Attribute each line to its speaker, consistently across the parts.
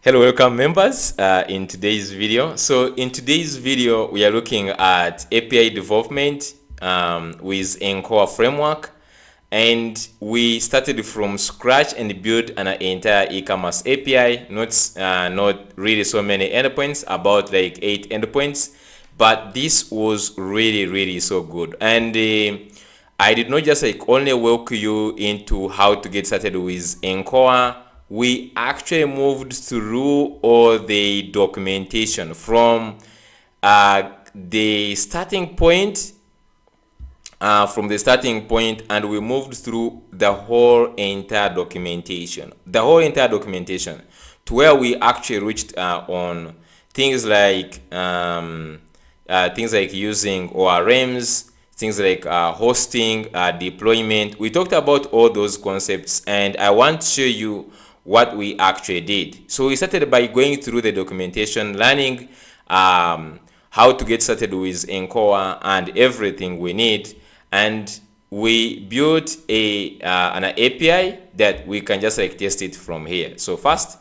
Speaker 1: Hello, welcome members in today's video. So in today's video, we are looking at API development with Encore Framework. And we started from scratch and built an entire e-commerce API, not really so many endpoints, about like 8 endpoints. But this was really so good. And I did not just like only walk you into how to get started with Encore. We actually moved through all the documentation from the starting point and we moved through the whole entire documentation to where we actually reached on things like using ORMs, things like hosting, deployment. We talked about all those concepts, and I want to show you what we actually did. So we started by going through the documentation, learning how to get started with Encore and everything we need, and we built an API that we can just like test it from here. So first,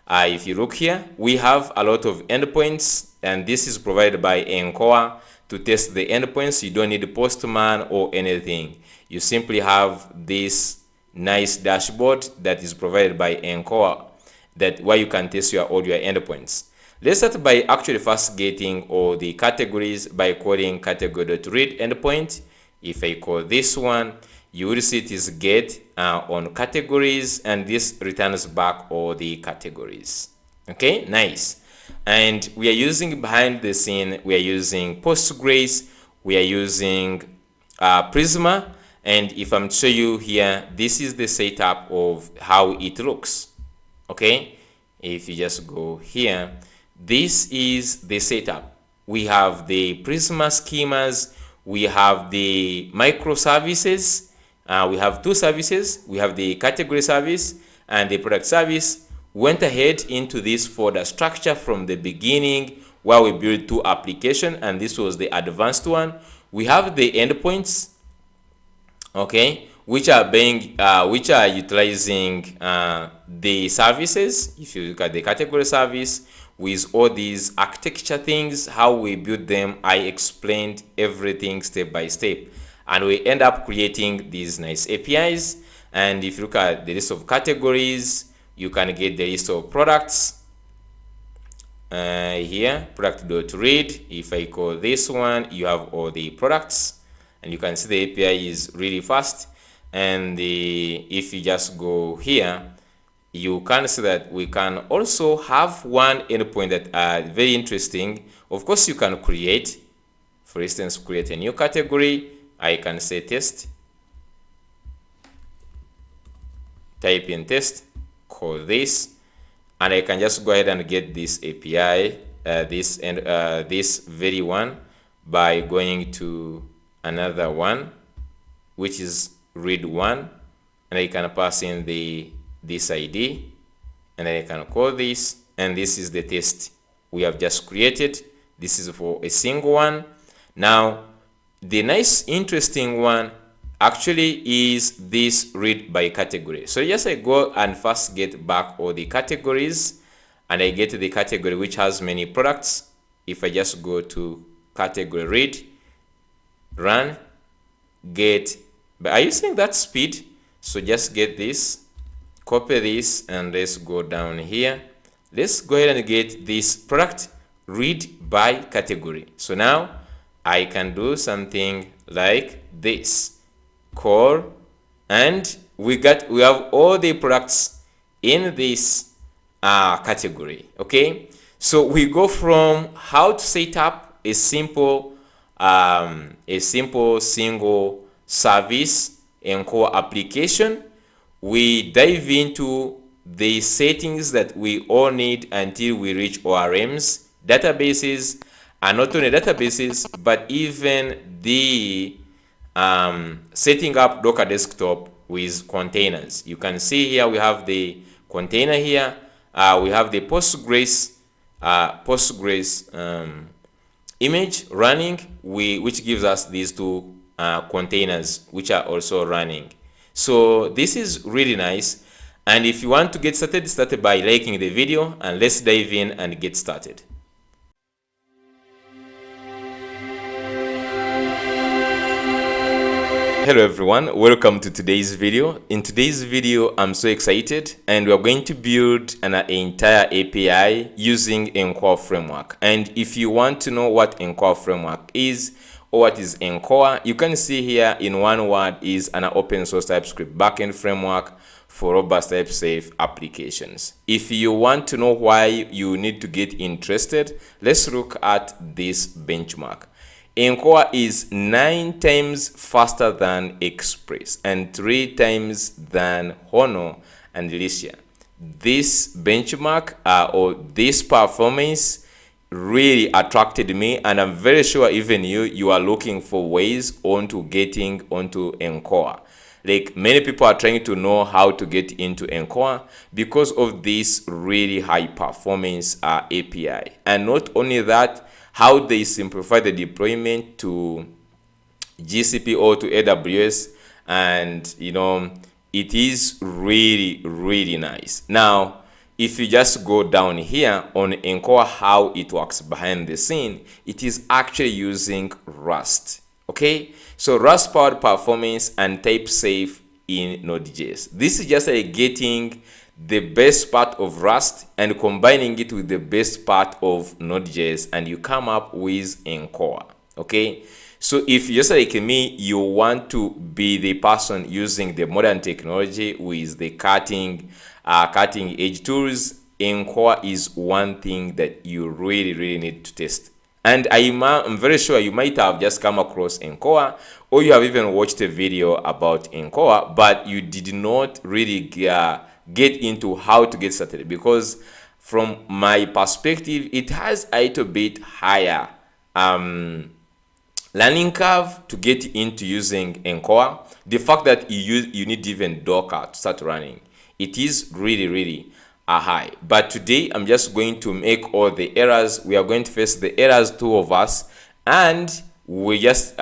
Speaker 1: if you look here, we have a lot of endpoints, and this is provided by Encore to test the endpoints. You don't need Postman or anything. You simply have this nice dashboard that is provided by Encore, that where you can test all your endpoints. Let's start by actually first getting all the categories by calling category.read endpoint. If I call this one, you will see it is get on categories, and this returns back all the categories. Okay, nice. And we are using behind the scene, we are using Postgres, we are using Prisma. And if I'm to show you here, this is the setup of how it looks. Okay, if you just go here, this is the setup. We have the Prisma schemas, we have the microservices, we have two services. We have the category service and the product service. Went ahead into this folder structure from the beginning where we built two applications, and this was the advanced one. We have the endpoints, okay, which are utilizing the services. If you look at the category service with all these architecture things, how we build them, I explained everything step by step, and we end up creating these nice APIs. And if you look at the list of categories, you can get the list of products here, product.read. If I call this one, you have all the products, and you can see the API is really fast. And if you just go here, you can see that we can also have one endpoint that are very interesting. Of course, you can create, for instance, create a new category. I can say test, type in test, call this, and I can just go ahead and get this API, this very one, by going to another one, which is read one, and I can pass in this ID, and I can call this, and this is the test we have just created. This is for a single one. Now, the nice interesting one actually is this read by category. So yes, I go and first get back all the categories, and I get the category which has many products. If I just go to category read, run, get, but are you seeing that speed? So just get this, copy this, and let's go down here. Let's go ahead and get this product read by category. So now I can do something like this, call, and we have all the products in this category. Okay, so we go from how to set up a simple single service Encore application. We dive into the settings that we all need until we reach ORMs, databases, and not only databases, but even the setting up Docker desktop with containers. You can see here we have the container here. We have the Postgres image running, which gives us these two containers which are also running. So this is really nice. And if you want to get started, start by liking the video, and let's dive in and get started. Hello everyone, welcome to today's video. In today's video, I'm so excited, and we're going to build an entire API using Encore Framework. And if you want to know what Encore Framework is, or what is Encore, you can see here in one word is an open source TypeScript backend framework for robust type-safe applications. If you want to know why you need to get interested, let's look at this benchmark. Encore is 9 times faster than Express and 3 times than Honor and Licia. This benchmark or this performance really attracted me, and I'm very sure even you are looking for ways onto getting onto Encore. Like, many people are trying to know how to get into Encore because of this really high performance API. And not only that, how they simplify the deployment to GCP or to AWS, and it is really nice. Now, if you just go down here on Encore, how it works behind the scene, it is actually using Rust. Okay, so Rust powered performance and type safe in Node.js. This is just like getting the best part of Rust and combining it with the best part of Node.js, and you come up with Encore. Okay, so if you're just like me, you want to be the person using the modern technology with the cutting edge tools, Encore is one thing that you really need to test. And I'm very sure you might have just come across Encore, or you have even watched a video about Encore, but you did not really get into how to get started, because from my perspective, it has a little bit higher learning curve to get into using Encore. The fact that you need even Docker to start running, it is really high. But today I'm just going to make all the errors. We are going to face the errors, two of us, and we just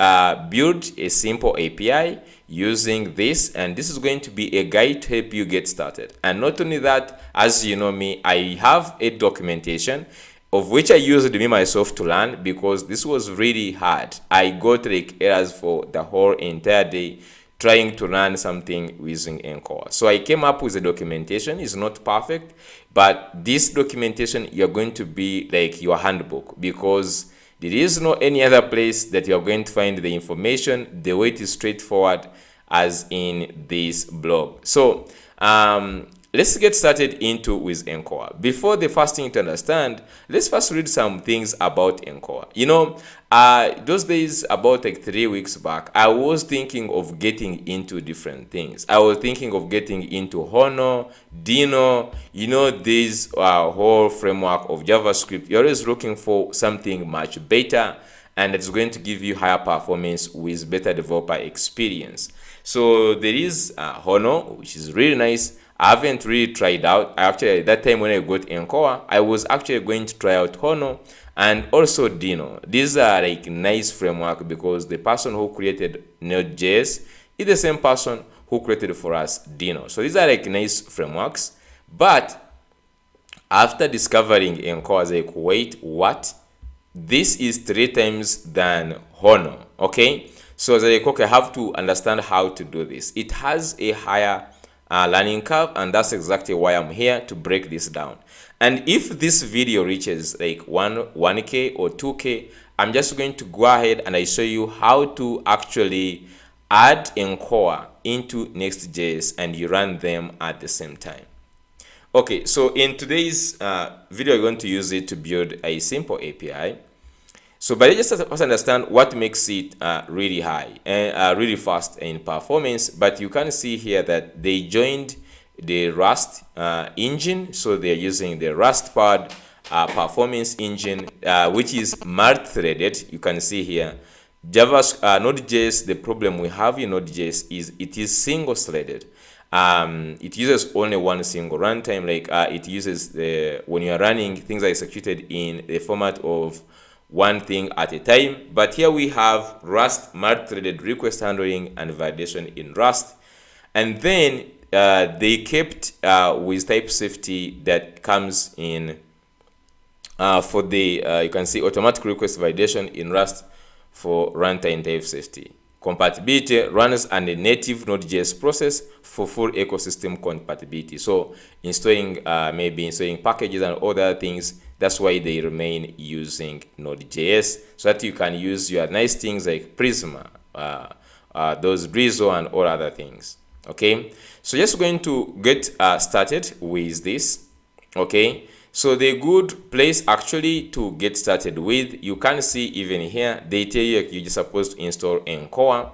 Speaker 1: build a simple API using this, and this is going to be a guide to help you get started. And not only that, as you know me, I have a documentation of which I used me myself to learn, because this was really hard. I got like errors for the whole entire day trying to learn something using Encore. So I came up with a documentation. It's not perfect, but this documentation, you're going to be like your handbook, because there is no any other place that you're going to find the information the way it is straightforward as in this blog. So let's get started with Encore. Before the first thing to understand, let's first read some things about Encore. Those days, about like 3 weeks back, I was thinking of getting into different things. I was thinking of getting into Honor, Dino, this whole framework of JavaScript. You're always looking for something much better, and it's going to give you higher performance with better developer experience. So there is Honor, which is really nice. I haven't really tried out. Actually, at that time when I got Encore, I was actually going to try out Honor and also Dino. These are like nice framework, because the person who created Node.js is the same person who created for us Dino. So these are like nice frameworks. But after discovering Encore, I was like, wait, what? This is 3 times than Honor. Okay, so I was like, okay, I have to understand how to do this. It has a higher learning curve, and that's exactly why I'm here to break this down. And if this video reaches like 1k or 2k, I'm just going to go ahead and I show you how to actually add Encore into Next.js and you run them at the same time. Okay, so in today's video, we're going to use it to build a simple API. So, but let's just understand what makes it really high and really fast in performance. But you can see here that they joined the Rust engine, so they're using the Rust powered performance engine, which is multi-threaded. You can see here, Node.js. The problem we have in Node.js is it is single-threaded. It uses only one single runtime. Like it uses when you are running, things are executed in the format of one thing at a time. But here we have Rust multi-threaded request handling and validation in Rust, and then they kept with type safety that comes in for the you can see automatic request validation in Rust for runtime type safety. Compatibility runs on a native Node.js process for full ecosystem compatibility. So installing maybe installing packages and other things, that's why they remain using Node.js, so that you can use your nice things like Prisma, those Drizzle and all other things. Okay, so just going to get started with this. Okay, so the good place actually to get started with, you can see even here they tell you you're just supposed to install Encore.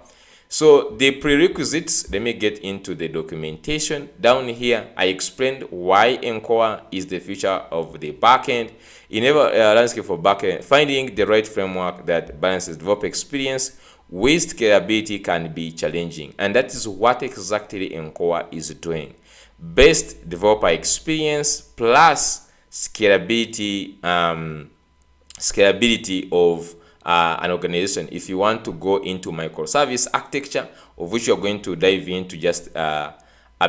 Speaker 1: So the prerequisites, let me get into the documentation. Down here I explained why Encore is the future of the backend. In every landscape for backend, finding the right framework that balances developer experience with scalability can be challenging, and that is what exactly Encore is doing. Best developer experience plus scalability of an organization. If you want to go into microservice architecture, of which you're going to dive into just a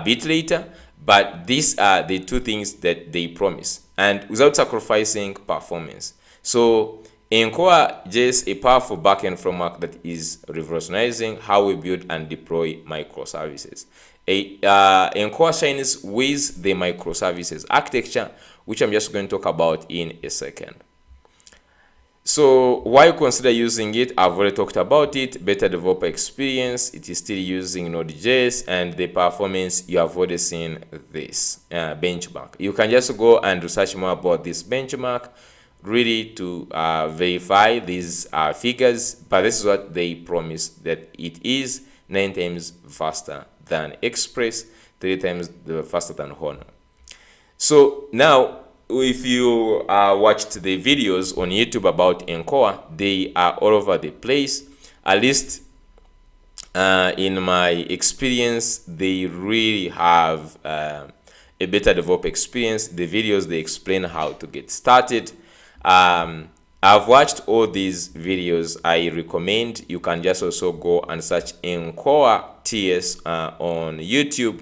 Speaker 1: bit later, but these are the two things that they promise, and without sacrificing performance. So Encore is a powerful backend framework that is revolutionizing how we build and deploy microservices. Encore shines with the microservices architecture, which I'm just going to talk about in a second. So why consider using it? I've already talked about it. Better developer experience. It is still using Node.js, and the performance, you have already seen this benchmark. You can just go and research more about this benchmark really to verify these figures, but this is what they promise, that it is 9 times faster than Express, 3 times faster than Honor. So now, if you watched the videos on YouTube about Encore, they are all over the place. At least in my experience, they really have a better developer experience. The videos, they explain how to get started. I've watched all these videos. I recommend you can just also go and search Encore TS on YouTube.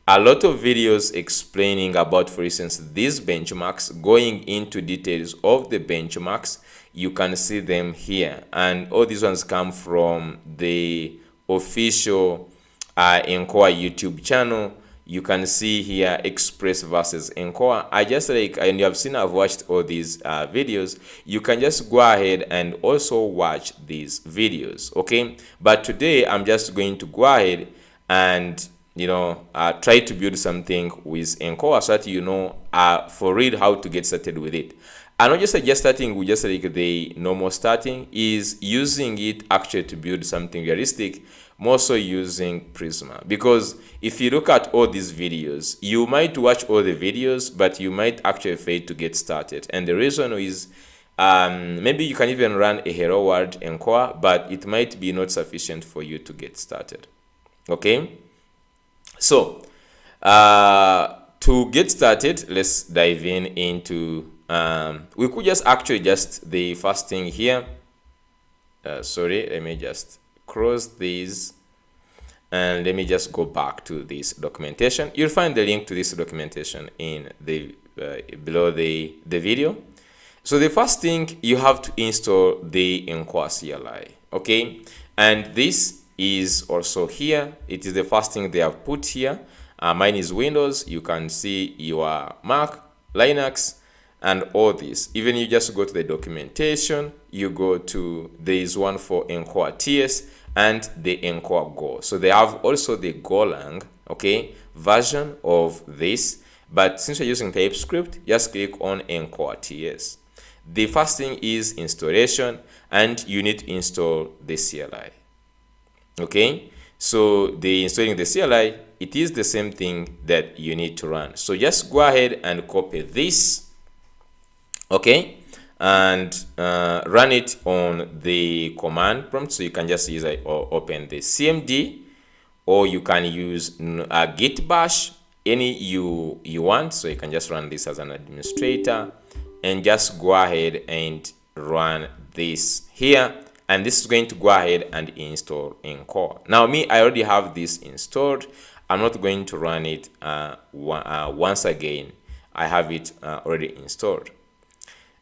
Speaker 1: A lot of videos explaining about, for instance, these benchmarks, going into details of the benchmarks. You can see them here, and all these ones come from the official Encore YouTube channel. You can see here Express versus Encore. I just like, and you have seen, I've watched all these videos. You can just go ahead and also watch these videos. Okay, but today I'm just going to go ahead and try to build something with Encore, so that you know for real how to get started with it. And not just starting with just like the normal starting, is using it actually to build something realistic, more so using Prisma. Because if you look at all these videos, you might watch all the videos, but you might actually fail to get started. And the reason is maybe you can even run a hello world Encore, but it might be not sufficient for you to get started. Okay, so to get started, let's dive into we could just actually just the first thing here. Sorry, let me just close these and let me just go back to this documentation. You'll find the link to this documentation in the below the video. So the first thing, you have to install the Encore CLI. Okay, and this is also here. It is the first thing they have put here. Mine is Windows. You can see your Mac, Linux, and all this. Even you just go to the documentation, you go to, there is one for Encore TS and the Encore Go. So they have also the Golang, okay, version of this. But since you're using TypeScript, just click on Encore TS. The first thing is installation, and you need to install the CLI. Okay, so the installing the CLI, it is the same thing that you need to run. So just go ahead and copy this, okay, and run it on the command prompt. So you can just use or open the CMD, or you can use a git bash, any you want. So you can just run this as an administrator and just go ahead and run this here, and this is going to go ahead and install Encore. Now me, I already have this installed. I'm not going to run it once again. I have it already installed.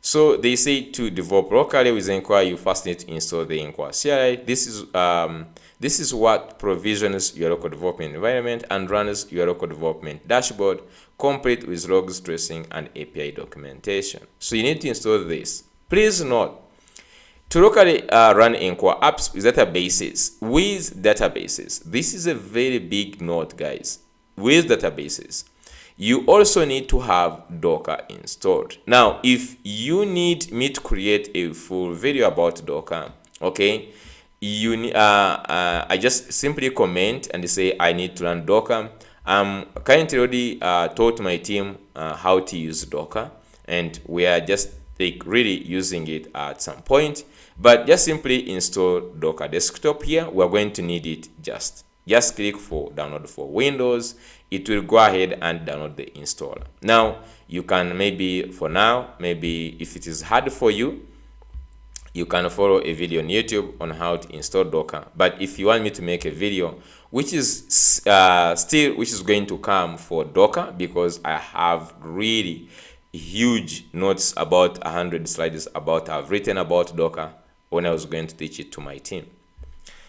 Speaker 1: So they say to develop locally with Encore, you first need to install the Encore CLI. This is what provisions your local development environment and runs your local development dashboard, complete with logs, tracing, and API documentation. So you need to install this. Please note, to locally run Encore apps with databases, this is a very big note, guys. With databases, you also need to have Docker installed. Now, if you need me to create a full video about Docker, okay, you I just simply comment and say I need to run Docker. I'm currently already taught my team how to use Docker, and we are just really using it at some point. But just simply install Docker Desktop here. We're going to need it just click for download for Windows. It will go ahead and download the installer. Now you can maybe if it is hard for you, you can follow a video on YouTube on how to install Docker. But if you want me to make a video which is going to come for Docker, because I have really huge notes, about 100 slides I've written about Docker when I was going to teach it to my team.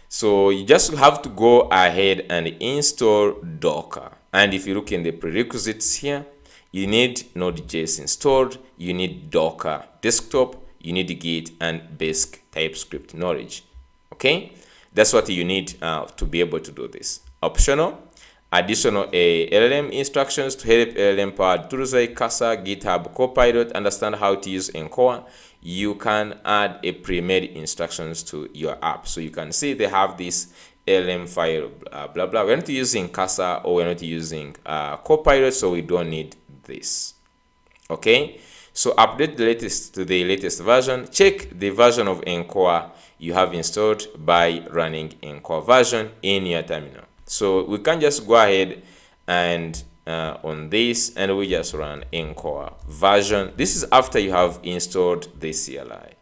Speaker 1: So you just have to go ahead and install Docker. And if you look in the prerequisites here, you need Node.js installed, you need Docker Desktop, you need Git and basic TypeScript knowledge. Okay, that's what you need to be able to do this. Optional, additional LLM instructions to help LLM powered tools like Casa, GitHub, Copilot understand how to use Encore. You can add a pre-made instructions to your app. So you can see they have this LLM file, blah blah. We're not using Casa or we're not using Copilot, so we don't need this. Okay, so update the latest to the latest version. Check the version of Encore you have installed by running Encore version in your terminal. So we can just go ahead and on this, and we just run Encore version. This is after you have installed the CLI.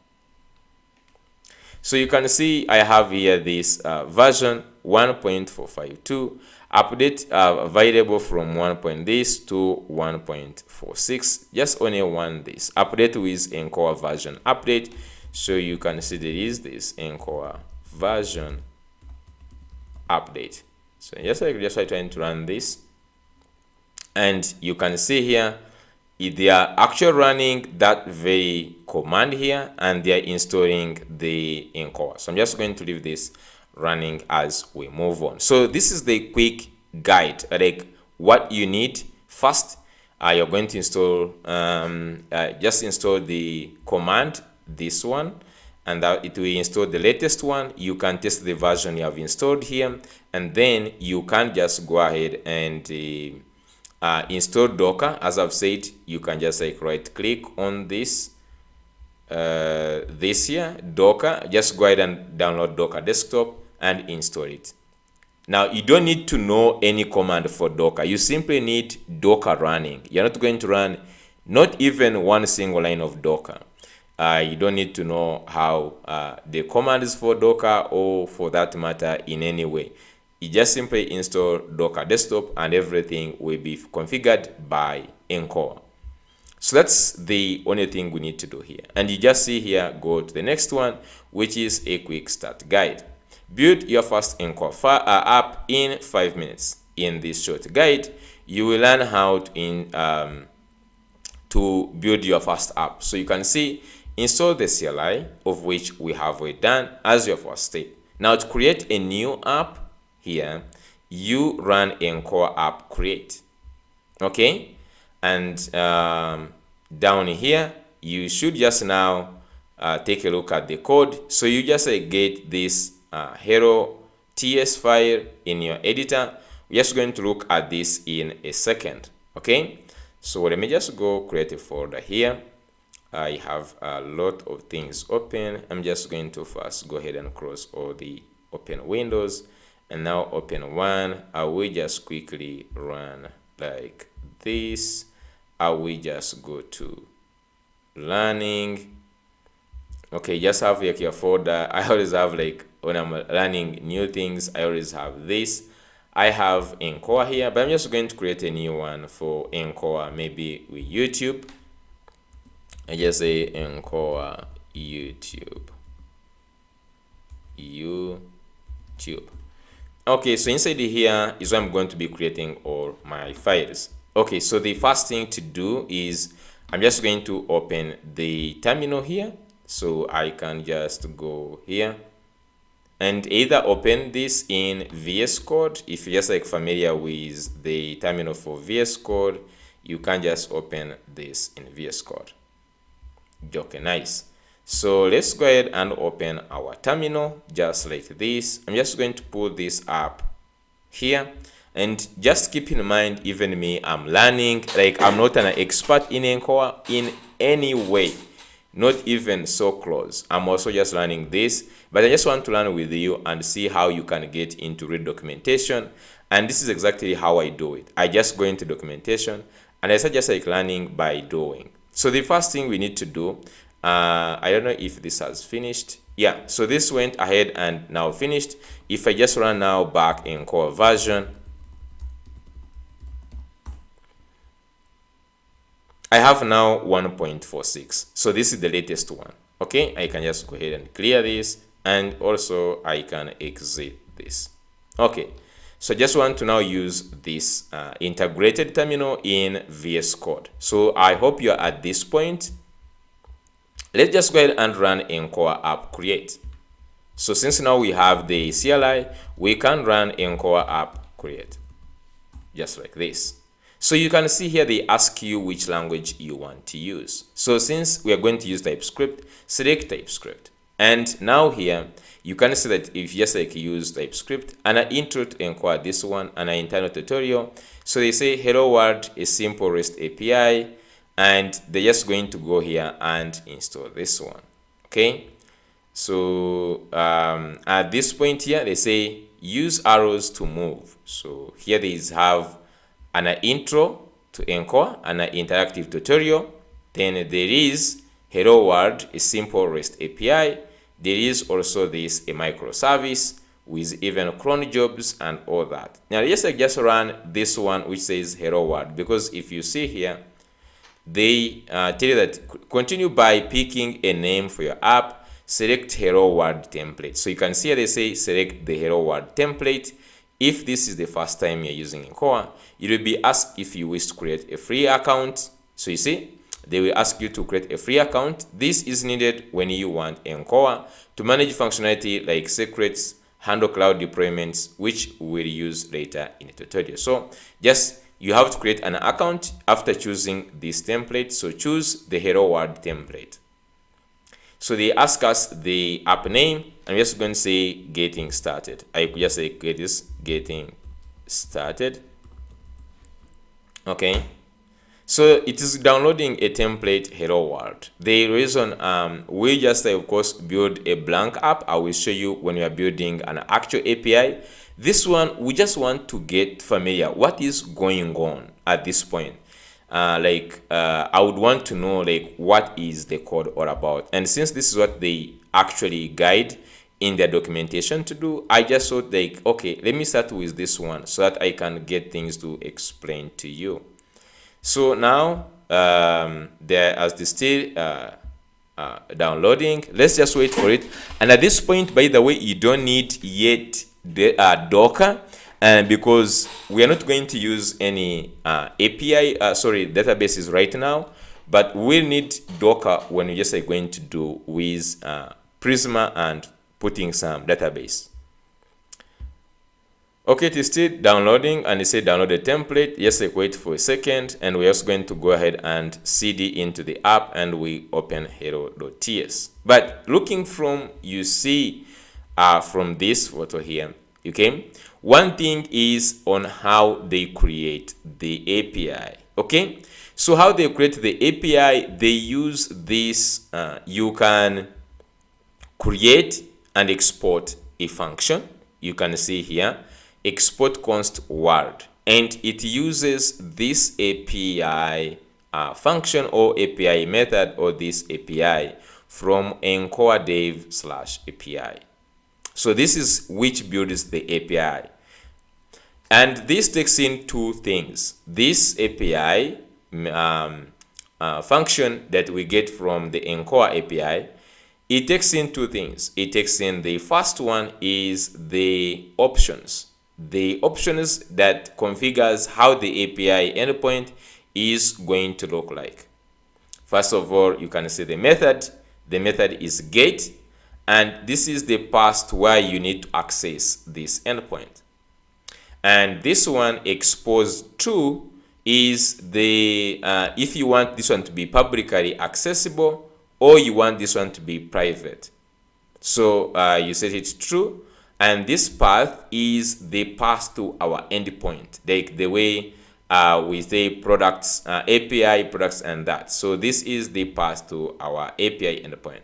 Speaker 1: So you can see I have here this version 1.452, update available from 1. This to 1.46. Just only one this update with Encore version update. So you can see there is this Encore version update. So just trying to run this, and you can see here they are actually running that very command here, and they are installing the Encore. So I'm just going to leave this running as we move on. So this is the quick guide, like what you need. First, you're going to install just install the command, this one, and that it will install the latest one. You can test the version you have installed here, and then you can just go ahead and install Docker. As I've said, you can just like right click on this here, Docker. Just go ahead and download Docker Desktop and install it. Now you don't need to know any command for Docker. You simply need Docker running. You're not going to run not even one single line of Docker. You don't need to know how the command is for Docker, or for that matter in any way. You just simply install Docker Desktop and everything will be configured by Encore. So that's the only thing we need to do here. And you just see here, go to the next one, which is a quick start guide. Build your first Encore app in 5 minutes. In this short guide, you will learn how to build your first app. So you can see, install the CLI, of which we have already done as your first step. Now to create a new app here, you run Encore app create. Okay, and down here you should just now take a look at the code. So you just get this hello TS file in your editor. We're just going to look at this in a second. Okay, so let me just go create a folder here. I have a lot of things open. I'm just going to first go ahead and close all the open windows, and now open one. I will just quickly run like this. I will just go to learning. Okay, just have like your folder. I always have, like when I'm learning new things, I always have this. I have Encore here, but I'm just going to create a new one for Encore, maybe with YouTube. I just say Encore YouTube. Okay, so inside here is where I'm going to be creating all my files. Okay, so the first thing to do is I'm just going to open the terminal here. So I can just go here and either open this in VS Code. If you're just like familiar with the terminal for VS Code, you can just open this in VS Code. Okay, nice. So let's go ahead and open our terminal just like this. I'm just going to pull this up here, and just keep in mind, even me, I'm learning. Like, I'm not an expert in Encore in any way, not even so close. I'm also just learning this, but I just want to learn with you and see how you can get into real documentation. And this is exactly how I do it. I just go into documentation and I start just like learning by doing. So the first thing we need to do, I don't know if this has finished. Yeah, so this went ahead and now finished. If I just run now back in core version, I have now 1.46. So this is the latest one. Okay, I can just go ahead and clear this, and also I can exit this. Okay, so I just want to now use this integrated terminal in VS Code. So I hope you're at this point. Let's just go ahead and run Encore app create. So since now we have the CLI, we can run Encore app create just like this. So you can see here they ask you which language you want to use. So since we are going to use TypeScript, select TypeScript. And now here you can see that if you just like use TypeScript and an intro to Encore, this one, and an internal tutorial. So they say hello world, a simple REST API, and they're just going to go here and install this one. Okay, so at this point here they say use arrows to move. So here they have an intro to Encore and an interactive tutorial. Then there is hello world, a simple REST API. There is also this a microservice with even cron jobs and all that. Now just run this one which says hello world, because if you see here they tell you that continue by picking a name for your app, select hello world template. So you can see here they say select the hello world template. If this is the first time you're using Encore, it will be asked if you wish to create a free account. So you see, they will ask you to create a free account. This is needed when you want Encore to manage functionality like secrets, handle cloud deployments, which we'll use later in the tutorial. So just you have to create an account after choosing this template. So choose the hello world template. So they ask us the app name, and we're just going to say getting started. I could just say getting started. Okay, so it is downloading a template hello world. The reason we just of course build a blank app. I will show you when we are building an actual API. This one we just want to get familiar what is going on at this point. I would want to know like what is the code all about, and since this is what they actually guide in their documentation to do, I just thought like, okay, let me start with this one so that I can get things to explain to you. So now there as the still downloading, let's just wait for it. And at this point, by the way, you don't need yet the Docker, and because we are not going to use any API databases right now, but we'll need Docker when we just are going to do with Prisma and putting some database. Okay, it is still downloading, and it said download the template. Yes, wait for a second, and we're also going to go ahead and cd into the app, and we open hello.ts. But looking from, you see from this photo here, okay, one thing is on how they create the API. Okay, so how they create the API, they use this, you can create and export a function. You can see here export const world, and it uses this API function or API method, or this API from Encore dev/API. So this is which builds the API. And this takes in two things. This API function that we get from the Encore API, it takes in two things. It takes in, the first one is the options. The options that configures how the API endpoint is going to look like. First of all, you can see the method. The method is get, and this is the path where you need to access this endpoint. And this one, expose to, is the if you want this one to be publicly accessible or you want this one to be private. So you set it true, and this path is the path to our endpoint, like the way we say products, API products and that. So this is the path to our API endpoint.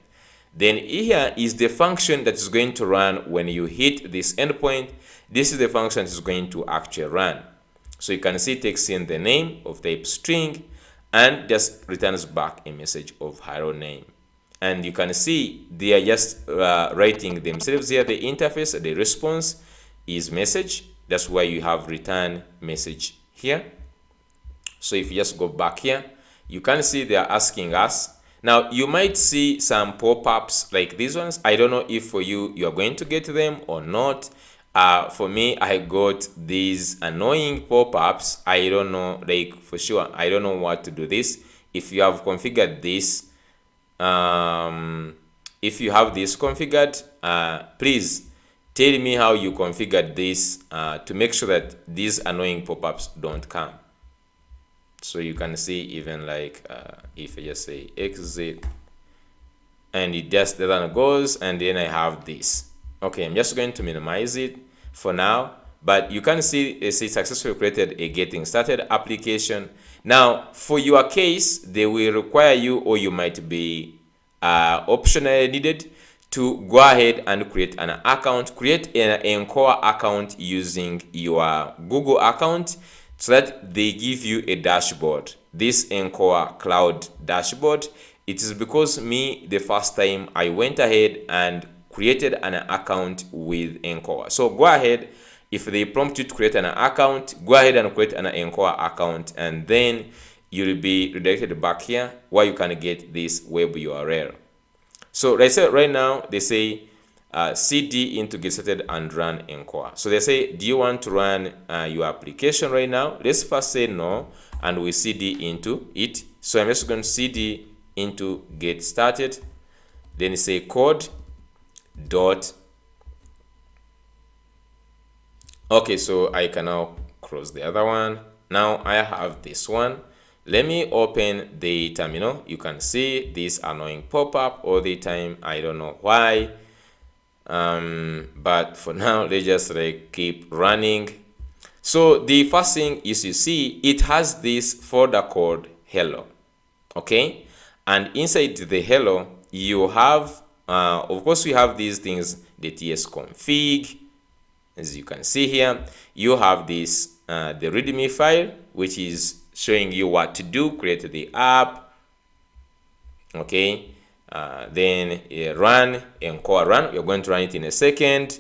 Speaker 1: Then here is the function that is going to run when you hit this endpoint. This is the function that is going to actually run. So you can see it takes in the name of type string and just returns back a message of hello name. And you can see they are just writing themselves here. The interface, the response is message. That's why you have return message here. So if you just go back here, you can see they are asking us. Now you might see some pop-ups like these ones. I don't know if for you, you are going to get them or not. For me, I got these annoying pop-ups. I don't know, like for sure, I don't know what to do this. If you have configured this, if you have this configured, please tell me how you configured this to make sure that these annoying pop-ups don't come. So you can see even like if I just say exit and it just then goes, and then I have this. Okay, I'm just going to minimize it for now, but you can see it successfully created a getting started application. Now for your case, they will require you, or you might be optionally needed to go ahead and create an account, create an Encore account using your Google account, so that they give you a dashboard, this Encore Cloud dashboard. It is because me, the first time I went ahead and created an account with Encore. So go ahead, if they prompt you to create an account, go ahead and create an Encore account, and then you'll be redirected back here where you can get this web URL. So right now they say cd into get started and run Encore. So they say, do you want to run your application right now? Let's first say no, and we cd into it. So I'm just going to cd into get started, then say code dot. Okay, so I can now close the other one. Now I have this one. Let me open the terminal. You can see this annoying pop-up all the time. I don't know why, but for now let's just like keep running. So the first thing is, you see it has this folder called hello. Okay, and inside the hello you have of course we have these things, the ts config. As you can see here, you have this the readme file, which is showing you what to do, create the app. Okay, then run Encore run. You're going to run it in a second.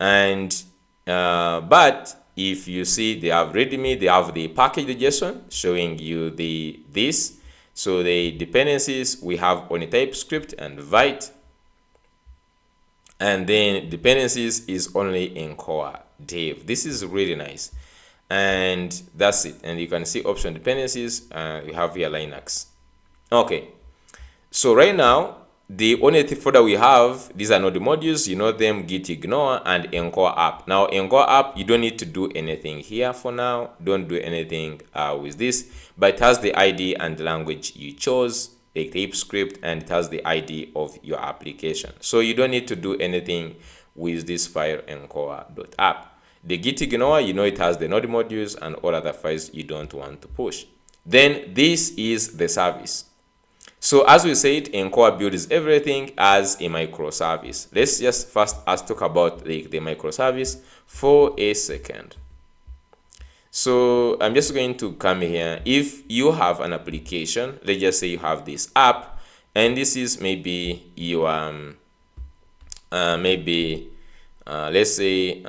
Speaker 1: And but if you see, they have readme, they have the package.json showing you this. So the dependencies we have on a TypeScript and Vite, and then dependencies is only Encore dev. This is really nice, and that's it. And you can see option dependencies. You have here Linux. Okay, so right now the only folder we have, these are node modules, you know them, git ignore and Encore app. Now Encore app, you don't need to do anything here for now. Don't do anything with this, but it has the ID and the language you chose, a TypeScript, and it has the ID of your application. So you don't need to do anything with this file encore.app. The git ignore, you know it has the node modules and all other files you don't want to push. Then this is the service. So as we said, Encore builds everything as a microservice. Let's just first talk about the microservice for a second. So I'm just going to come here. If you have an application, let's just say you have this app, and this is maybe your let's say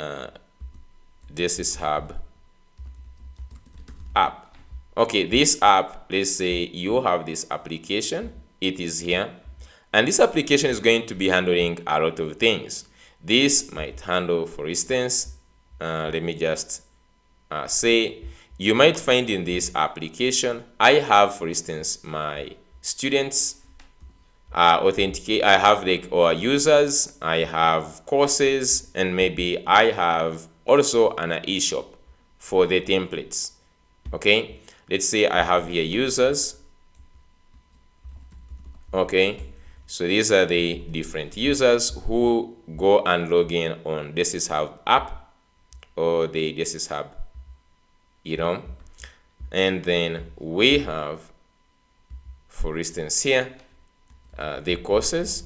Speaker 1: this is hub app. Okay, this app, let's say you have this application, it is here, and this application is going to be handling a lot of things. This might handle, for instance, let me just say, you might find in this application, I have, for instance, my students authenticate, I have like our users, I have courses, and maybe I have also an eShop for the templates. Okay, let's say I have here users. Okay, so these are the different users who go and log in on This is Hub app or the This is Hub, you know. And then we have, for instance, here the courses,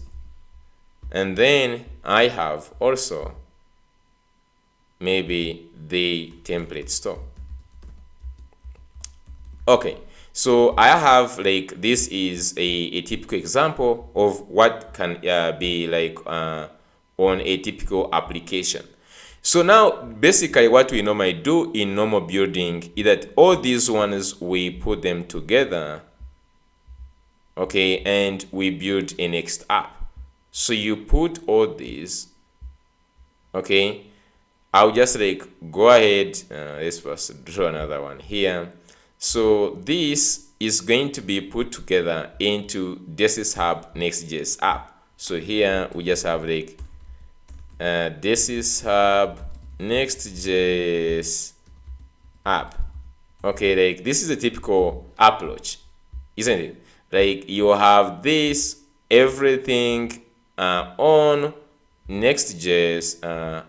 Speaker 1: and then I have also maybe the template store. Okay, so I have like, this is a typical example of what can be like on a typical application. So now basically what we normally do in normal building is that all these ones we put them together, okay, and we build a next app. So you put all these, okay, I'll just like go ahead, let's first draw another one here. So this is going to be put together into This is Hub Next.js app. So here we just have like This is Hub Next.js app. Okay, like this is a typical approach, isn't it? Like you have this everything on Next.js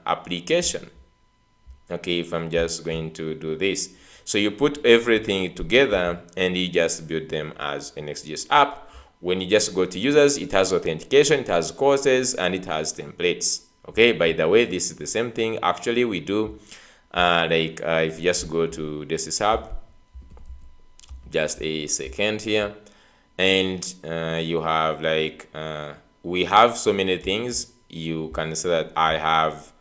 Speaker 1: application. Okay, if I'm just going to do this, so you put everything together and you just build them as a Next.js app. When you just go to users, it has authentication, it has courses, and it has templates. Okay, by the way, this is the same thing actually we do. If you just go to This is Hub, just a second here, and you have like we have so many things. You can see that I have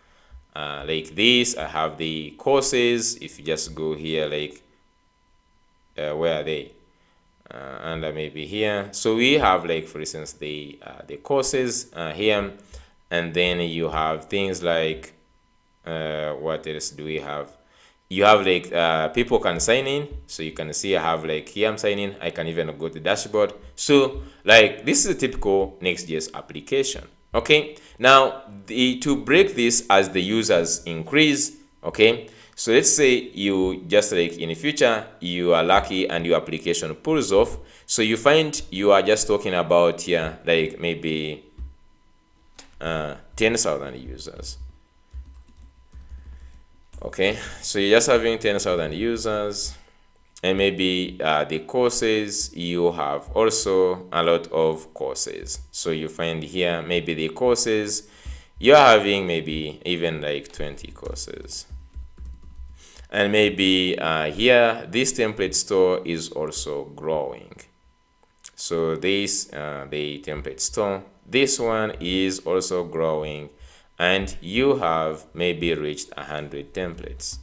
Speaker 1: like this, I have the courses. If you just go here, like where are they? Under maybe here. So we have like, for instance, the courses here, and then you have things like what else do we have? You have like people can sign in, so you can see I have like here I'm signing in. I can even go to the dashboard. So like this is a typical Next.js application. Okay, now to break this as the users increase, okay, so let's say you just like in the future you are lucky and your application pulls off, so you find you are just talking about here like maybe 10,000 users. Okay, so you're just having 10,000 users, and maybe the courses, you have also a lot of courses. So you find here maybe the courses, you're having maybe even like 20 courses. And maybe here this template store is also growing. So this the template store, this one is also growing, and you have maybe reached 100 templates.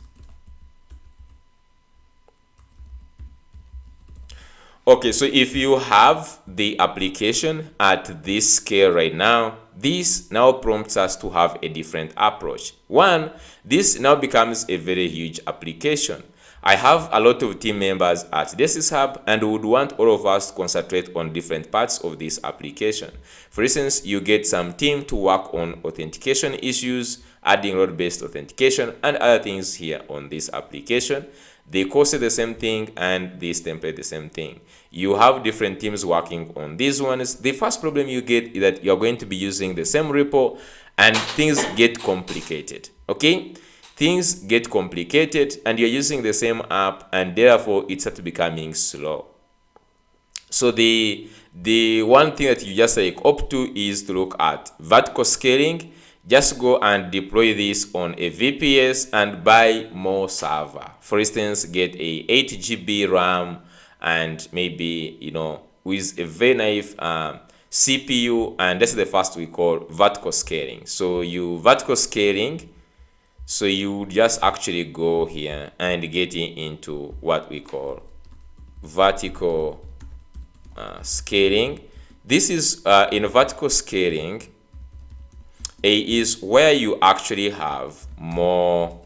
Speaker 1: Okay, so if you have the application at this scale right now, this now prompts us to have a different approach. One, this now becomes a very huge application. I have a lot of team members at This is Hub and would want all of us to concentrate on different parts of this application. For instance, you get some team to work on authentication issues, adding role-based authentication, and other things here on this application. The course is the same thing, and this template the same thing. You have different teams working on these ones. The first problem you get is that you're going to be using the same repo, and things get complicated. Okay? Things get complicated, and you're using the same app, and therefore it starts becoming slow. So the one thing that you just like opt to is to look at vertical scaling. Just go and deploy this on a VPS and buy more server. For instance, get a 8 GB RAM and maybe, you know, with a very nice CPU, and that's the first we call vertical scaling. So you vertical scaling So you would just actually go here and get into what we call vertical scaling. This is in vertical scaling is where you actually have more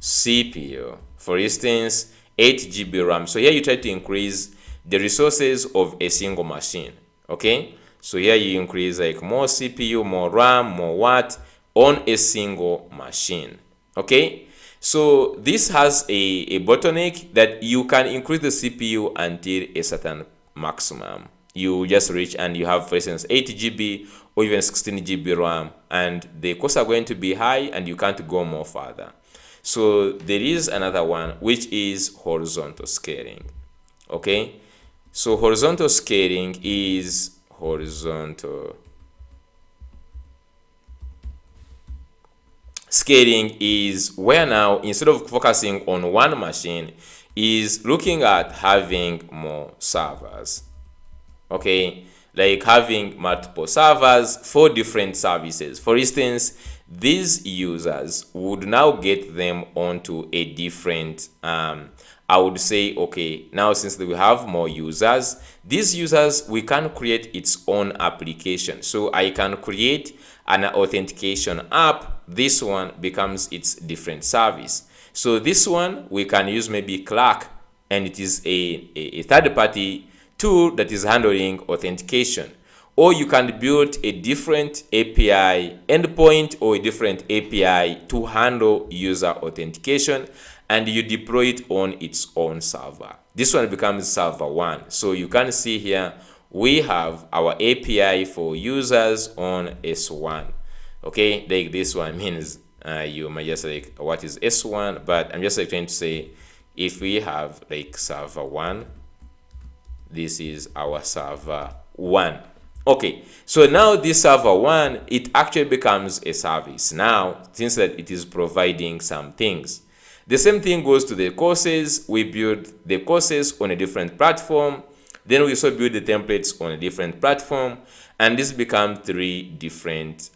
Speaker 1: CPU. For instance, 8 GB RAM. So here you try to increase the resources of a single machine. Okay, so here you increase like more CPU, more RAM, more what on a single machine. Okay, so this has a bottleneck that you can increase the CPU until a certain maximum you just reach, and you have, for instance, 8 GB or even 16 GB RAM, and the costs are going to be high and you can't go more further. So there is another one, which is horizontal scaling. Okay, so horizontal scaling is where now, instead of focusing on one machine, is looking at having more servers. Okay, like having multiple servers for different services. For instance, these users would now get them onto a different I would say, okay, now since we have more users, these users, we can create its own application. So I can create an authentication app. This one becomes its different service. So this one we can use maybe Clark, and it is a third party tool that is handling authentication. Or you can build a different API endpoint or a different API to handle user authentication, and you deploy it on its own server. This one becomes server 1. So you can see here we have our API for users on S1. Okay, like this one means you might just like, what is S1? But I'm just like trying to say, if we have like server 1, this is our server 1. Okay, so now this server 1, it actually becomes a service now, since that it is providing some things. The same thing goes to the courses. We build the courses on a different platform. Then we also build the templates on a different platform, and this becomes three different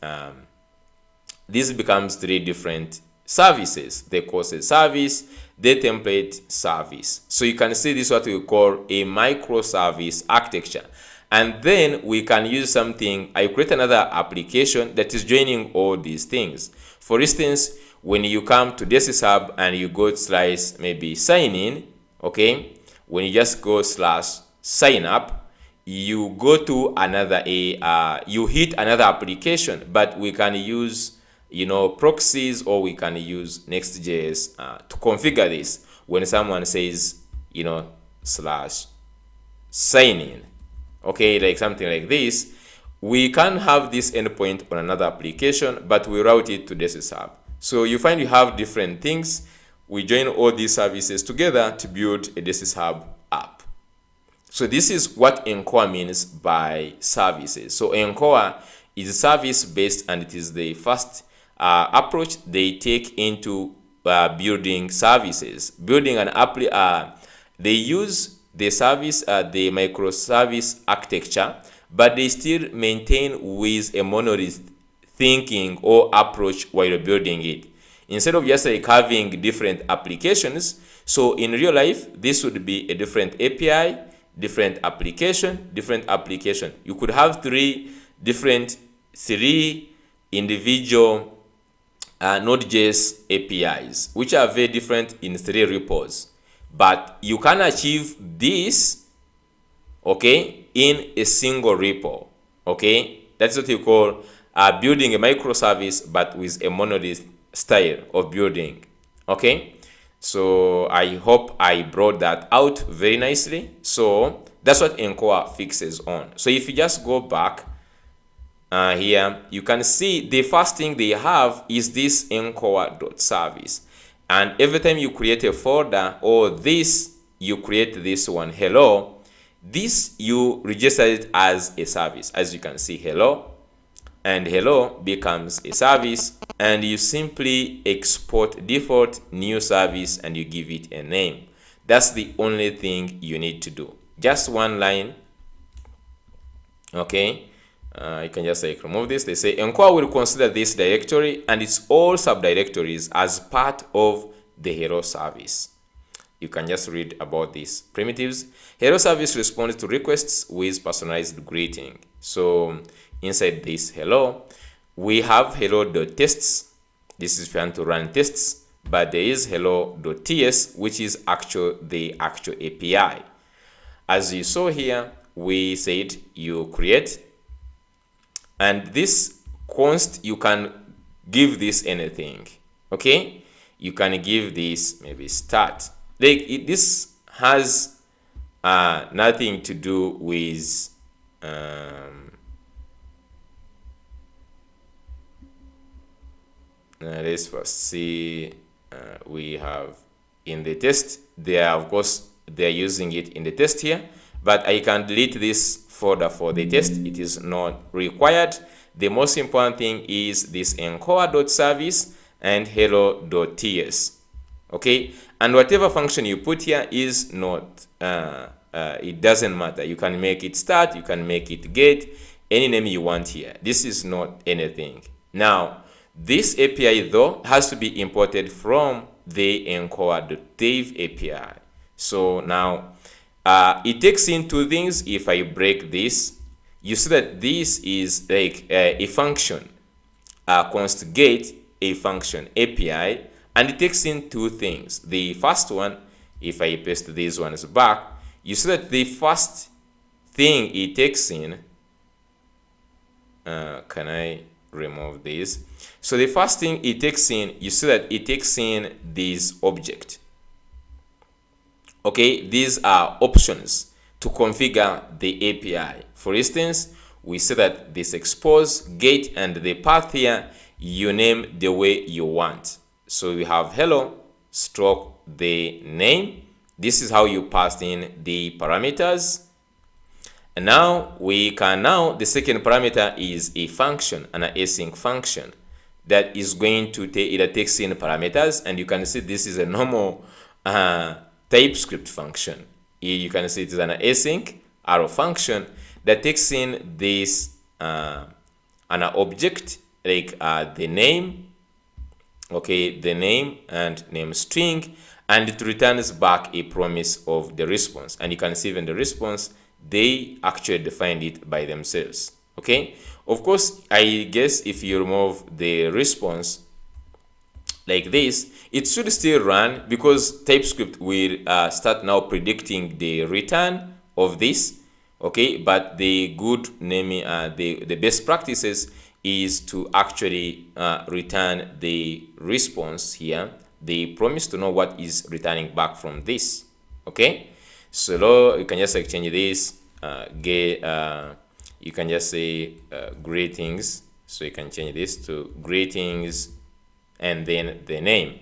Speaker 1: services: the courses service, the template service. So you can see this is what we call a microservice architecture. And then we can use something. I create another application that is joining all these things. For instance, when you come to this hub and you go / maybe sign in, okay, when you just go / sign up, you go to another you hit another application, but we can use proxies, or we can use Next.js to configure this. When someone says / sign in, okay, like something like this, we can have this endpoint on another application, but we route it to this hub. So you find you have different things. We join all these services together to build a DSys Hub app. So this is what Encore means by services. So Encore is service-based, and it is the first approach they take into building services. Building an app, they use the service, the microservice architecture, but they still maintain with a monolith thinking or approach while you're building it, instead of just like having different applications. So in real life, this would be a different API, different application. You could have three individual Node.js APIs, which are very different in 3 repos, but you can achieve this, okay, in a single repo. Okay, that's what you call building a microservice, but with a monolith style of building. Okay, so I hope I brought that out very nicely. So that's what Encore fixes on. So if you just go back here, you can see the first thing they have is this encore.service, and every time you create a folder, or this, you create this one, hello, this you register it as a service. As you can see, hello, and hello becomes a service, and you simply export default new service and you give it a name. That's the only thing you need to do. Just one line. Okay, You can just like remove this. They say Encore will consider this directory and its all subdirectories as part of the hello service. You can just read about these primitives. Hello service responds to requests with personalized greeting. So inside this hello, we have hello.tests. This is fun to run tests, but there is hello.ts, which is the actual API. As you saw here, we said you create, and this const, you can give this anything. Okay, you can give this maybe start. Like this has nothing to do with let's first see. We have in the test there, of course they are using it in the test here, but I can delete this folder for the test. It is not required. The most important thing is this encore.service and hello.ts. Okay, and whatever function you put here is not it doesn't matter. You can make it start, you can make it get, any name you want here. This is not anything. Now this API though has to be imported from the encore.dev API. So now it takes in two things. If I break this, you see that this is like a function, const get a function API, and it takes in two things. The first one, if I paste these ones back, you see that the first thing it takes in, can I remove this? So the first thing it takes in, you see that it takes in this object. Okay, these are options to configure the API. For instance, we say that this expose, get, and the path here, you name the way you want. So we have hello stroke the name. This is how you pass in the parameters. And now we can, the second parameter is a function, an async function that is going to take, it takes in parameters, and you can see this is a normal TypeScript function. You can see it is an async arrow function that takes in this an object like the name, okay, the name and name string, and it returns back a promise of the response. And you can see even the response, they actually defined it by themselves. Okay, of course, I guess if you remove the response like this, it should still run because TypeScript will start now predicting the return of this. Okay, but the good naming, the best practices is to actually return the response here, the promise, to know what is returning back from this. Okay, so you can just like change this, you can just say greetings. So you can change this to greetings and then the name.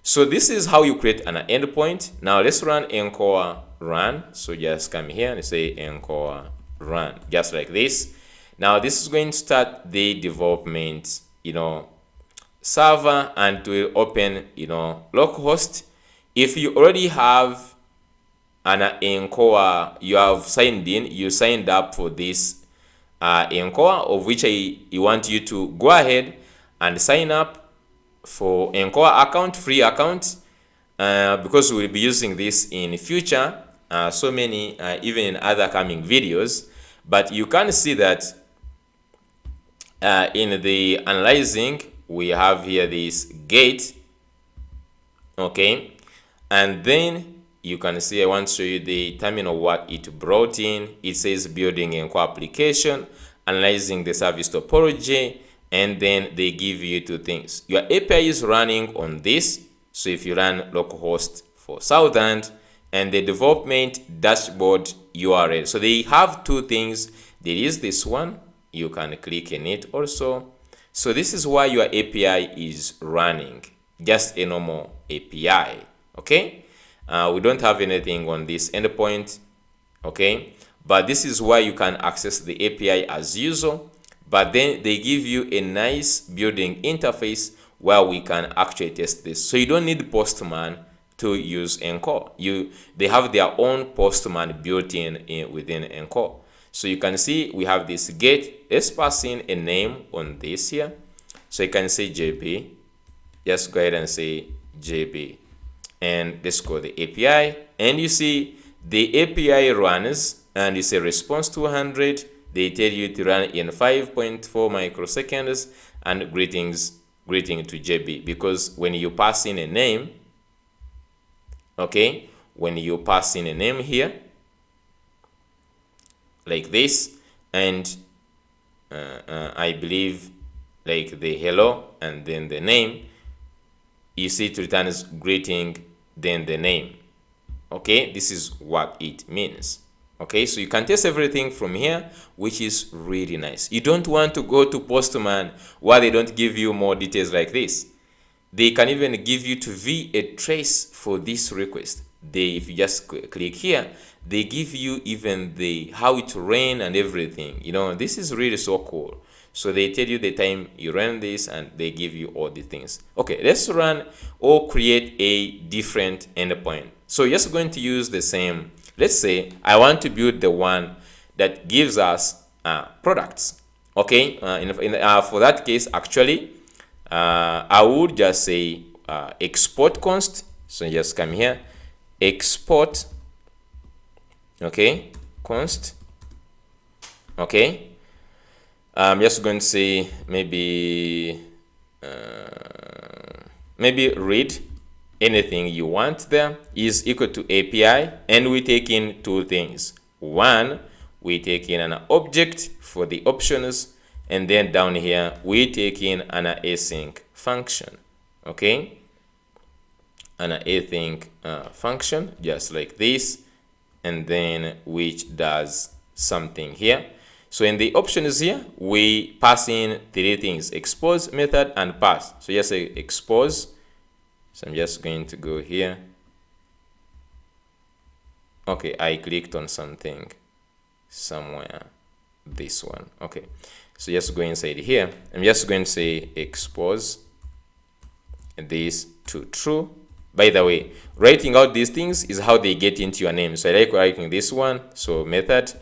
Speaker 1: So this is how you create an endpoint. Now let's run Encore run. So just come here and say Encore run, just like this. Now this is going to start the development, server, and to open, localhost. If you already have an Encore, you have signed in, you signed up for this Encore, of which I want you to go ahead and sign up for Encore account, free account, because we'll be using this in future, so many, even in other coming videos. But you can see that in the analyzing, we have here this gate. Okay, and then you can see, I want to show you the terminal, what it brought in. It says building Encore application, analyzing the service topology, and then they give you two things. Your API is running on this, so if you run localhost for Southern, and the development dashboard URL. So they have two things. There is this one, you can click in it also. So this is why your API is running, just a normal API. Okay, we don't have anything on this endpoint. Okay, but this is why you can access the API as usual. But then they give you a nice building interface where we can actually test this. So you don't need Postman to use Encore. They have their own Postman built in within Encore. So you can see we have this get. Let's pass in a name on this here. So you can say JB. Just go ahead and say JB. And let's call the API. And you see the API runs and you say response 200. They tell you to run in 5.4 microseconds and greeting to JB, because when you pass in a name, okay, when you pass in a name here like this, and I believe like the hello and then the name, you see it returns greeting then the name. Okay, this is what it means. Okay, so you can test everything from here, which is really nice. You don't want to go to Postman where they don't give you more details like this. They can even give you to view a trace for this request. If you just click here, they give you even the how it ran and everything. You know, this is really so cool. So they tell you the time you run this and they give you all the things. Okay, let's run or create a different endpoint. So you're just going to use the same. Let's say I want to build the one that gives us products. Okay, for that case, actually, I would just say export const. So just come here, export, okay, const. Okay, I'm just going to say maybe read anything you want there is equal to API, and we take in two things. One, we take in an object for the options, and then down here we take in an async function. Okay, an async function just like this, and then which does something here. So in the options here, we pass in three things: expose, method, and pass. So just say expose. So I'm just going to go here. Okay, I clicked on something somewhere. This one. Okay, so just go inside here. I'm just going to say expose this to true. By the way, writing out these things is how they get into your name. So I like writing this one. So method.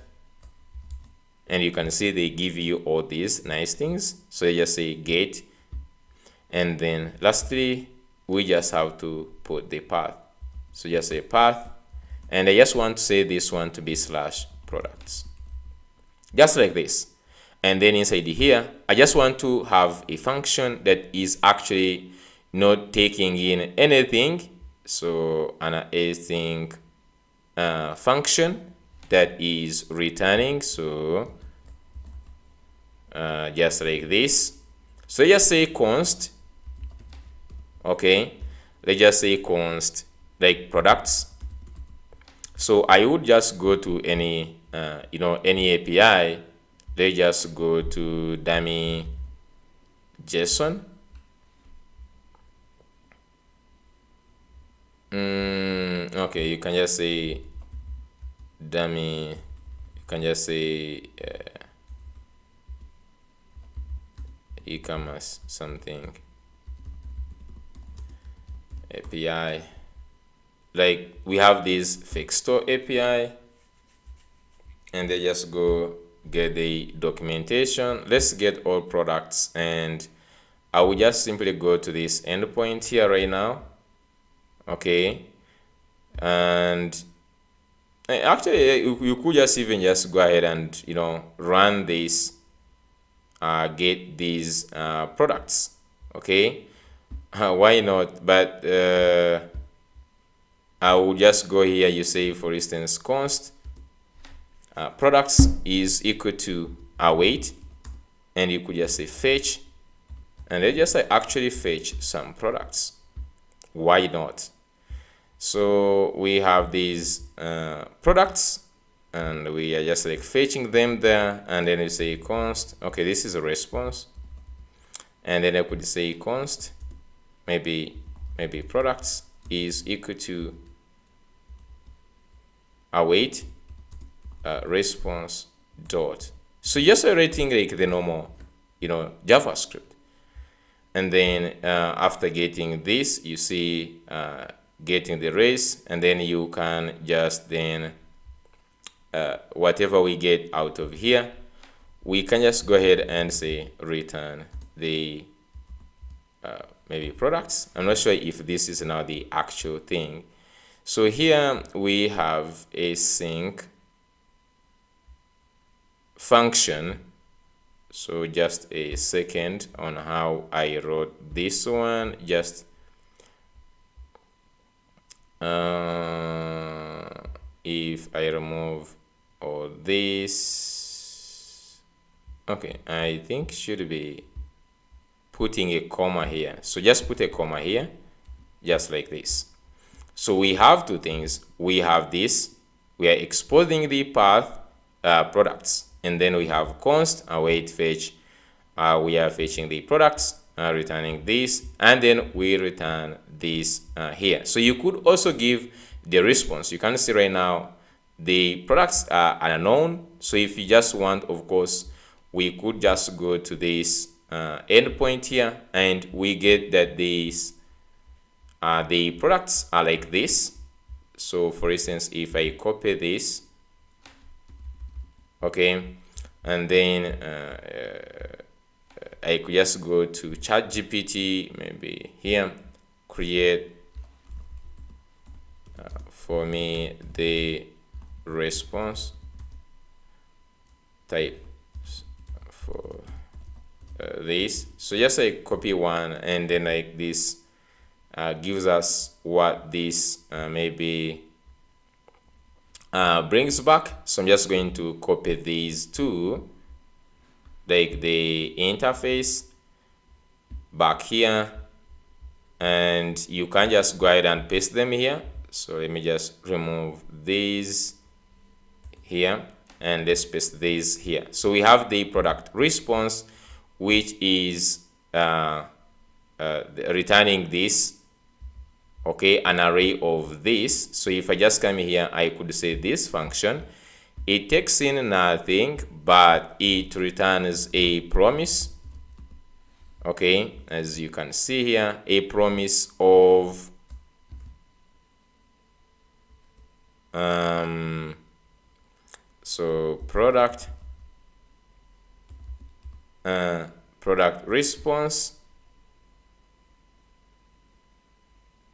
Speaker 1: And you can see they give you all these nice things. So you just say get. And then lastly, we just have to put the path. So just say path. And I just want to say this one to be /products. Just like this. And then inside here, I just want to have a function that is actually not taking in anything. So an async function that is returning. So just like this. So just say const. Okay, let's just say const like products. So I would just go to any any API. Let's just go to dummy JSON. Okay, you can just say dummy. You can just say e-commerce something API. Like we have this fixed store API, and they just go get the documentation. Let's get all products, and I will just simply go to this endpoint here right now. Okay, and actually you could just even just go ahead and run this, get these products. Okay, why not? But I will just go here. You say, for instance, const products is equal to await, and you could just say fetch, and they just actually fetch some products. Why not? So we have these products, and we are just like fetching them there, and then you say const. Okay, this is a response, and then I could say const maybe products is equal to await response dot. So just writing like the normal JavaScript, and then after getting this, you see getting the race, and then you can just then whatever we get out of here, we can just go ahead and say return the maybe products. I'm not sure if this is now the actual thing. So here we have a sync function. So just a second on how I wrote this one. Just if I remove all this, okay, I think should be putting a comma here. So just put a comma here, just like this. So we have two things. We have this, we are exposing the path products, and then we have const await fetch. We are fetching the products, returning this, and then we return this here. So you could also give the response. You can see right now the products are unknown. So if you just want, of course, we could just go to this endpoint here, and we get that these the products are like this. So for instance, if I copy this, okay, and then I could just go to ChatGPT, maybe here, create for me the response type for this. So just like copy one, and then like this gives us what this maybe brings back. So I'm just going to copy these two, like the interface back here, and you can just go ahead and paste them here. So let me just remove these here, and let's paste these here. So we have the product response, which is returning this, okay, an array of this. So if I just come here, I could say this function, it takes in nothing, but it returns a promise, okay, as you can see here, a promise of so product response,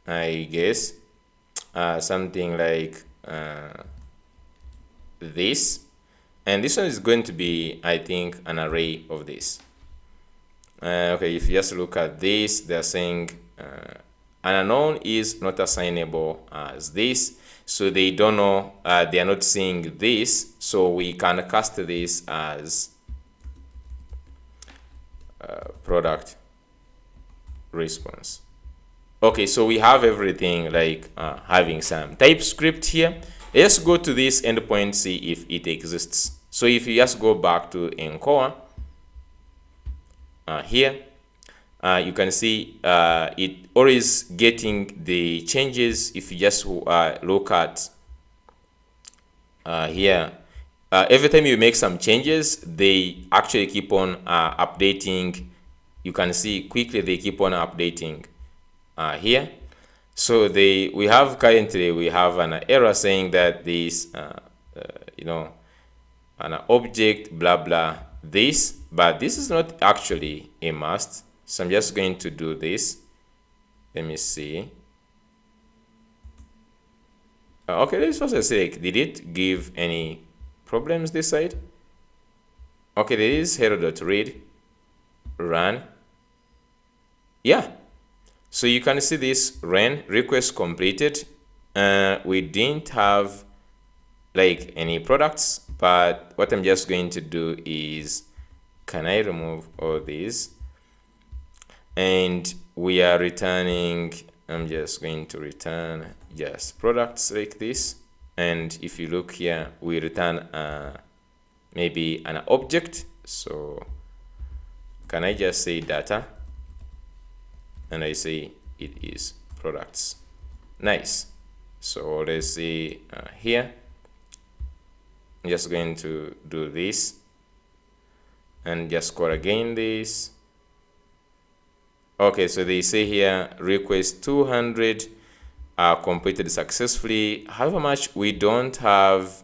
Speaker 1: I guess something like this, and this one is going to be, I think, an array of this. Okay, if you just look at this, they're saying an unknown is not assignable as this, so they don't know, they are not seeing this, so we can cast this as product response. Okay, so we have everything, like having some TypeScript here. Let's go to this endpoint, see if it exists. So if you just go back to Encore here, you can see it always getting the changes. If you just look at here, every time you make some changes, they actually keep on updating. You can see quickly they keep on updating here. So we have an error saying that this you know, an object blah blah this, but this is not actually a must. So I'm just going to do this. Let me see. Okay, let's first say, did it give any problems this side? Okay, there is hello.read run. Yeah, so you can see this ran request completed. We didn't have like any products, but what I'm just going to do is, can I remove all these? And we are returning, I'm just going to return just products like this. And if you look here, we return maybe an object. So can I just say data? And I say it is products. Nice. So let's see here. I'm just going to do this and just call again this. Okay, so they say here request 200 completed successfully. However much we don't have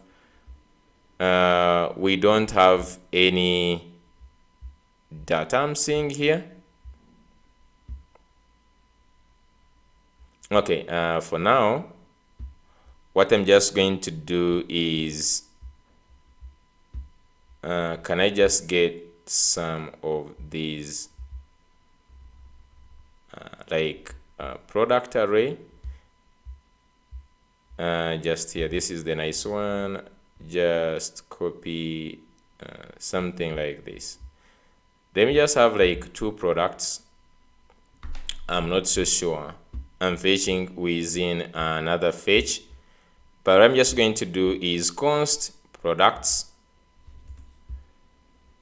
Speaker 1: we don't have any data I'm seeing here. Okay, for now, what I'm just going to do is, can I just get some of these, like product array? Just here, this is the nice one. Just copy something like this. Let me just have like 2 products. I'm not so sure. I'm fetching within another fetch, but what I'm just going to do is const products.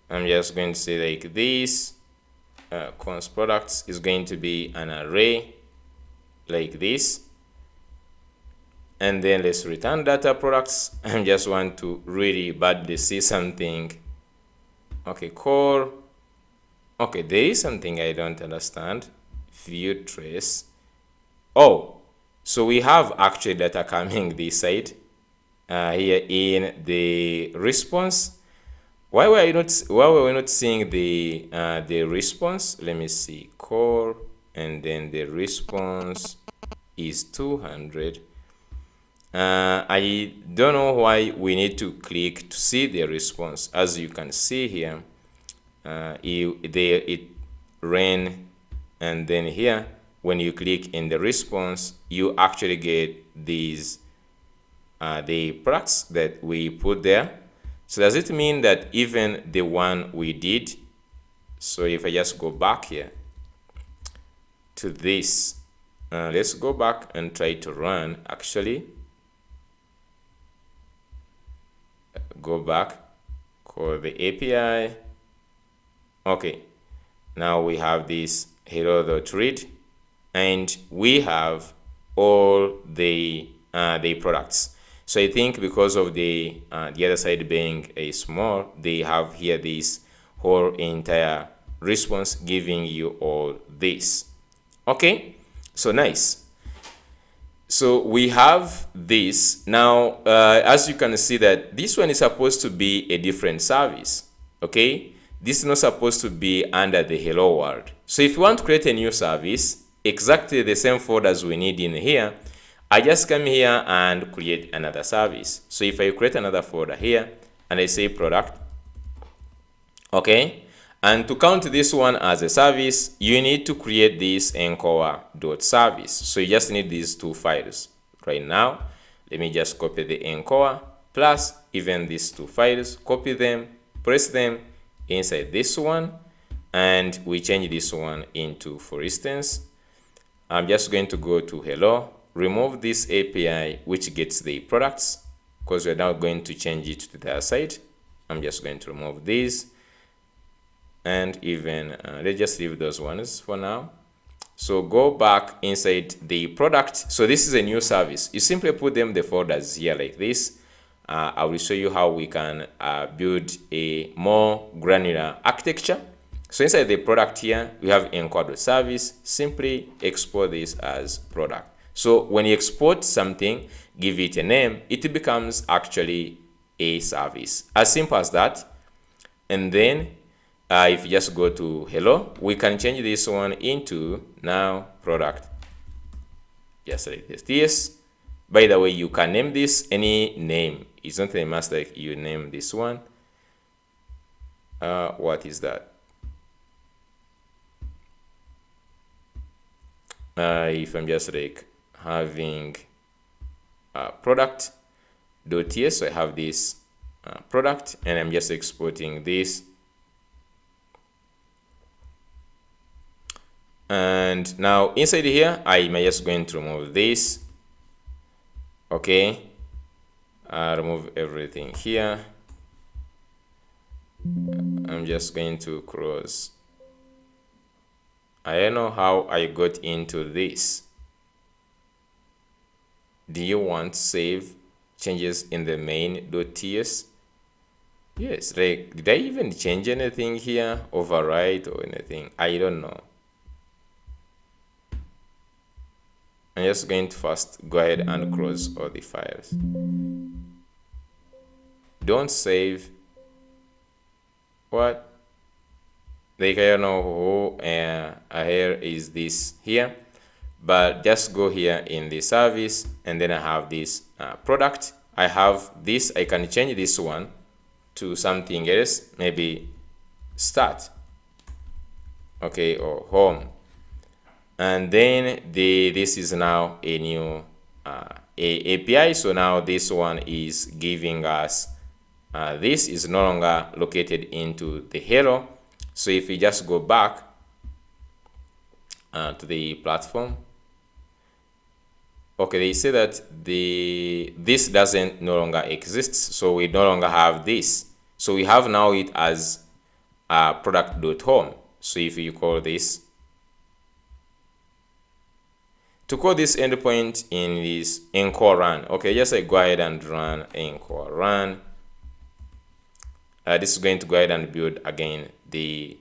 Speaker 1: I'm just going to say like this. Const products is going to be an array like this, and then let's return data products. I just want to really badly see something. Okay, core. Okay, there is something I don't understand. View trace. Oh, so we have actually data coming this side here in the response. Why were we not seeing the response? Let me see, core, and then the response is 200. I don't know why we need to click to see the response. As you can see here, it ran, and then here when you click in the response, you actually get these the products that we put there. So does it mean that even the one we did, so if I just go back here to this, let's go back and try to run, actually go back, call the API. Okay, now we have this hello.read, and we have all the products. So I think because of the other side being a small, they have here this whole entire response giving you all this. Okay, so nice. So we have this now. As you can see that this one is supposed to be a different service. Okay, this is not supposed to be under the hello world. So if you want to create a new service, exactly the same folders we need in here, I just come here and create another service. So if I create another folder here and I say product, okay, and to count this one as a service, you need to create this encore.service. So you just need these 2 files right now. Let me just copy the encore plus even these 2 files, copy them, press them inside this one, and we change this one into, for instance, I'm just going to go to hello, remove this API which gets the products, because we're now going to change it to the other side. I'm just going to remove these, and even let's just leave those ones for now. So go back inside the product. So this is a new service. You simply put them the folders here like this. I will show you how we can build a more granular architecture. So inside the product here, we have encore.service. Simply export this as product. So when you export something, give it a name, it becomes actually a service. As simple as that. And then if you just go to hello, we can change this one into now product. Just like this. Yes. By the way, you can name this any name. It's not a must like you name this one. What is that? If I'm just like having product.ts, so I have this product, and I'm just exporting this. And now inside here, I may just going to remove this. Okay, remove everything here. I'm just going to close. I don't know how I got into this. Do you want to save changes in the main.ts? Yes, like, did I even change anything here? Override or anything? I don't know. I'm just going to first go ahead and close all the files. don't save. What? Like, I don't know who here is this here, but just go here in the service, and then I have this product. I have this. I can change this one to something else, maybe start, okay, or home. And then this is now a new API. So now this one is giving us this is no longer located into the hello. So if we just go back to the platform, okay, they say that this doesn't no longer exists, so we no longer have this. So we have now it as product.home. So if you call this, to call this endpoint in this Encore run, okay, just go ahead and run Encore run. This is going to go ahead and build again the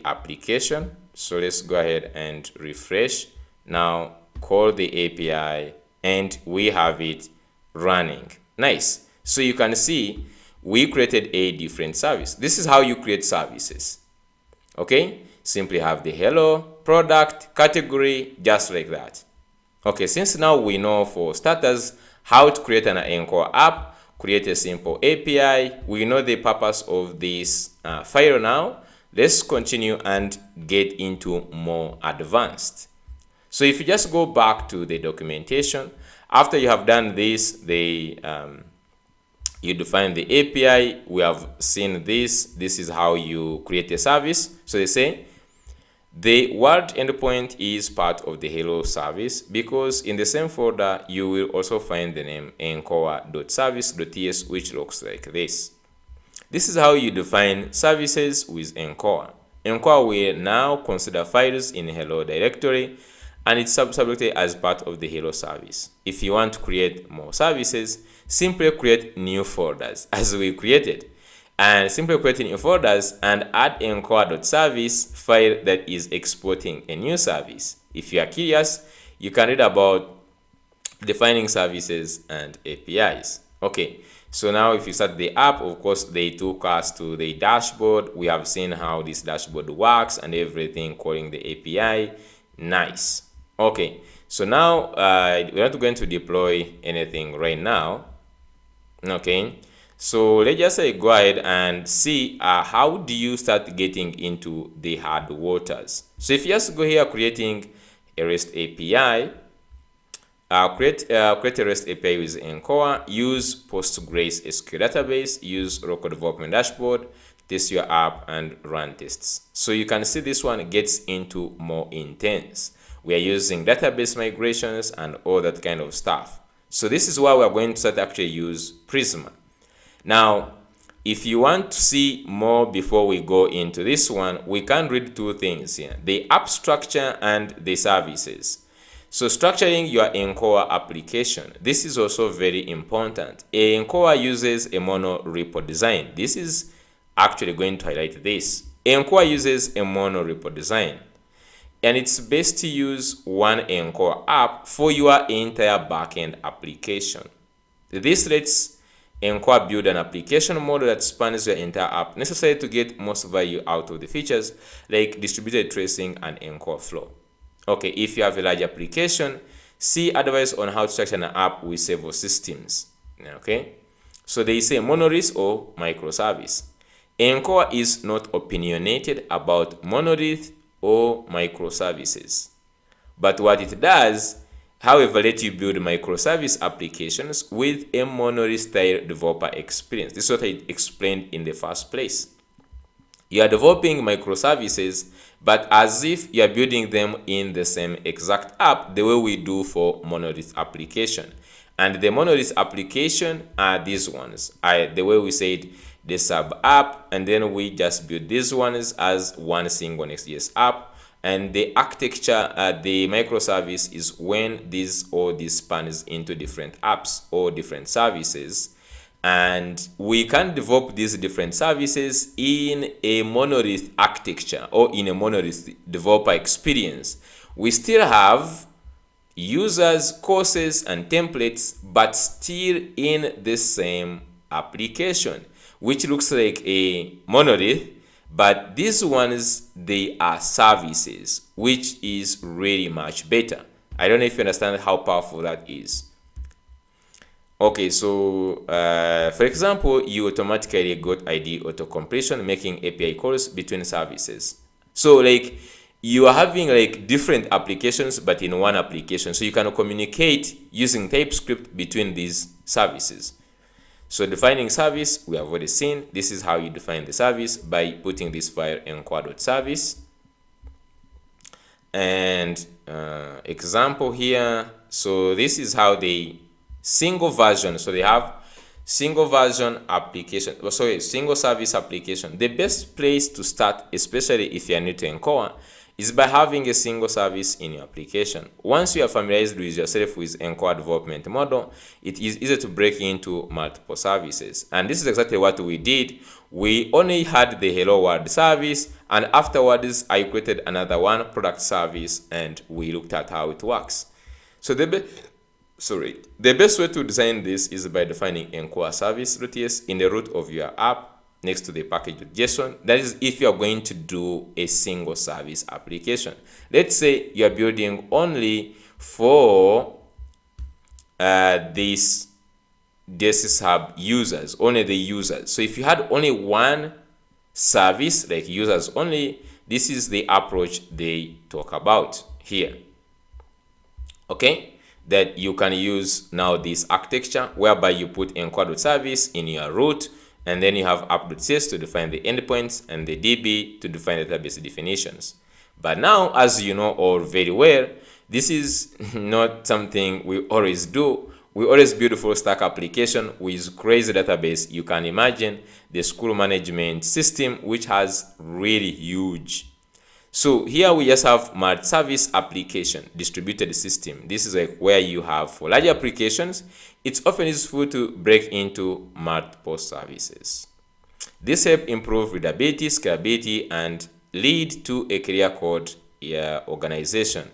Speaker 1: application. So let's go ahead and refresh. Now call the API, and we have it running. Nice. So you can see we created a different service. This is how you create services. Okay, simply have the hello, product, category, just like that. Okay, since now we know for starters how to create an Encore app, create a simple API, we know the purpose of this file now. Let's continue and get into more advanced. So if you just go back to the documentation, after you have done this, you define the API. We have seen this. This is how you create a service. So they say the word endpoint is part of the hello service, because in the same folder you will also find the name encore.service.ts, which looks like this. This is how you define services with Encore. Encore will now consider files in hello directory, and it's subjected as part of the hello service. If you want to create more services, simply create new folders as we created, and simply create new folders and add encore.service file that is exporting a new service. If you are curious, you can read about defining services and APIs. Okay, so now if you start the app, of course they took us to the dashboard. We have seen how this dashboard works and everything, calling the API. Nice. Okay, so now we're not going to deploy anything right now. Okay, so let's just go ahead and see how do you start getting into the hard waters. So if you just go here, creating a REST API, create a REST API with Encore, use PostgreSQL database, use local development dashboard, test your app and run tests. So you can see this one gets into more intense. We are using database migrations and all that kind of stuff. So this is why we are going to start actually use Prisma. Now, if you want to see more before we go into this one, we can read two things here: the app structure and the services. So structuring your Encore application, this is also very important. Encore uses a mono repo design. This is actually going to highlight this. Encore uses a mono repo design, and it's best to use one Encore app for your entire backend application. This lets Encore build an application model that spans your entire app, necessary to get most value out of the features like distributed tracing and Encore flow. Okay, if you have a large application, see advice on how to structure an app with several systems. Okay, so they say monolith or microservice. Encore is not opinionated about monolith or microservices, but what it does, however, let you build microservice applications with a monolith style developer experience. This is what I explained in the first place. You are developing microservices, but as if you are building them in the same exact app, the way we do for monolith application. And the monolith application are these ones. The way we said, the sub app, and then we just build these ones as one single Next.js app. And the architecture, the microservice is when this spans into different apps or different services. And we can develop these different services in a monolith architecture or in a monolith developer experience. We still have users, courses, and templates, but still in the same application, which looks like a monolith, but these ones, they are services, which is really much better. I don't know if you understand how powerful that is. Okay, so for example, you automatically got ID auto completion, making API calls between services. So like you are having like different applications, but in one application, so you can communicate using TypeScript between these services. So defining service, we have already seen. This is how you define the service, by putting this file encore.service. And example here, so this is how they single version, so they have single version application, single service application. The best place to start, especially if you are new to Encore, is by having a single service in your application. Once you are familiarized with yourself with Encore development model, it is easy to break into multiple services. And this is exactly what we did. We only had the hello world service, and afterwards I created another one, product service, and we looked at how it works. So the best way to design this is by defining Encore service.ts in the root of your app next to the package.json. That is if you are going to do a single service application. Let's say you are building only for this hub users, only the users. So if you had only one service, like users only, this is the approach they talk about here. Okay, that you can use now this architecture whereby you put encore.service in your root, and then you have app.cs to define the endpoints and the DB to define the database definitions. But now, as you know all very well, this is not something we always do. We always build a full stack application with crazy database. You can imagine the school management system, which has really huge. So here we just have multi-service application, distributed system. This is like where you have, for large applications, it's often useful to break into multiple services. This helps improve readability, scalability, and lead to a clear code organization.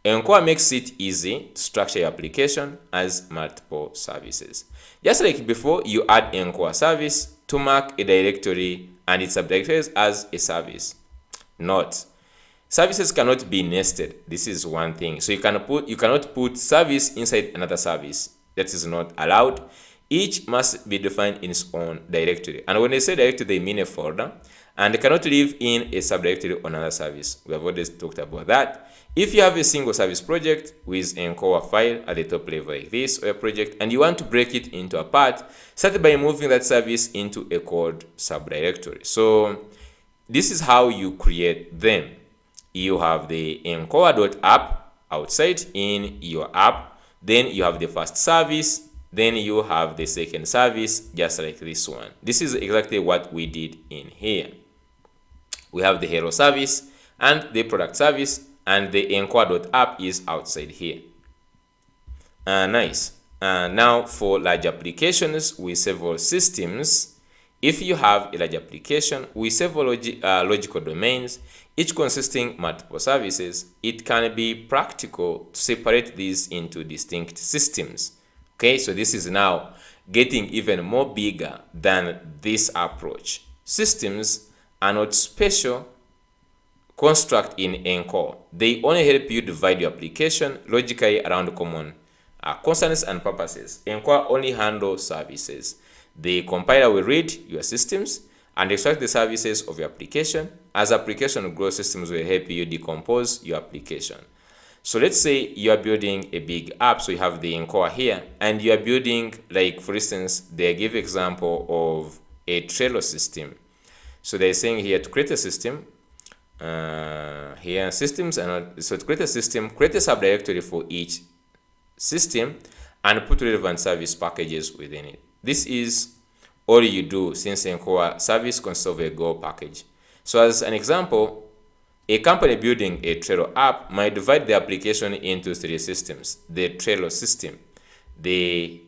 Speaker 1: Encore makes it easy to structure your application as multiple services. Just like before, you add Encore service to mark a directory and its subdirectories as a service. Note: services cannot be nested. This is one thing. So you cannot put service inside another service. That is not allowed. Each must be defined in its own directory. And when they say directory, they mean a folder, and they cannot live in a subdirectory on another service. We have already talked about that. If you have a single service project with Encore file at the top level like this, or a project, and you want to break it into a part, start by moving that service into a code subdirectory. So this is how you create them. You have the encore.app outside in your app, then you have the first service, then you have the second service, just like this one. This is exactly what we did in here. We have the hero service and the product service, and the encore.app is outside here. Nice. Now for large applications with several systems, if you have a large application with several logical domains, each consisting multiple services, it can be practical to separate these into distinct systems. Okay, so this is now getting even more bigger than this approach. Systems are not special construct in Encore. They only help you divide your application logically around common concerns and purposes. Encore only handles services. The compiler will read your systems and extract the services of your application. As application grows, systems will help you decompose your application. So let's say you are building a big app, so you have the Encore here, and you are building, like for instance, they give example of a Trello system. So they're saying here to create a system, here systems, and so to create a system, create a subdirectory for each system and put relevant service packages within it. This is all you do, since Encore service consists of a Go package. So as an example, a company building a Trello app might divide the application into three systems: the Trello system, the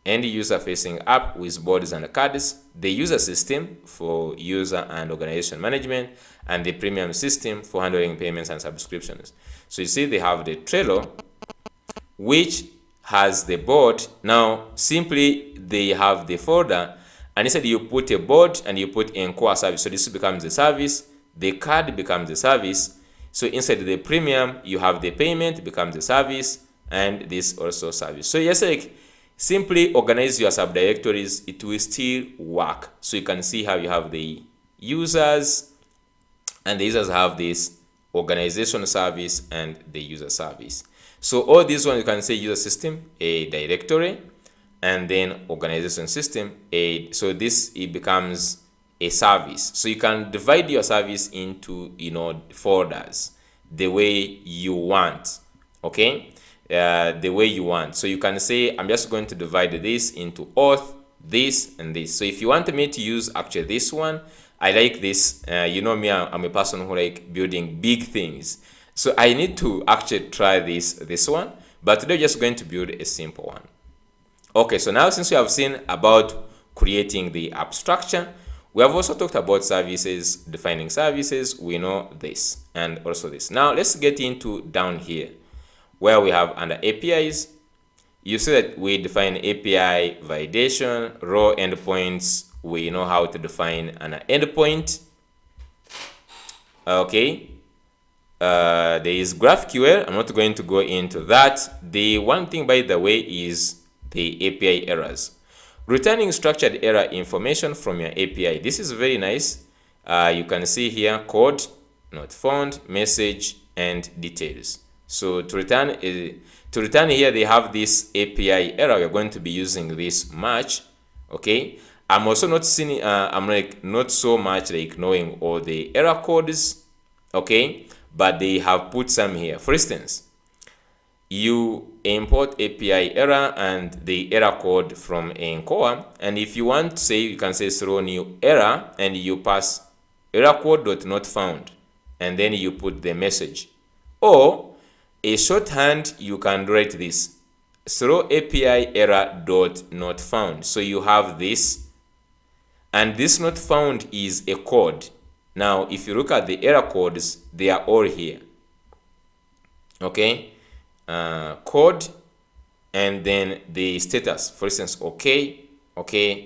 Speaker 1: end user facing app with boards and cards, the user system for user and organization management, and the premium system for handling payments and subscriptions. So you see they have the Trello, which has the board. Now simply they have the folder, and instead you put a board and you put Encore service. So this becomes the service, the card becomes the service. So inside the premium you have the payment becomes the service, and this also service. So yes, like simply organize your subdirectories, it will still work. So you can see how you have the users, and the users have this organization service and the user service. So all these ones you can say user system, a directory, and then organization system, so this it becomes a service. So you can divide your service into folders the way you want, okay, the way you want. So you can say I'm just going to divide this into auth, this and this. So if you want me to use actually this one, I like this. You know me, I'm a person who like building big things. So I need to actually try this one, but today we're just going to build a simple one. Okay, so now since we have seen about creating the app structure, we have also talked about services, defining services. We know this and also this. Now let's get into down here where we have under APIs. You see that we define API validation, raw endpoints. We know how to define an endpoint. Okay. There is GraphQL. I'm not going to go into that. The one thing, by the way, is the API errors. Returning structured error information from your API. This is very nice. You can see here code, not found, message, and details. So to return here, they have this API error. We're going to be using this match. Okay. I'm also not seeing. I'm like not so much like knowing all the error codes. Okay. But they have put some here. For instance, you import API error and the error code from Encore, and if you want to say, you can say throw new error and you pass error code dot not found, and then you put the message. Or a shorthand, you can write this throw API error dot not found. So you have this, and this not found is a code. Now, if you look at the error codes, they are all here. Okay, code, and then the status. For instance, okay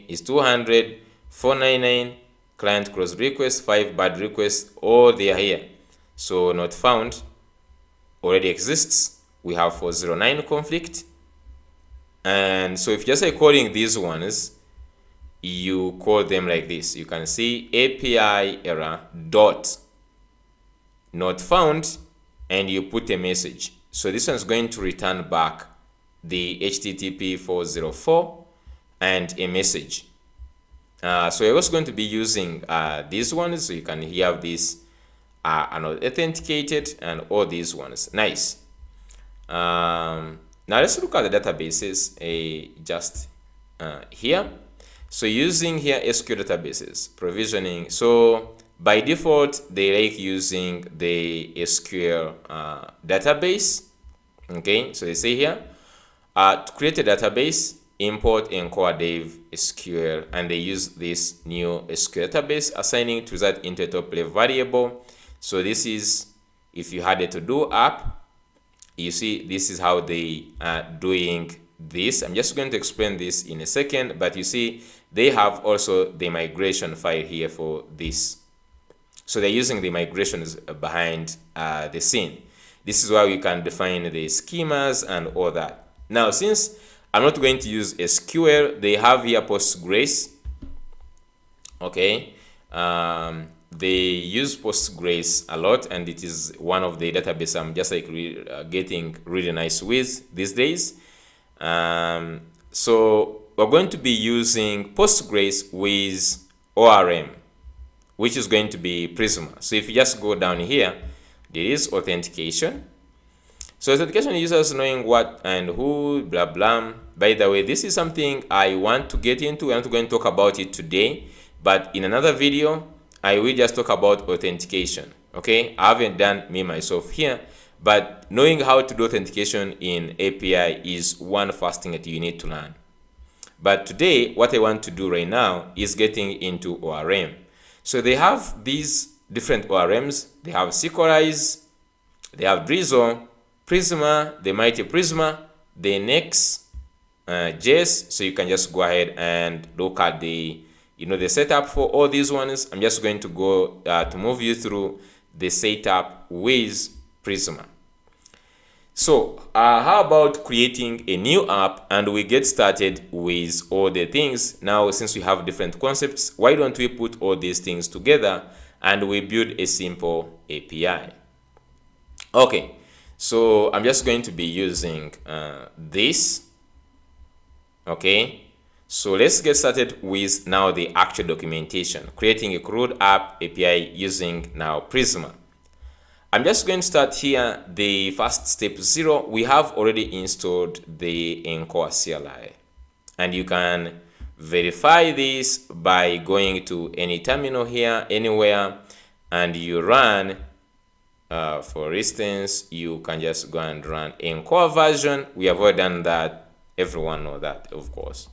Speaker 1: is 200, 499, client cross request, 5 bad requests, all they are here. So not found already exists. We have 409 conflict, and so if you're just calling these ones, you call them like this. You can see API error dot not found, and you put a message. So this one is going to return back the HTTP 404 and a message. So we're also going to be using these ones. So you can have this authenticated and all these ones. Nice. Now let's look at the databases just here. So using here SQL databases, provisioning. So by default, they like using the SQL database. Okay, so they say here, to create a database, import Encore Dev SQL, and they use this new SQL database, assigning to that into a top level variable. So this is, if you had a to-do app, you see this is how they are doing this. I'm just going to explain this in a second, but you see they have also the migration file here for this. So they're using the migrations behind the scene. This is why we can define the schemas and all that. Now, since I'm not going to use SQL, they have here Postgres. Okay, they use Postgres a lot, and it is one of the databases I'm just like getting really nice with these days. So we're going to be using Postgres with ORM, which is going to be Prisma. So if you just go down here, there is authentication. So authentication, users knowing what and who, blah blah. By the way, this is something I want to get into. I'm not going to talk about it today, but in another video I will just talk about authentication. Okay, I haven't done me myself here, but knowing how to do authentication in API is one first thing that you need to learn. But today, what I want to do right now is getting into ORM. So they have these different ORMs. They have Sequelize, they have Drizzle, Prisma, the mighty Prisma, the next JS, so you can just go ahead and look at the the setup for all these ones. I'm just going to go to move you through the setup with Prisma. So how about creating a new app and we get started with all the things. Now, since we have different concepts, why don't we put all these things together and we build a simple API? Okay, so I'm just going to be using this. Okay, so let's get started with now the actual documentation, creating a CRUD app API using now Prisma. I'm just going to start here. The first step 0, we have already installed the Encore CLI, and you can verify this by going to any terminal here, anywhere, and you run for instance, you can just go and run Encore version. We have already done that. Everyone know that, of course.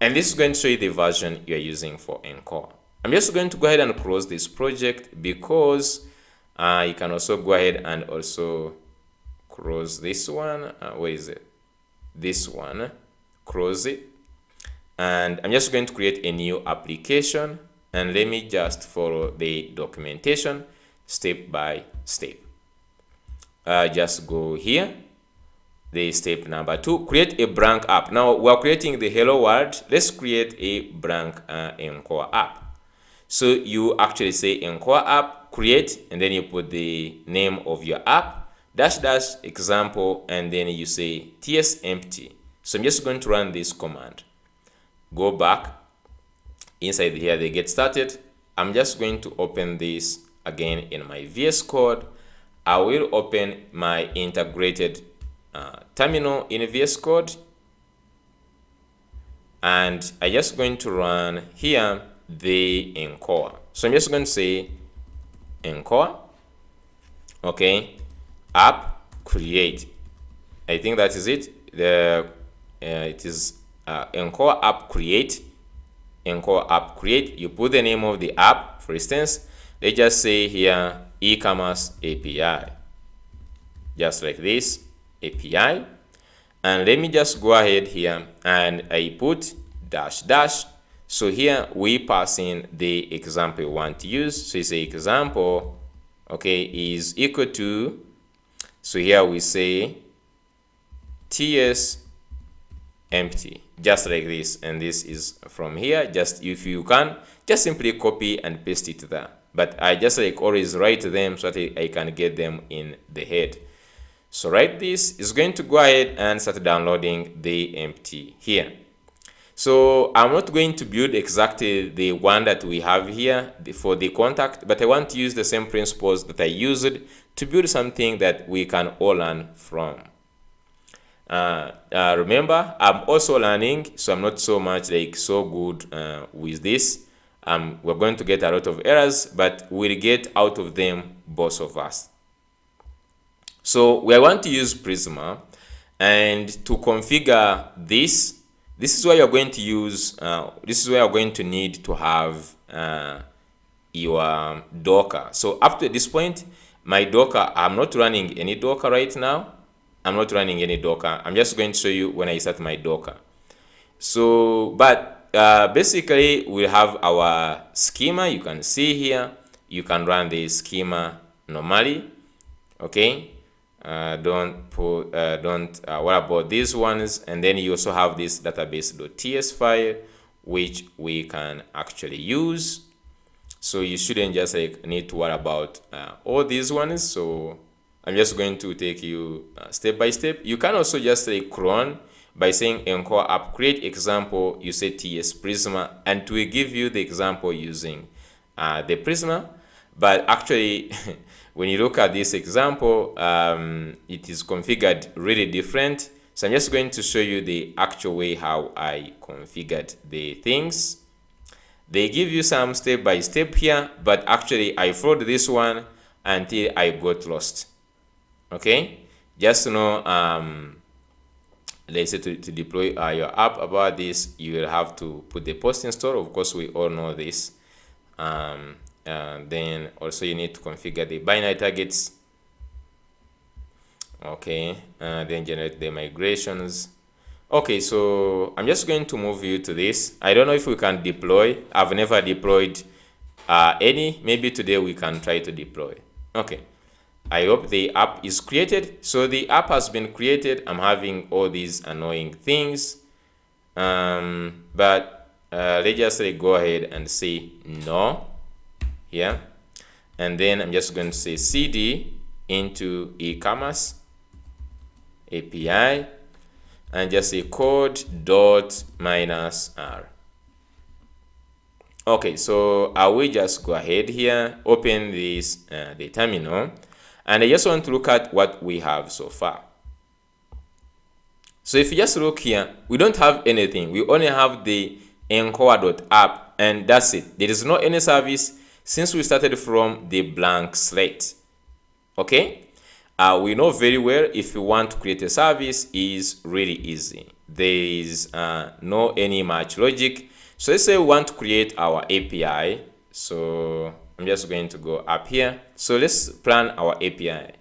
Speaker 1: And this is going to show you the version you're using for Encore. I'm just going to go ahead and close this project because you can also go ahead and also close this one. Where is it? This one. Close it. And I'm just going to create a new application. And let me just follow the documentation step by step. Just go here. The step number 2, create a blank app. Now we are creating the hello world. Let's create a blank Encore app. So you actually say Encore app, create, and then you put the name of your app, -- example, and then you say TS empty. So I'm just going to run this command. Go back inside here, they get started. I'm just going to open this again in my VS Code. I will open my integrated terminal in VS Code, and I'm just going to run here the Encore. So I'm just going to say Encore, okay, app create. I think that is it. It is Encore app create. Encore app create. You put the name of the app. For instance, they just say here e-commerce API, just like this, API. And let me just go ahead here and I put -- so here we pass in the example we want to use. So it's a example, okay, is equal to, so here we say TS empty, just like this, and this is from here. Just if you can just simply copy and paste it there, but I just like always write them so that I can get them in the head. So write this is going to go ahead and start downloading the empty here. So I'm not going to build exactly the one that we have here for the contact, but I want to use the same principles that I used to build something that we can all learn from. Remember, I'm also learning, so I'm not so much like so good with this. We're going to get a lot of errors, but we'll get out of them, both of us. So we want to use Prisma, and to configure this is where you're going to use, this is where you're going to need to have your Docker. So up to this point, my Docker, I'm not running any Docker right now. I'm not running any Docker. I'm just going to show you when I start my Docker. So, but basically we have our schema. You can see here, you can run the schema normally. Okay. Don't worry about these ones. And then you also have this database.ts file, which we can actually use. So you shouldn't just like need to worry about all these ones. So I'm just going to take you step by step. You can also just like clone by saying Encore app create example. You say TS Prisma, and it will give you the example using the Prisma. But actually, when you look at this example, it is configured really different. So I'm just going to show you the actual way how I configured the things. They give you some step by step here, but actually I followed this one until I got lost. Okay, just to know, let's say to deploy your app about this, you will have to put the post install. Of course, we all know this. Then also you need to configure the binary targets. Okay, then generate the migrations. Okay, so I'm just going to move you to this. I don't know if we can deploy. I've never deployed any. Maybe today we can try to deploy. Okay, I hope the app is created. So the app has been created. I'm having all these annoying things, but let's just say go ahead and say no here, and then I'm just going to say cd into e-commerce API and just say code dot minus r. Okay, so I will just go ahead here, open this the terminal, and I just want to look at what we have so far. So if you just look here, we don't have anything. We only have the encore.app, and that's it. There is no any service since we started from the blank slate. Okay, we know very well if you want to create a service is really easy. There is no any much logic. So let's say we want to create our API. So I'm just going to go up here. So let's plan our API.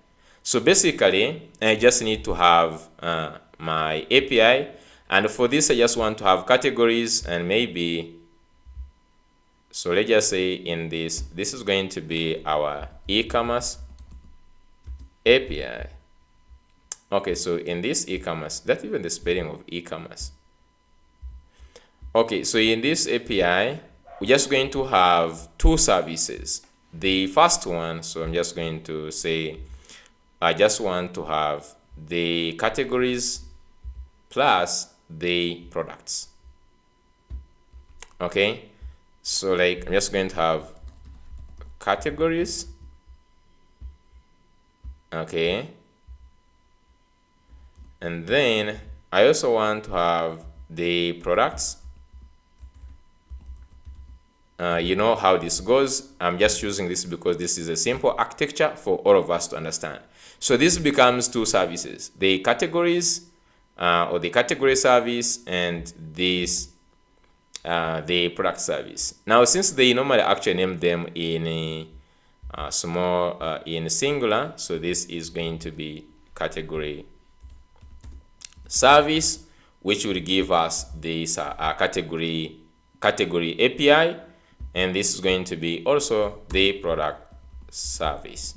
Speaker 1: So basically, I just need to have my API, and for this I just want to have categories, and maybe, so let's just say in this is going to be our e-commerce API. Okay, so in this e-commerce, that's even the spelling of e-commerce. Okay, so in this API, we're just going to have two services. The first one, so I'm just going to say, I just want to have the categories plus the products. Okay, so like I'm just going to have categories. Okay, and then I also want to have the products. You know how this goes. I'm just using this because this is a simple architecture for all of us to understand. So this becomes two services, the categories or the category service, and this the product service. Now, since they normally actually name them in small in singular, so this is going to be category service, which will give us this category API, and this is going to be also the product service.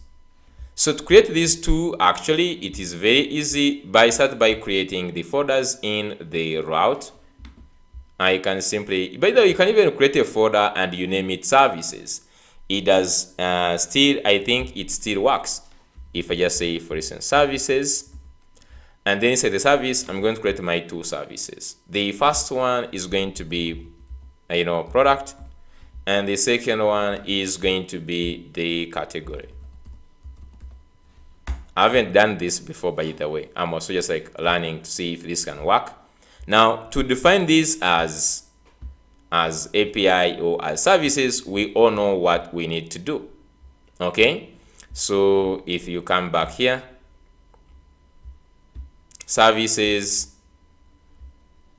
Speaker 1: So to create these two, actually it is very easy. Start by creating the folders in the route. I can simply, by the way, you can even create a folder and you name it services. It does still, I think it still works. If I just say, for instance, services, and then inside the service, I'm going to create my two services. The first one is going to be, product, and the second one is going to be the category. I haven't done this before, by the way. I'm also just like learning to see if this can work. Now, to define these as API or as services, we all know what we need to do. Okay, so if you come back here, services,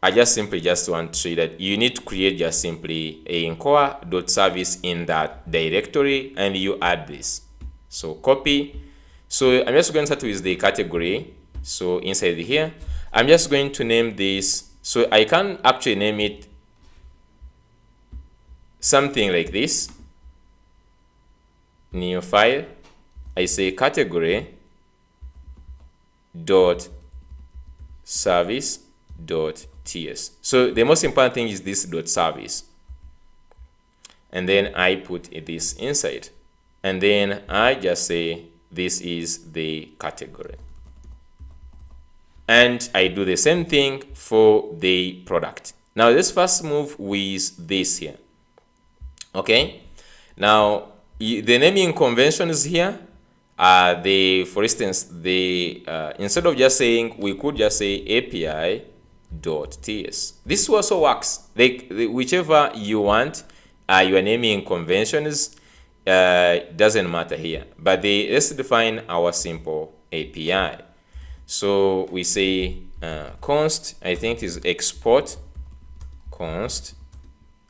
Speaker 1: I just simply want to say that you need to create just simply a encore.service in that directory, and you add this. So copy. So I'm just going to start with the category. So inside here, I'm just going to name this. So I can actually name it something like this. New file. I say category dot service dot ts. So the most important thing is this dot service, and then I put this inside, and then I just say this is the category, and I do the same thing for the product. Now let's first move with this here. Okay, now the naming conventions here are for instance, instead of just saying, we could just say API dot ts. This also works, like whichever you want. Your naming conventions doesn't matter here, but let's define our simple API. So we say const, I think is export const,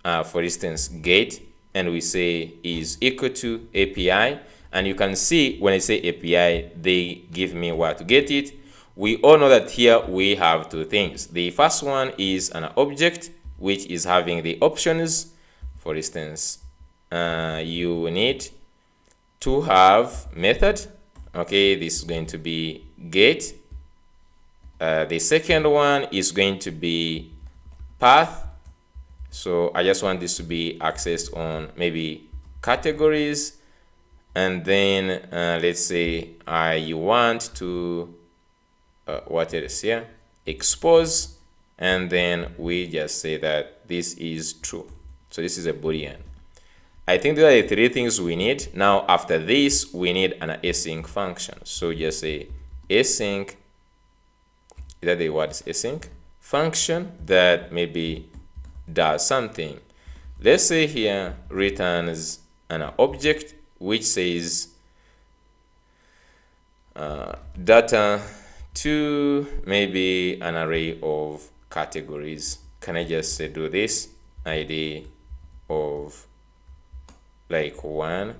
Speaker 1: for instance, get, and we say is equal to API, And you can see when I say API, they give me where to get it. We all know that here we have two things. The first one is an object, which is having the options. For instance, you need to have method. Okay, this is going to be get. The second one is going to be path. So I just want this to be accessed on maybe categories. And then let's say you want to what else here? Expose, and then we just say that this is true. So this is a boolean. I think those are the three things we need. Now after this, we need an async function. So just say async. Is that the word is async? Function that maybe does something. Let's say here returns an object which says data to maybe an array of categories. Can I just say do this? ID of like 1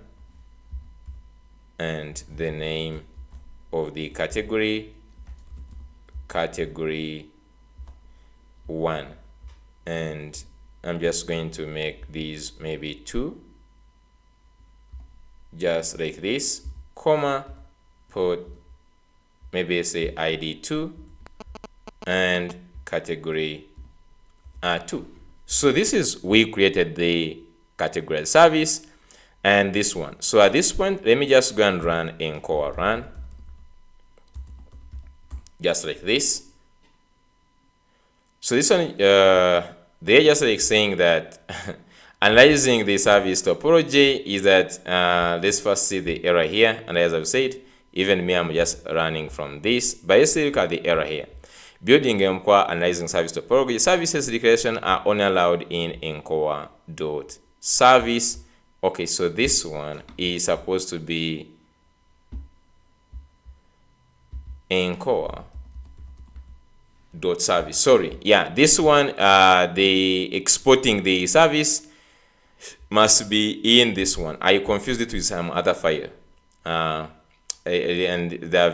Speaker 1: and the name of the category 1, and I'm just going to make these maybe 2, just like this, comma, put maybe say ID 2 and category 2. So this is, we created the category service and this one. So at this point, let me just go and run Encore run, just like this. So this one, they're just like saying that analyzing the service topology is that let's first see the error here. And as I've said, even me, I'm just running from this, but let's look at the error here. Building Encore analyzing service topology. Services declaration are only allowed in Encore.service. Okay, so this one is supposed to be Encore.service. Sorry, yeah, this one, the exporting the service must be in this one. I confused it with some other file, and they are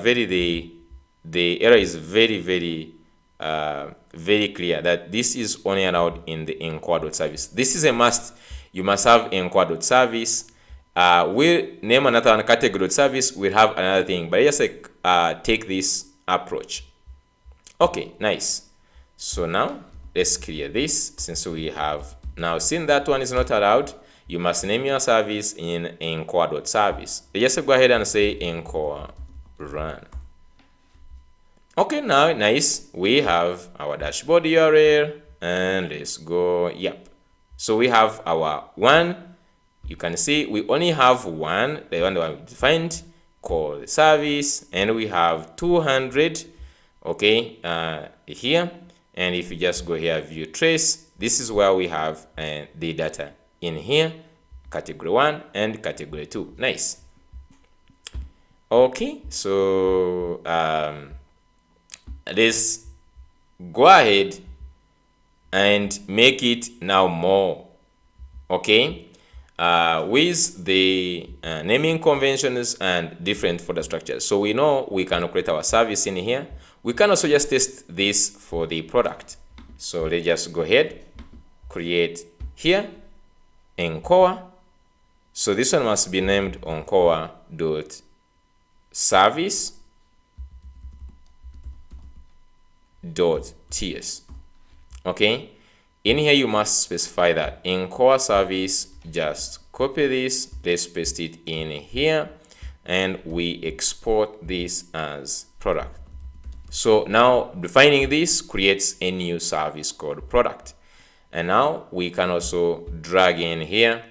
Speaker 1: the error is very clear that this is only allowed in the Encore.service. This is a must. You must have Encore.service. We'll name another one category.service. We'll have another thing, but just like take this approach. Okay, nice. So now let's clear this. Since we have now seen that one is not allowed, you must name your service in Encore.service. Just go ahead and say Encore run. Okay, now nice. We have our dashboard URL and let's go. Yep. So we have our one. You can see we only have one, the one that we defined, called service, and we have 200. Okay, here, and if you just go here, view trace, this is where we have the data in here, category 1 and category 2. Nice. Okay, so let's go ahead and make it now more. Okay, with the naming conventions and different folder structures. So we know we can create our service in here. We can also just test this for the product. So let's just go ahead, create here, Encore. So this one must be named Encore.service.ts. Okay, in here you must specify that Encore service. Just copy this, let's paste it in here, and we export this as product. So now defining this creates a new service called product. And now we can also drag in here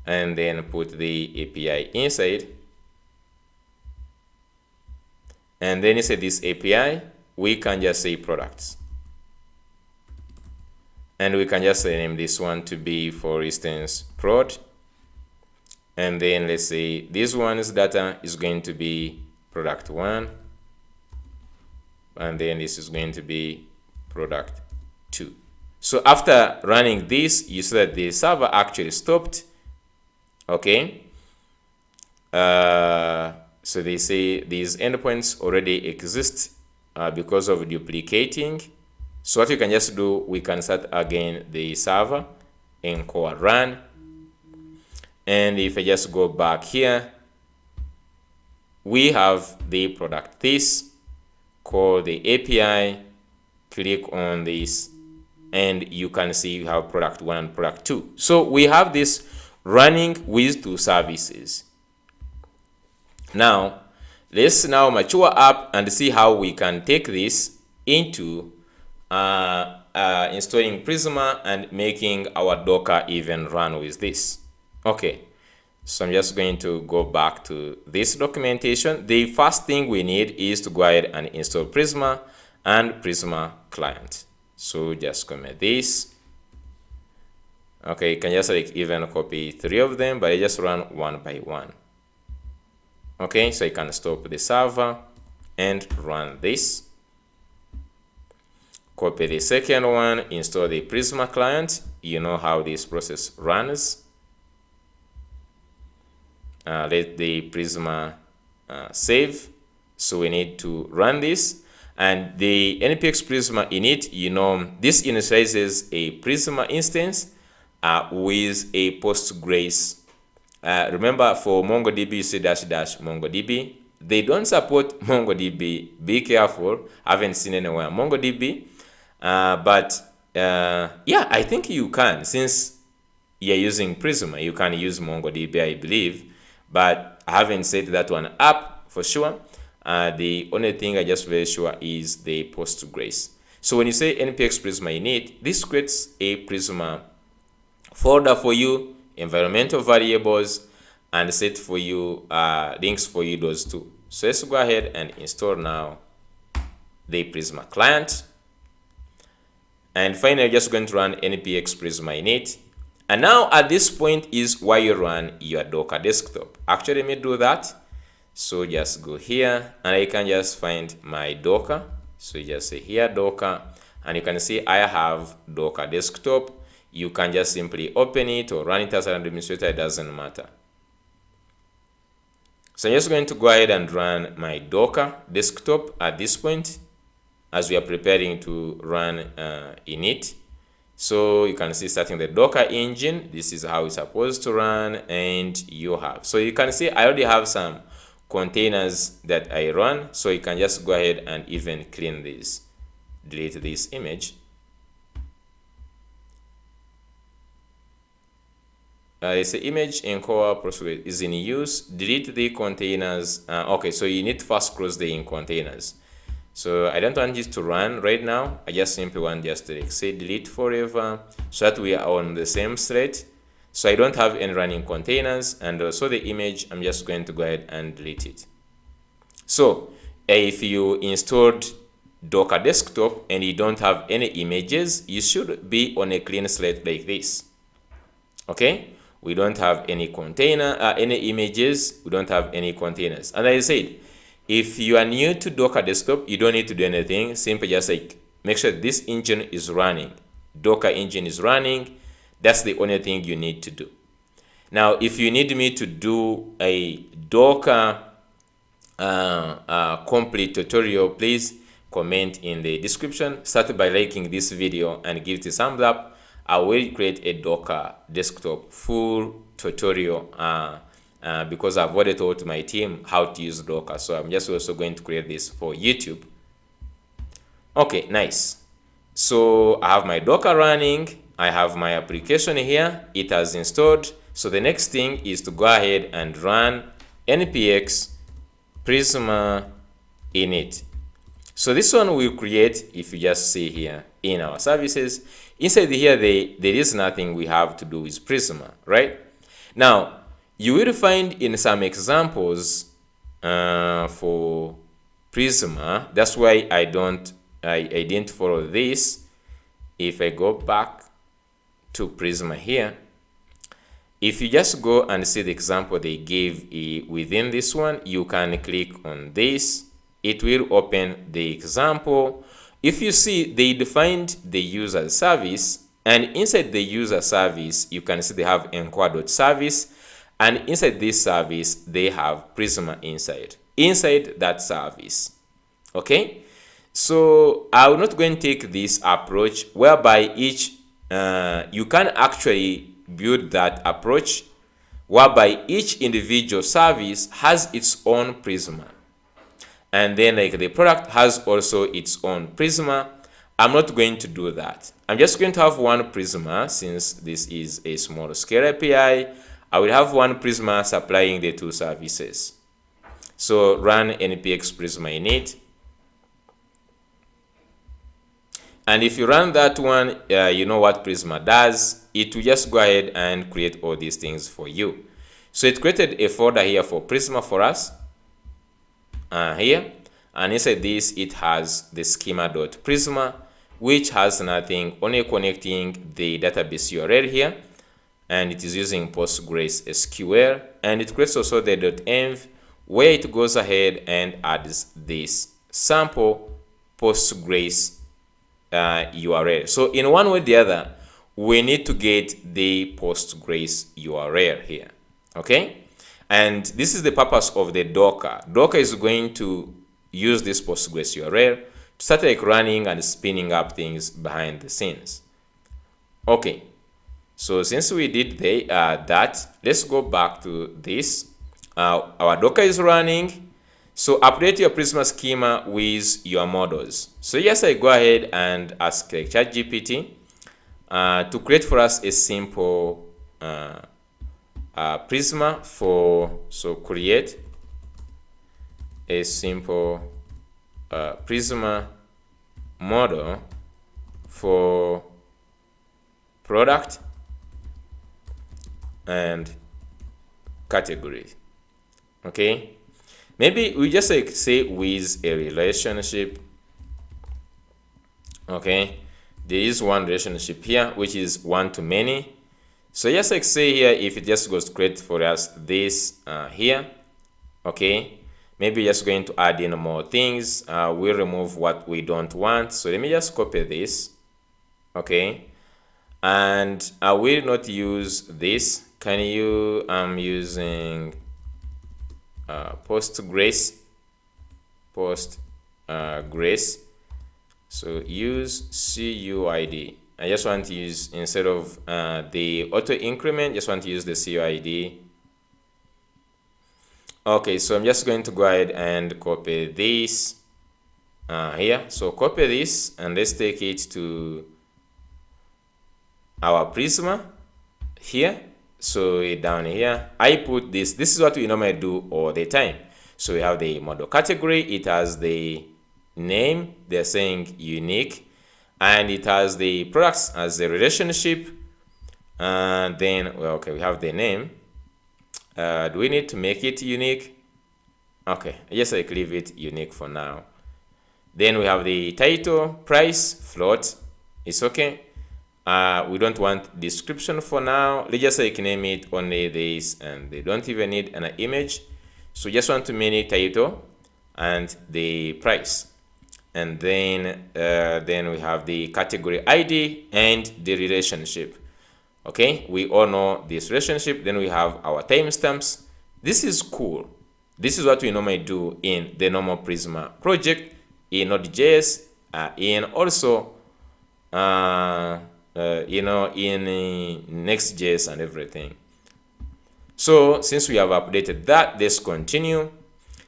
Speaker 1: and then put the API inside. And then inside this API, we can just say products. And we can just name this one to be, for instance, prod. And then let's say this one's data is going to be product 1. And then this is going to be product 2. So after running this, you see that the server actually stopped. Okay. So they say these endpoints already exist because of duplicating. So what you can just do, we can start again the server, Encore run, and if I just go back here, we have the product this, call the API, click on this, and you can see you have product 1 and product 2. So we have this running with 2 services. Now let's now mature up and see how we can take this into installing Prisma and making our Docker even run with this. Okay, so I'm just going to go back to this documentation. The first thing we need is to go ahead and install Prisma and Prisma client. So just comment this. Okay, you can just like even copy 3 of them, but I just run one by one. Okay, so you can stop the server and run this. Copy the second one, install the Prisma client. You know how this process runs. Let the Prisma save. So we need to run this. And the npx Prisma init, you know, this initializes a Prisma instance with a Postgres. Remember, for MongoDB, you say -- MongoDB. They don't support MongoDB. Be careful. I haven't seen anywhere MongoDB. But yeah, I think you can. Since you're using Prisma, you can use MongoDB, I believe. But I haven't set that one up for sure. The only thing I just very sure is the Postgres. So when you say npx Prisma init, this creates a Prisma folder for you, environmental variables, and set for you links for you those two. So let's go ahead and install now the Prisma client. And finally, just going to run npx Prisma init. And now at this point is where you run your Docker desktop. Actually, let me do that. So just go here and I can just find my Docker. So you just say here Docker, and you can see I have Docker desktop. You can just simply open it or run it as an administrator, it doesn't matter. So I'm just going to go ahead and run my Docker desktop at this point as we are preparing to run init. So you can see starting the Docker engine. This is how it's supposed to run, and you have. So you can see I already have some containers that I run. So you can just go ahead and even clean this, delete this image. It's the image Encore PostgreSQL is in use. Delete the containers. Okay, so you need to first close the in containers. So I don't want it to run right now. I just simply want just to say delete forever so that we are on the same thread. So I don't have any running containers, and also the image, I'm just going to go ahead and delete it. So if you installed Docker desktop and you don't have any images, you should be on a clean slate like this. Okay, we don't have any container, any images, we don't have any containers. And I said, if you are new to Docker desktop, you don't need to do anything. Simply just like make sure this engine is running. Docker engine is running. That's the only thing you need to do. Now, if you need me to do a Docker complete tutorial, please comment in the description. Start by liking this video and give it a thumbs up. I will create a Docker desktop full tutorial because I've already taught my team how to use Docker. So I'm just also going to create this for YouTube. Okay, nice. So I have my Docker running. I have my application here. It has installed. So the next thing is to go ahead and run npx Prisma init. So this one will create, if you just see here in our services, inside here there is nothing we have to do with Prisma, right? Now, you will find in some examples for Prisma, that's why I didn't follow this. If I go back to Prisma here, if you just go and see the example they gave within this one, you can click on this. It will open the example. If you see, they defined the user service, and inside the user service, you can see they have encore.service, and inside this service they have Prisma inside that service. Okay, so I'm not going to take this approach whereby each you can actually build that approach whereby each individual service has its own Prisma, and then like the product has also its own Prisma. I'm not going to do that. I'm just going to have one Prisma. Since this is a small scale API, I will have one Prisma supplying the two services. So run npx Prisma init, and if you run that one, you know what Prisma does. It will just go ahead and create all these things for you. So it created a folder here for Prisma for us here, and inside this it has the schema.prisma, which has nothing, only connecting the database URL here, and it is using PostgreSQL, and it creates also the .env, where it goes ahead and adds this sample Postgres URL. So in one way or the other, we need to get the Postgres URL here. Okay, and this is the purpose of the Docker. Docker is going to use this Postgres URL to start like running and spinning up things behind the scenes. Okay, so since we did that, let's go back to this. Our Docker is running. So update your Prisma schema with your models. So yes, I go ahead and ask like ChatGPT to create for us a simple Prisma so create a simple Prisma model for product and category. Okay, maybe we just like say with a relationship. Okay, there is one relationship here which is one to many. So just like say here, if it just goes to create for us this here. Okay, maybe just going to add in more things. We'll remove what we don't want. So let me just copy this. Okay, and I will not use this. Can you using Postgres. So use CUID. I just want to use, instead of the auto increment, just want to use the CUID. Okay, so I'm just going to go ahead and copy this here. So copy this and let's take it to our Prisma here. So down here, I put this. This is what we normally do all the time. So we have the model category. It has the name. They're saying unique. And it has the products as the relationship. And then, well, okay, we have the name. Do we need to make it unique? Okay, I just like leave it unique for now. Then we have the title, price, float. It's okay. We don't want description for now. Let's just like name it only this, and they don't even need an image. So just want to name it title and the price. And then we have the category ID and the relationship. Okay, we all know this relationship. Then we have our timestamps. This is cool. This is what we normally do in the normal Prisma project, in Node.js, in also in Next.js and everything. So since we have updated that, let's continue.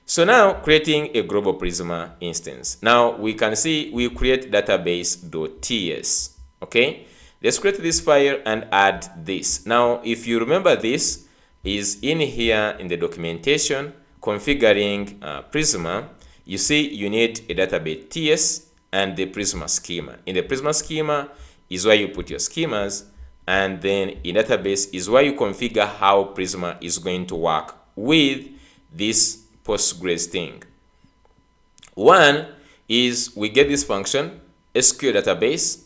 Speaker 1: So now creating a global Prisma instance. Now we can see we create database.ts. Okay, let's create this file and add this. Now if you remember, this is in here in the documentation configuring Prisma. You see you need a database TS and the Prisma schema. In the Prisma schema is where you put your schemas, and then in database is where you configure how Prisma is going to work with this Postgres thing. One is we get this function SQL database,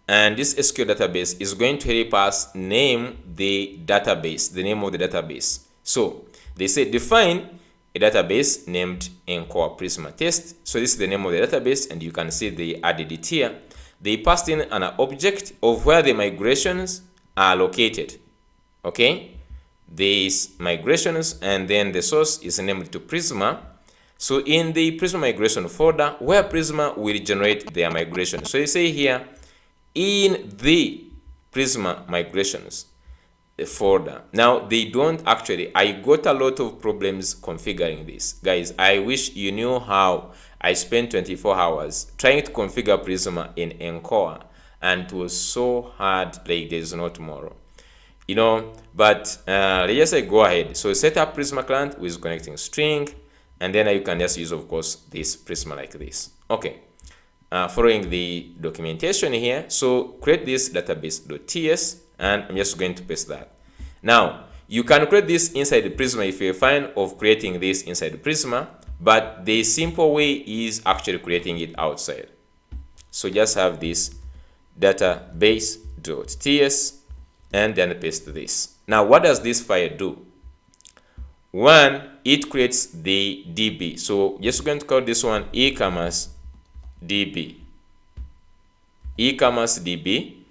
Speaker 1: and this SQL database is going to help us name the database, the name of the database. So they say define a database named Encore Prisma test. So this is the name of the database, and you can see they added it here. They passed in an object of where the migrations are located. Okay, this migrations, and then the source is named to Prisma. So in the Prisma migration folder, where Prisma will generate their migration. So you say here, in the Prisma migrations folder. Now they don't actually, I got a lot of problems configuring this. Guys, I wish you knew how I spent 24 hours trying to configure Prisma in Encore, and it was so hard, like there's no tomorrow. You know, but let's just say go ahead. So set up Prisma client with connecting string, and then you can just use, of course, this Prisma like this. Okay. Following the documentation here, so create this database.ts, and I'm just going to paste that. Now, you can create this inside the Prisma if you're fine of creating this inside the Prisma, but the simple way is actually creating it outside. So just have this database.ts and then paste this. Now, what does this file do? One, it creates the DB. So just going to call this one e-commerce DB. E-commerce DB.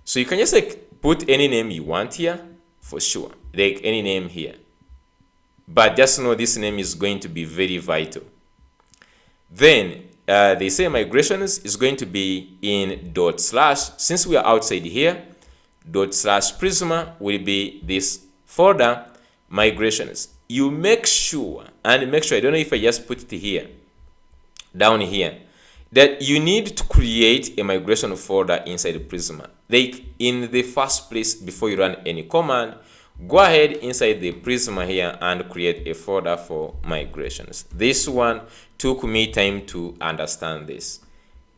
Speaker 1: So you can just like put any name you want here for sure, like any name here. But just know this name is going to be very vital. Then they say migrations is going to be in // since we are outside here. / Prisma will be this folder migrations. You make sure, and make sure, I don't know if I just put it here, down here, that you need to create a migration folder inside Prisma. Like in the first place, before you run any command, go ahead inside the Prisma here and create a folder for migrations. This one took me time to understand this.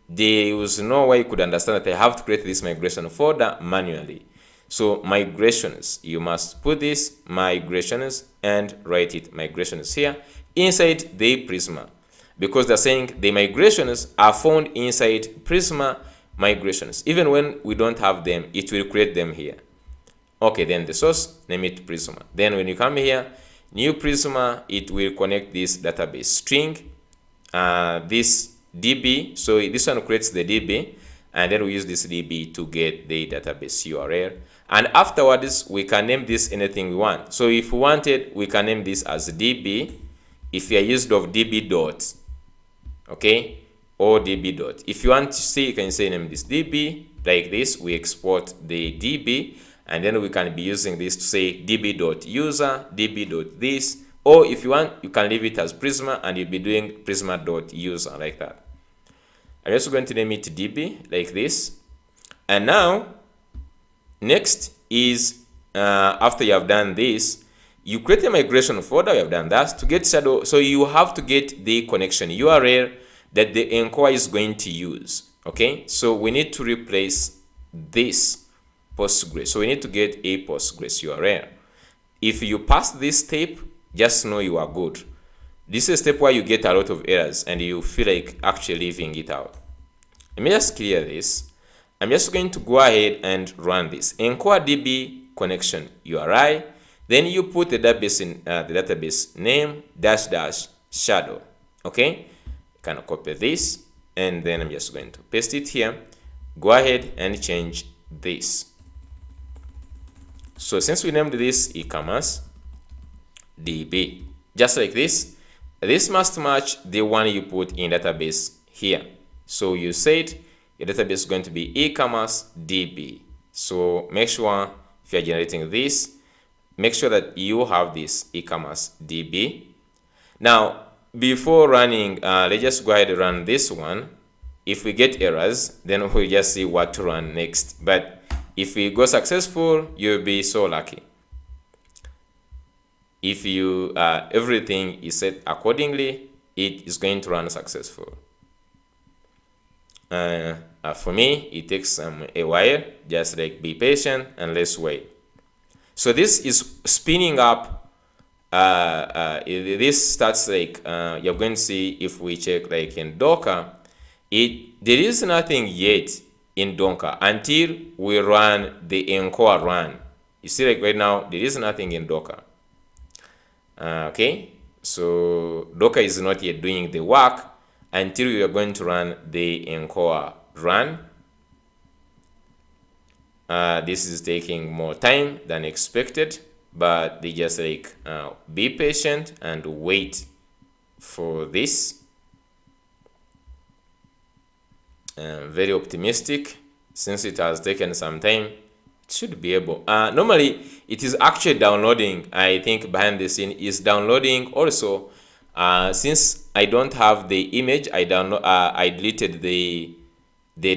Speaker 1: There was no way you could understand that I have to create this migration folder manually. So migrations, you must put this migrations and write it migrations here inside the Prisma, because they're saying the migrations are found inside Prisma migrations. Even when we don't have them, it will create them here. Okay, then the source, name it Prisma. Then when you come here, new Prisma, it will connect this database string, this DB. So this one creates the DB, and then we use this DB to get the database URL. And afterwards, we can name this anything we want. So if we wanted, we can name this as DB. If you are used of DB dot, okay, or DB dot. If you want to see, you can say name this DB like this. We export the DB, and then we can be using this to say db.user, db.this, or if you want, you can leave it as Prisma, and you'll be doing prisma.user like that. I'm also going to name it DB like this. And now, next is after you have done this, you create a migration folder. You have done that to get shadow. So you have to get the connection URL that the Encore is going to use. Okay, so we need to replace this Postgres. So we need to get a Postgres URL. If you pass this step, just know you are good. This is a step where you get a lot of errors and you feel like actually leaving it out. Let me just clear this. I'm just going to go ahead and run this Encore DB connection URI. Then you put the database in the database name -- shadow. Okay, you can copy this, and then I'm just going to paste it here. Go ahead and change this. So since we named this e-commerce DB, just like this, this must match the one you put in database here. So you said your database is going to be e-commerce DB. So make sure if you're generating this, make sure that you have this e-commerce DB. Now, before running, let's just go ahead and run this one. If we get errors, then we'll just see what to run next. But if we go successful, you'll be so lucky. If you everything is set accordingly, it is going to run successful. For me, it takes a while. Just like be patient and let's wait. So this is spinning up. This starts like you're going to see if we check like in Docker. There is nothing yet in Docker until we run the Encore run. You see, like right now there is nothing in Docker. Okay, so Docker is not yet doing the work until we are going to run the Encore run. This is taking more time than expected, but they just like be patient and wait for this. Very optimistic, since it has taken some time. It should be able. Normally it is actually downloading. I think behind the scene is downloading also. Since I don't have the image, I deleted the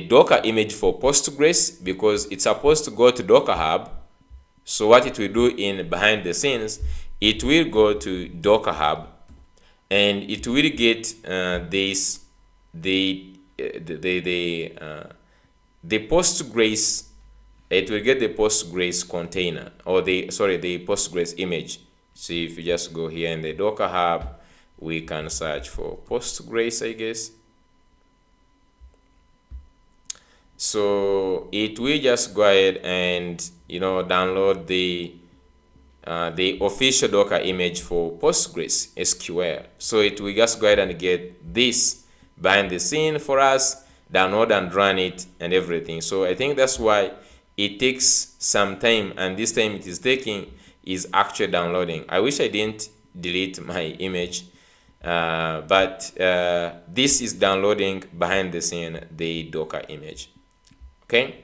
Speaker 1: Docker image for Postgres because it's supposed to go to Docker Hub. So what it will do in behind the scenes, it will go to Docker Hub and it will get the Postgres. It will get the Postgres container, or the Postgres image. So if you just go here in the Docker Hub, we can search for Postgres, I guess. So it will just go ahead and download the official Docker image for PostgreSQL. So it will just go ahead and get this behind the scene for us, download and run it and everything. So I think that's why it takes some time, and this time it is taking is actually downloading. I wish I didn't delete my image, but this is downloading behind the scene the Docker image. Okay.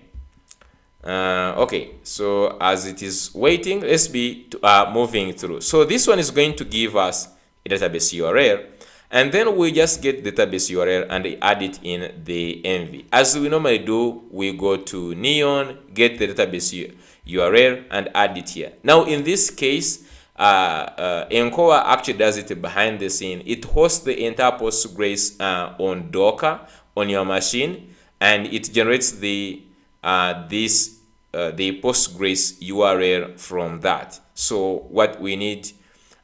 Speaker 1: Okay, so as it is waiting, let's be moving through. So this one is going to give us a database URL, and then we just get database URL and add it in the env. As we normally do, we go to Neon, get the database URL and add it here. Now in this case, Encore actually does it behind the scene. It hosts the entire Postgres on Docker on your machine, and it generates the Postgres URL from that. So what we need,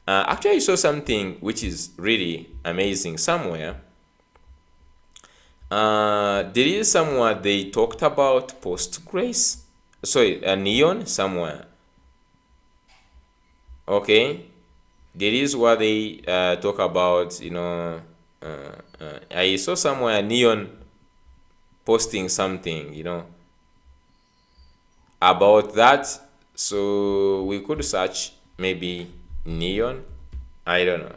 Speaker 1: actually I saw something which is really amazing somewhere. There is somewhere they talked about Postgres, sorry, Neon somewhere. Okay, there is what they talk about, I saw somewhere Neon posting something, about that. So we could search maybe Neon, I don't know,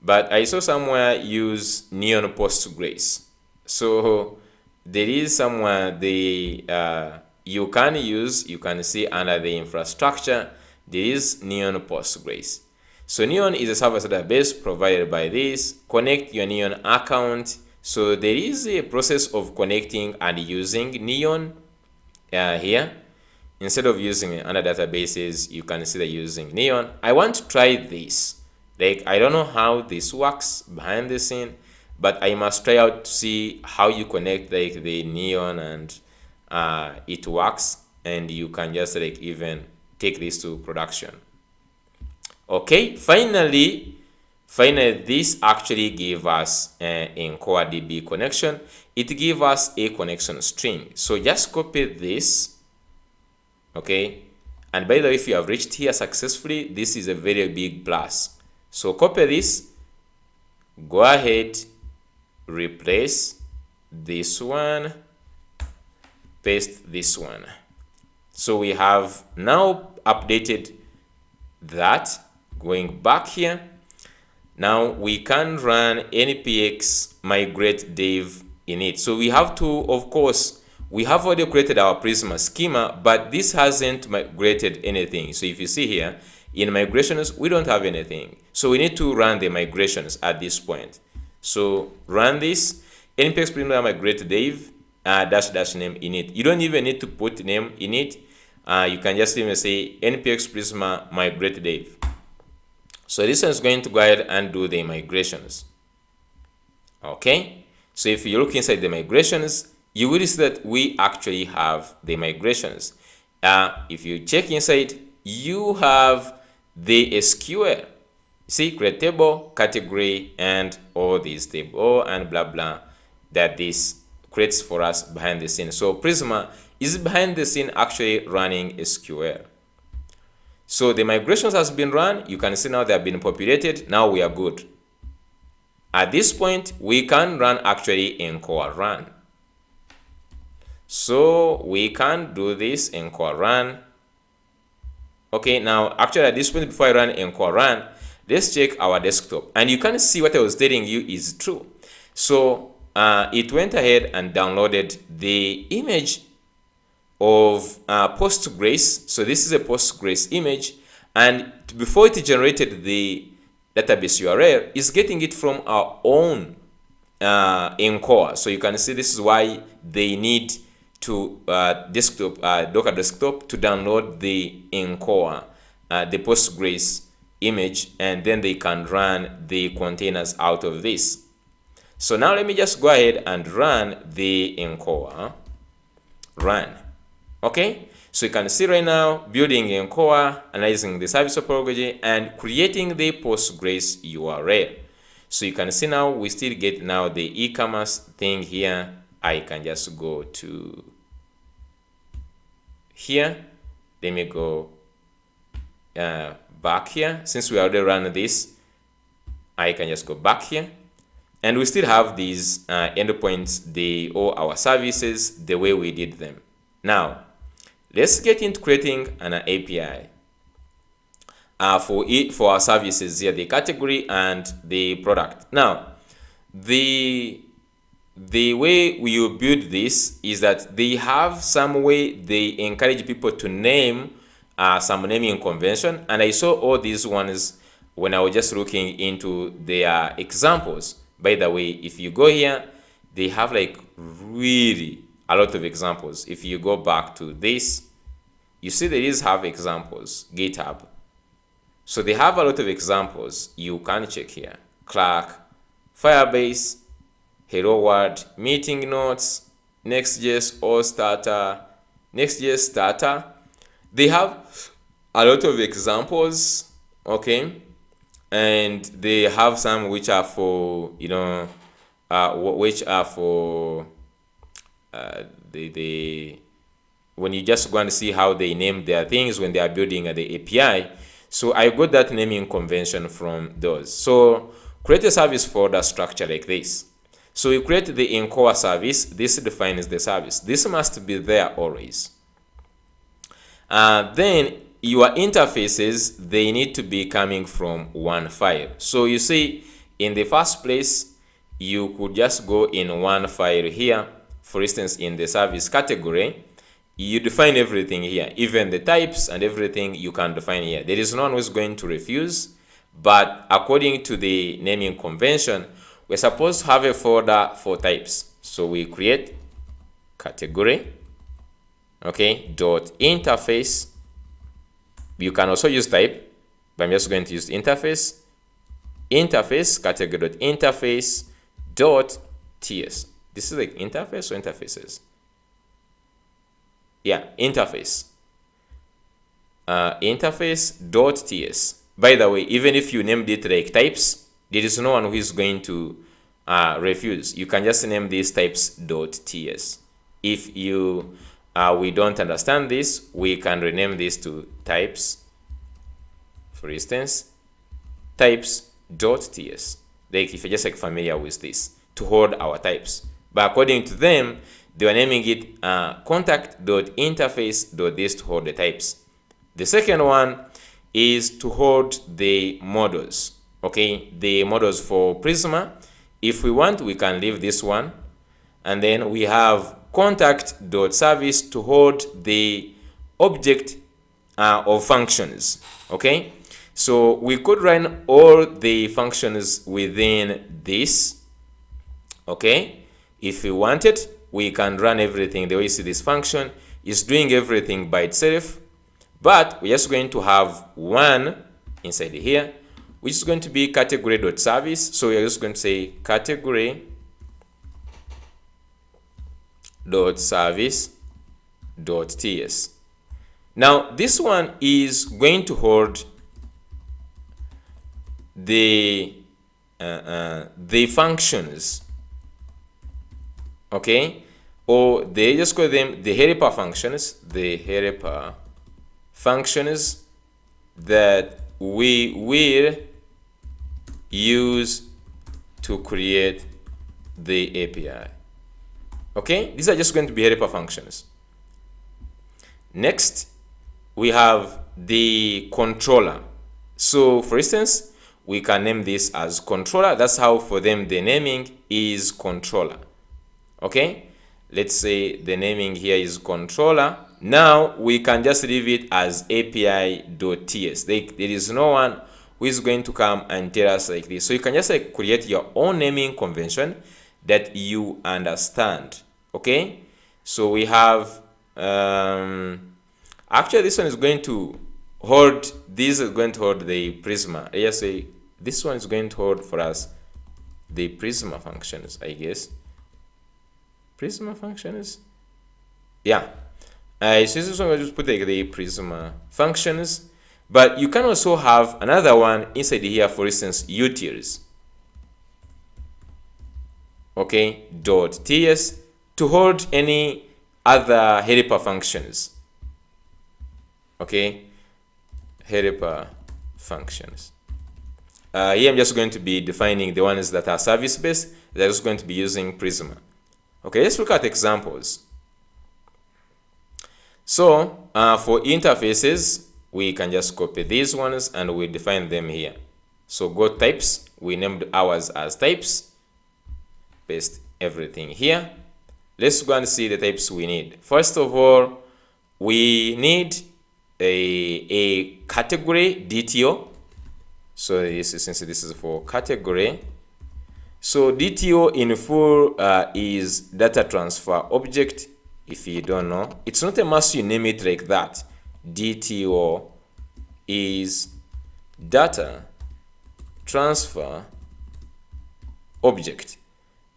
Speaker 1: but I saw somewhere use Neon Postgres. So there is somewhere you can see under the infrastructure there is Neon Postgres. So Neon is a service database provided by this. Connect your Neon account. So there is a process of connecting and using Neon here. Instead of using other databases, you can see that using Neon. I want to try this. Like, I don't know how this works behind the scene, but I must try out to see how you connect like the Neon and it works, and you can just like even take this to production. Okay, finally this actually gave us an Encore DB connection. It gave us a connection string. So just copy this. Okay, and by the way, if you have reached here successfully, this is a very big plus. So copy this, go ahead, replace this one, paste this one. So we have now updated that. Going back here, now we can run npx migrate dev in it. So we have to, of course, we have already created our Prisma schema, but this hasn't migrated anything. So if you see here in migrations, we don't have anything. So we need to run the migrations at this point. So run this npx Prisma migrate dev dash name in it. You don't even need to put name in it. You can just even say npx Prisma migrate dev. So this is going to go ahead and do the migrations. Okay, so if you look inside the migrations, you will see that we actually have the migrations. If you check inside, you have the SQL. See, create table, category, and all these table and blah blah that this creates for us behind the scene. So Prisma is behind the scene actually running SQL. So the migrations has been run. You can see now they have been populated. Now we are good. At this point, we can run actually Encore run. So we can do this Encore run. Okay, now actually at this point, before I run Encore run, let's check our desktop, and you can see what I was telling you is true. So it went ahead and downloaded the image of Postgres. So this is a Postgres image, and before it generated the database URL, it's getting it from our own Encore. So you can see this is why they need to desktop Docker desktop to download the Encore, the Postgres image, and then they can run the containers out of this. So now let me just go ahead and run the Encore run. Okay, so you can see right now building Encore, analyzing the service topology, and creating the Postgres URL. So you can see now we still get now the e-commerce thing here. I can just go to here. Let me go back here. Since we already ran this, I can just go back here, and we still have these endpoints, all our services the way we did them. Now let's get into creating an API for our services here, the category and the product. Now the way we build this is that they have some way they encourage people to name some naming convention, and I saw all these ones when I was just looking into their examples. By the way, if you go here, they have like really a lot of examples. If you go back to this, you see they have examples, GitHub. So they have a lot of examples. You can check here. Clark, Firebase, Hello World, Meeting Notes, Next.js, All Starter, Next.js Starter. They have a lot of examples, okay? And they have some which are for, which are for when you just go and see how they name their things when they are building the API. So I got that naming convention from those. So create a service folder structure like this. So you create the Encore service. This defines the service. This must be there always. Then your interfaces, they need to be coming from one file. So you see, in the first place, you could just go in one file here. For instance, in the service category, you define everything here, even the types and everything you can define here. There is no one who's going to refuse, but according to the naming convention, we're supposed to have a folder for types. So we create category, okay, dot interface. You can also use type, but I'm just going to use interface. Interface category dot interface dot ts. This is like interface or interfaces? Yeah, interface. Interface.ts. By the way, even if you named it like types, there is no one who is going to refuse. You can just name these types.ts. If we don't understand this, we can rename this to types. For instance, types.ts. Like if you're just like familiar with this, to hold our types. But according to them, they were naming it contact.interface.this to hold the types. The second one is to hold the models. Okay, the models for Prisma. If we want, we can leave this one. And then we have contact.service to hold the object of functions. Okay, so we could run all the functions within this. Okay, if we wanted, we can run everything the way you see this function is doing everything by itself, but we're just going to have one inside here, which is going to be category.service. So we're just going to say category.service.ts. Now this one is going to hold the functions, okay, or they just call them the helper functions, that we will use to create the API. Okay, these are just going to be helper functions. Next, we have the controller. So for instance, we can name this as controller. That's how for them the naming is controller. Okay, let's say the naming here is controller. Now we can just leave it as api.ts. There is no one who is going to come and tell us like this. So you can just like create your own naming convention that you understand. Okay, so we have actually this one is going to hold, this is going to hold the Prisma. Let's say this one is going to hold for us the Prisma functions, I guess. Prisma functions, yeah. So this is one, I just put like the Prisma functions, but you can also have another one inside here, for instance, utils. Okay, .ts to hold any other helper functions. Okay, helper functions. Here I'm just going to be defining the ones that are service-based. They're just going to be using Prisma. Okay, let's look at examples. So for interfaces, we can just copy these ones and we define them here. So go types, we named ours as types, paste everything here. Let's go and see the types we need. First of all, we need a category DTO. So this is, since this is for category, so DTO in full is data transfer object. If you don't know, it's not a must you name it like that. DTO is data transfer object.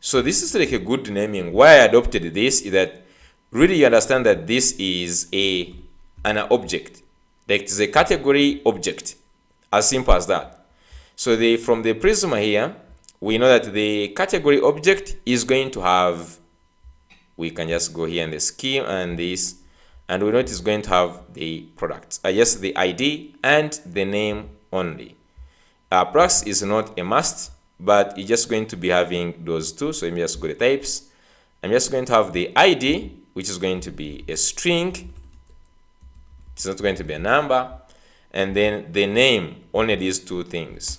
Speaker 1: So this is like a good naming. Why I adopted this is that really you understand that this is an object, like it's a category object, as simple as that. So from the Prisma here, we know that the category object is going to have, we can just go here in the scheme and this, and we know it is going to have the products, yes, the ID and the name only. Products is not a must, but it's just going to be having those two. So let me just go to types. I'm just going to have the ID, which is going to be a string. It's not going to be a number. And then the name, only these two things,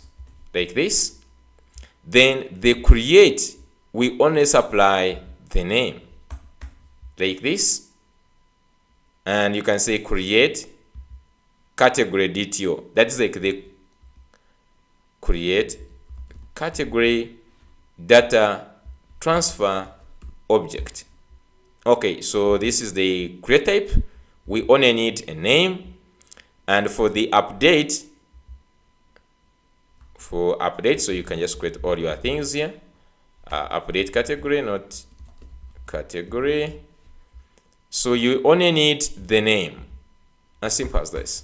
Speaker 1: like this. Then the create, we only supply the name, like this. And you can say create category DTO. That's like the create category data transfer object. Okay, so this is the create type. We only need a name. And for the update, so you can just create all your things here. Update category, not category. So you only need the name, as simple as this.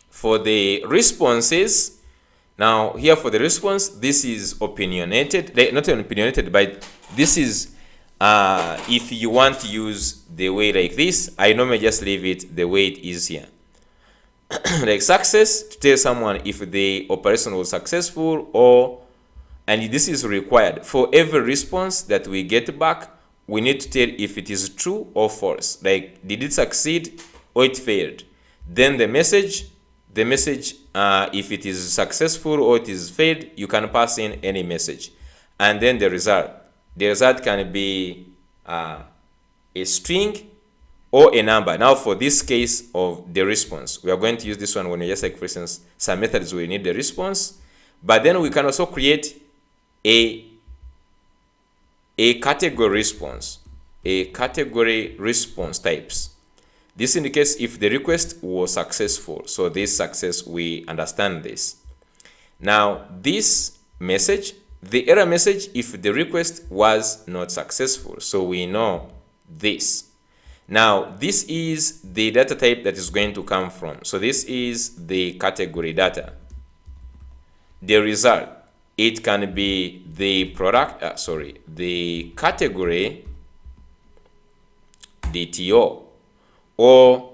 Speaker 1: For the responses, now here for the response, this is opinionated, not opinionated, but this is if you want to use the way like this, I normally just leave it the way it is here. Like success, to tell someone if the operation was successful, or, and this is required for every response that we get back, we need to tell if it is true or false, like did it succeed or it failed. Then the message, if it is successful or it is failed, you can pass in any message. And then the result can be a string or a number. Now for this case of the response, we are going to use this one when we just, like for instance, some methods we need the response, but then we can also create a category response types. This indicates if the request was successful. So this success, we understand this. Now this message, the error message, if the request was not successful. So we know this. Now this is the data type that is going to come from. So this is the category data. The result, it can be the product, the category DTO or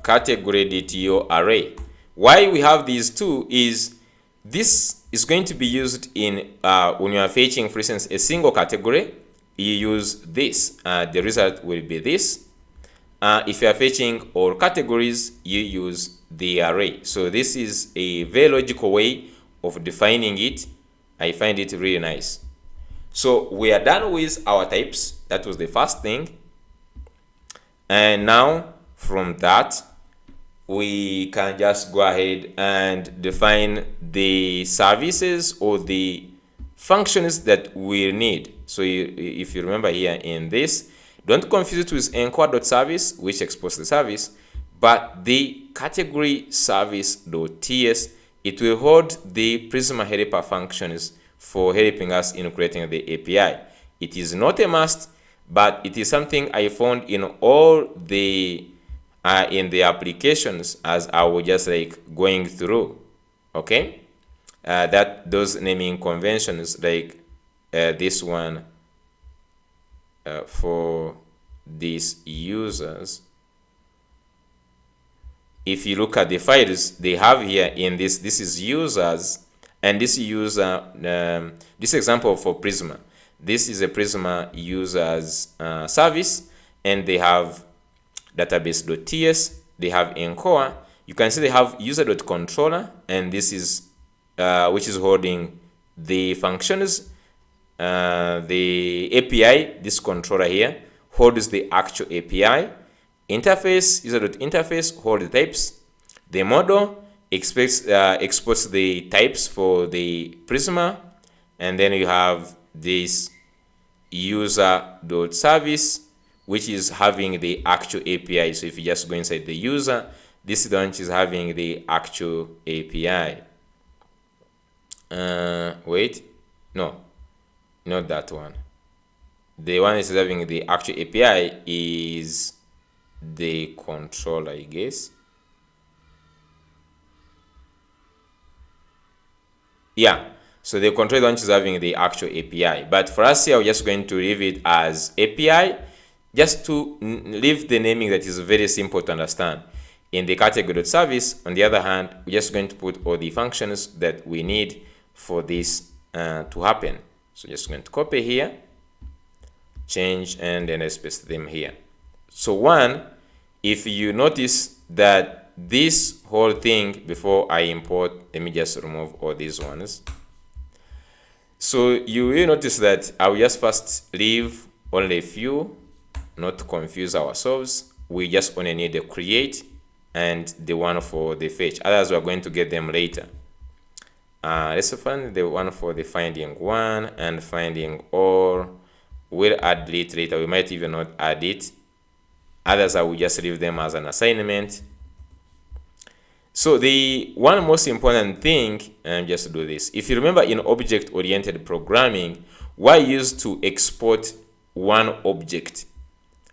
Speaker 1: category DTO array. Why we have these two is this is going to be used in when you are fetching, for instance, a single category. You use this, the result will be this, if you are fetching all categories, you use the array. So this is a very logical way of defining it. I find it really nice. So we are done with our types. That was the first thing. And now from that, we can just go ahead and define the services or the functions that we need. So if you remember here in this, don't confuse it with encore.service, which exports the service, but the category service.ts, it will hold the Prisma helper functions for helping us in creating the API. It is not a must, but it is something I found in all the in the applications as I was just like going through. Okay, that those naming conventions, like this one for these users. If you look at the files they have here in this is users, and this user, this example for Prisma, this is a Prisma users service, and they have database.ts, they have Encore. You can see they have user.controller, and this is which is holding the functions. The API, this controller here, holds the actual API. Interface, user.interface, hold the types. The model exports the types for the Prisma, and then you have this user.service, which is having the actual API. So if you just go inside the user, this is the one which is having the actual API. Wait, no, not that one. The one that is having the actual API is the controller, I guess. Yeah, so the controller launch is having the actual API, but for us here, we're just going to leave it as API, just to leave the naming that is very simple to understand. In the category.service, on the other hand, we're just going to put all the functions that we need for this to happen. So just going to copy here, change, and then let's paste them here. So one, if you notice that this whole thing, before I import, let me just remove all these ones. So you will notice that I will just first leave only a few, not to confuse ourselves. We just only need the create and the one for the fetch. Others we're going to get them later. Let's find the one for the finding one and finding all. We'll add it later. We might even not add it. Others I will just leave them as an assignment. So the one most important thing, and just do this. If you remember in object-oriented programming, we're used to export one object.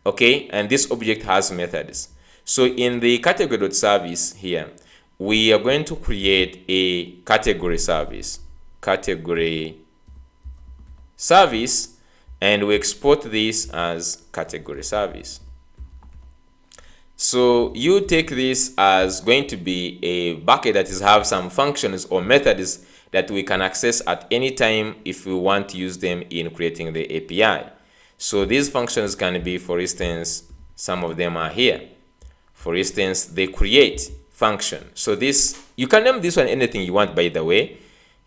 Speaker 1: Okay, and this object has methods. So in the category.service here, we are going to create a category service, and we export this as category service. So you take this as going to be a bucket that is have some functions or methods that we can access at any time if we want to use them in creating the API. So these functions can be, for instance, some of them are here. For instance, the create function. So this, you can name this one anything you want, by the way.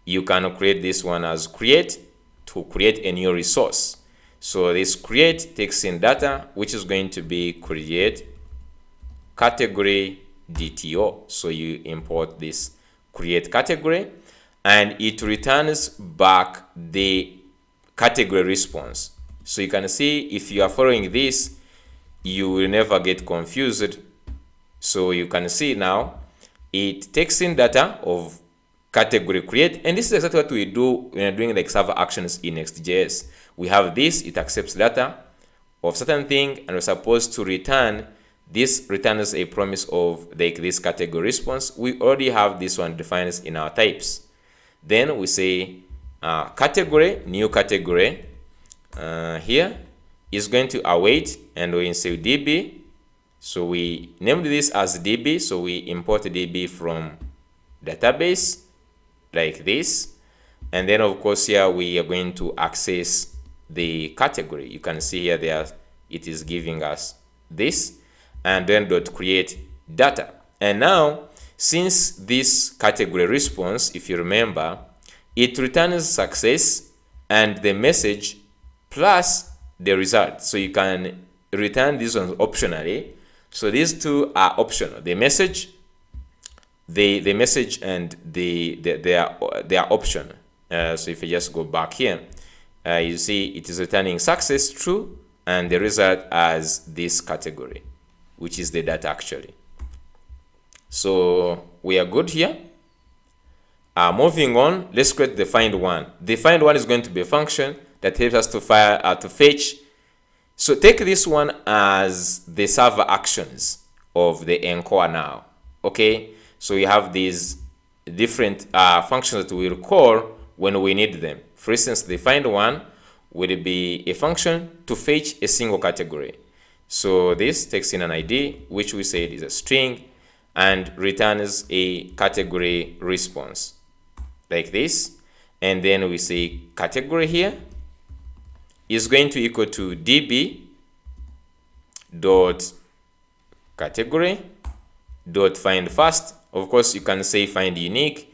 Speaker 1: You can create this one as create to create a new resource. So this create takes in data, which is going to be create category DTO. So you import this create category, and it returns back the category response. So you can see if you are following this, you will never get confused. So you can see now it takes in data of category create, and this is exactly what we do when we're doing like server actions in Next.js. We have this, it accepts data of certain thing, and we're supposed to return. This returns a promise of like this category response. We already have this one defined in our types. Then we say category, new category here is going to await, and we say DB. So we named this as DB. So we import DB from database like this. And then of course here we are going to access the category. You can see here there it is giving us this. and then dot create data. And now, since this category response, if you remember, it returns success and the message plus the result. So you can return these ones optionally. So these two are optional. The message, the message and they are optional. So if you just go back here, you see it is returning success true and the result as this category, which is the data actually. So we are good here. Moving on, let's create the find one. The find one is going to be a function that helps us to fetch. So take this one as the server actions of the Encore now. Okay, so we have these different functions that we will call when we need them. For instance, the find one will be a function to fetch a single category. So this takes in an ID, which we said is a string, and returns a category response like this. And then we say category here is going to equal to db dot category dot find first. Of course, you can say find unique.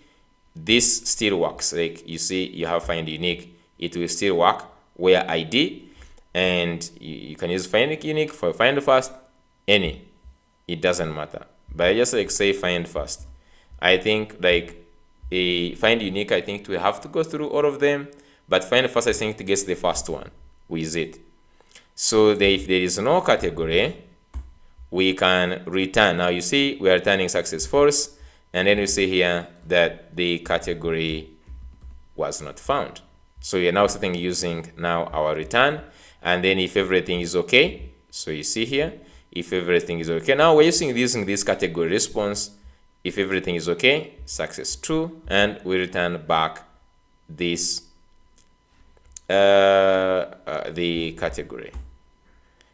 Speaker 1: This still works. Like you see, you have find unique, it will still work where ID, and you can use find unique for find first, any, it doesn't matter. But I just like say find first. I think like a find unique, I think we have to go through all of them, but find first, I think it gets the first one with it. So if there is no category, we can return. Now you see we are returning success false, and then you see here that the category was not found. So we are now starting using now our return, and then if everything is okay, so you see here, if everything is okay, now we're using this category response. If everything is okay, success true, and we return back this the category.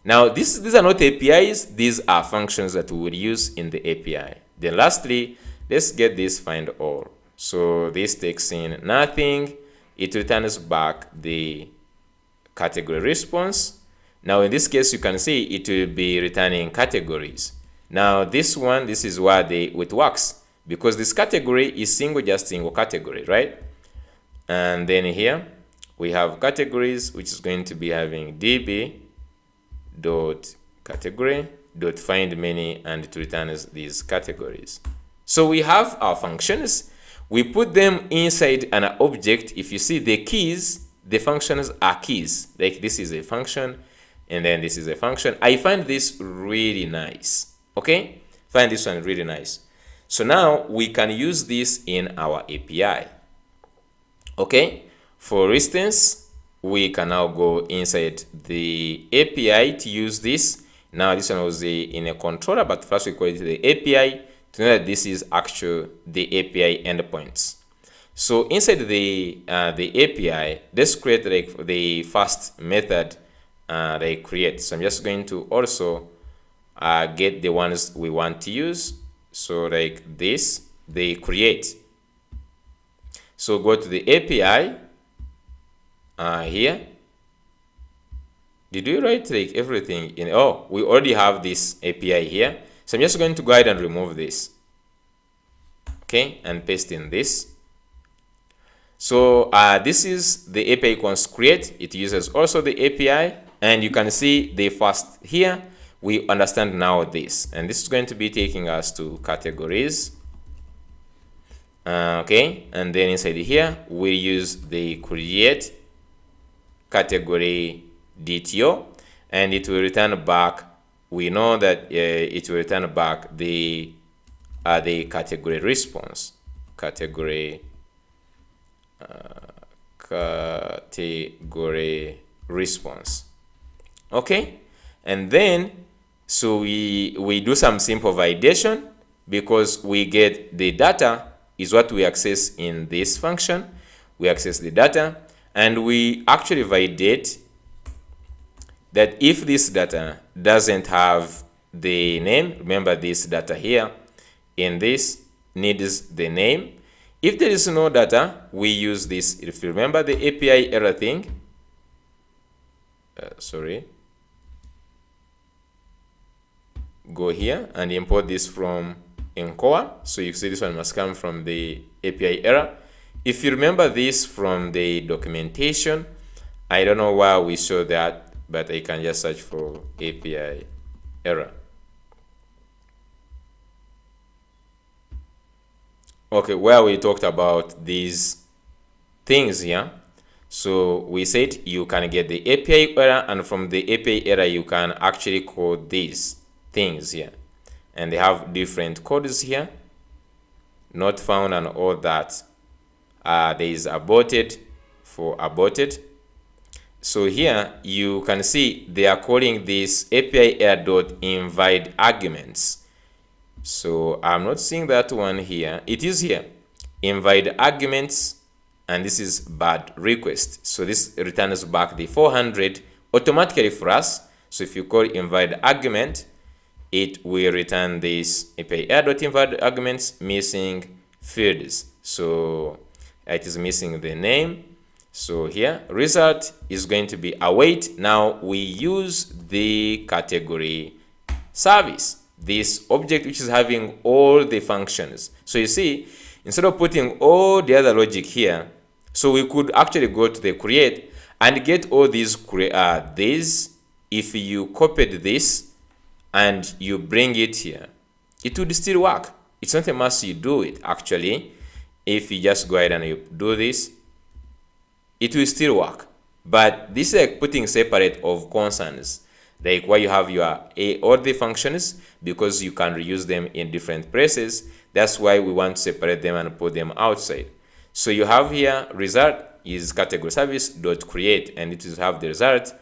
Speaker 1: Now these are not APIs, these are functions that we will use in the API. Then lastly, let's get this find all. So this takes in nothing, it returns back the category response. Now in this case, you can see it will be returning categories. Now this one, this is where it works, because this category is just single category, right? And then here we have categories, which is going to be having db dot category dot find many, and it returns these categories. So we have our functions, we put them inside an object. If you see the keys, the functions are keys. Like this is a function, and then this is a function. I find this really nice. Okay, find this one really nice. So now we can use this in our API. Okay, for instance, we can now go inside the API to use this. Now this one was in a controller, but first we call it the API to know that this is actually the API endpoints. So inside the API, let's create like the first method they create. So I'm just going to also get the ones we want to use. So like this, they create. So go to the API here. Did we write like everything in? Oh, we already have this API here. So I'm just going to go ahead and remove this. Okay, and paste in this. So this is the API equals create. It uses also the API, and you can see the first here. We understand now this, and this is going to be taking us to categories. Okay, and then inside here we use the create category DTO, and it will return back. We know that it will return back the category response, category response. Okay, and then so we do some simple validation, because we get the data is what we access in this function. We access the data, and we actually validate that if this data doesn't have the name, remember this data here in this needs the name. If there is no data, we use this. If you remember the API error thing, go here and import this from Encore. So you see this one must come from the API error. If you remember this from the documentation, I don't know why we show that, but I can just search for API error. Okay, where we talked about these things here. So we said you can get the API error, and from the API error you can actually code these things here. And they have different codes here, not found and all that. There is aborted for aborted. So here you can see they are calling this API error dot invite arguments. So I'm not seeing that one here. It is here, invite arguments, and this is bad request. So this returns back the 400 automatically for us. So if you call invite argument, it will return this API error dot invite arguments missing fields. So it is missing the name. So here result is going to be await. Now we use the category service, this object which is having all the functions. So you see, instead of putting all the other logic here, so we could actually go to the create and get all these if you copied this and you bring it here, it would still work. It's not a must you do it. Actually, if you just go ahead and you do this, it will still work. But this is like putting separate of concerns, like where you have your all the functions, because you can reuse them in different places. That's why we want to separate them and put them outside. So you have here result is category service dot create, and it will have the result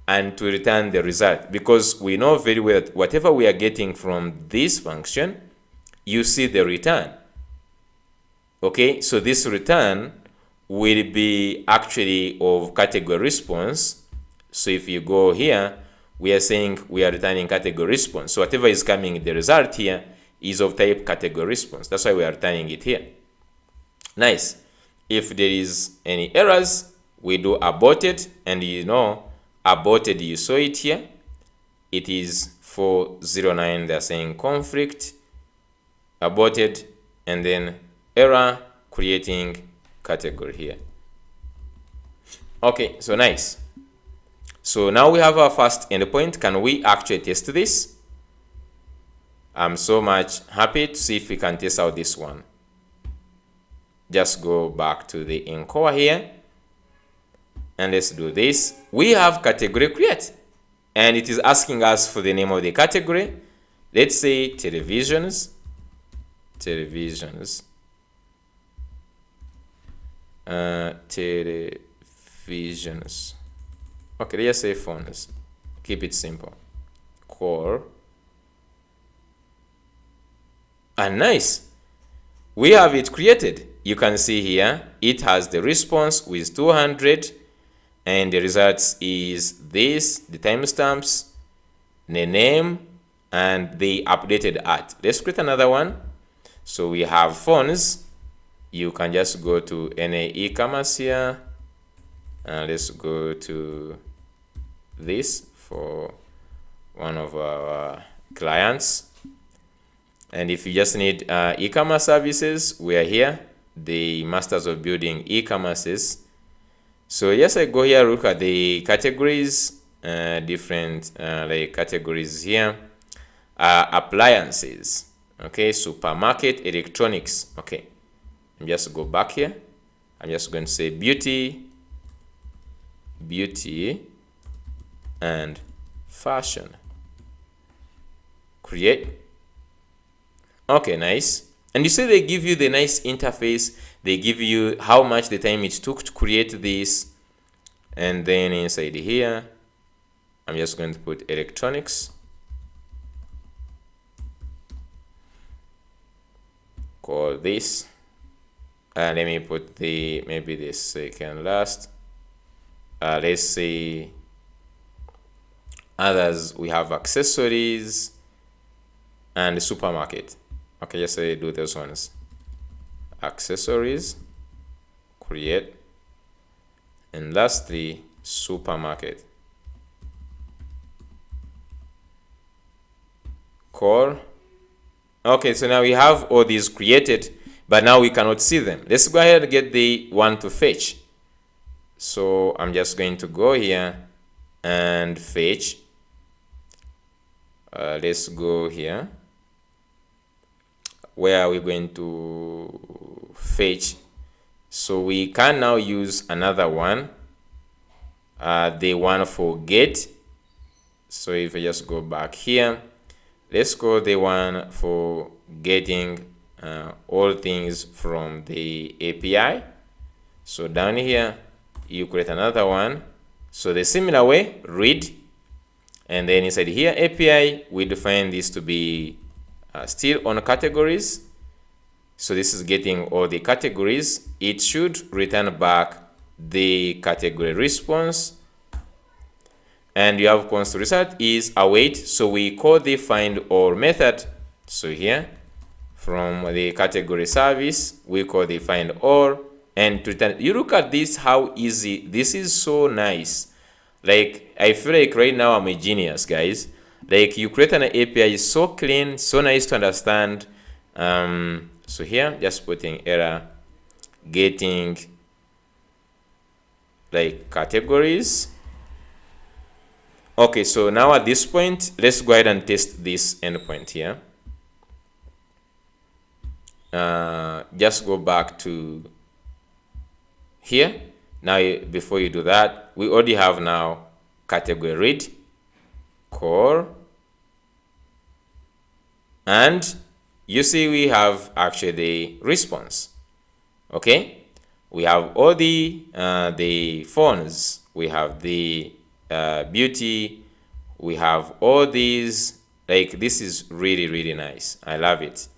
Speaker 1: and to return the result, because we know very well that whatever we are getting from this function, you see the return. Okay, so this return will be actually of category response. So if you go here, we are saying we are returning category response. So whatever is coming in the result here is of type category response. That's why we are returning it here. Nice. If there is any errors, we do aborted, and you know aborted, you saw it here. It is 409. They're saying conflict, aborted, and then error creating category here. Okay, so nice. So now we have our first endpoint. Can we actually test this? I'm so much happy to see if we can test out this one. Just go back to the Encore here and let's do this. We have category create, and it is asking us for the name of the category. Let's say televisions. Televisions. Okay, let's say phones. Keep it simple. Core. And nice. We have it created. You can see here it has the response with 200, and the results is this, the timestamps, the name, and the updated art. Let's create another one. So we have phones. You can just go to any e-commerce here, and let's go to this for one of our clients. And if you just need e-commerce services, we are here, the masters of building e-commerces. So yes, I go here, look at the categories, different like categories here. Appliances, okay, supermarket, electronics. Okay, I'm just go back here. I'm just going to say beauty, and fashion. Create. Okay, nice. And you see they give you the nice interface. They give you how much the time it took to create this. And then inside here, I'm just going to put electronics. Call this. Let me put maybe the second last. Let's say others. We have accessories and supermarket. Okay, just say do those ones. Accessories, create, and lastly supermarket. core. Okay, so now we have all these created, but now we cannot see them. Let's go ahead and get the one to fetch. So I'm just going to go here and fetch. Let's go here. Where are we going to fetch? So we can now use another one, the one for get. So if I just go back here, let's go the one for getting all things from the API. So down here, you create another one. So the similar way, read, and then inside here API, we define this to be still on categories. So this is getting all the categories. It should return back the category response. And you have const result is await. So we call the find all method. So here from the category service, we call the find all and to return. You look at this, how easy this is. So nice. Like, I feel like right now I'm a genius, guys. Like, you create an API, is so clean, so nice to understand. So here, just putting error, getting like categories. Okay, so now at this point, let's go ahead and test this endpoint here. Just go back to here. Now, before you do that, we already have now category read, core, and you see we have actually the response. Okay, we have all the phones, we have the beauty, we have all these. Like, this is really, really nice. I love it.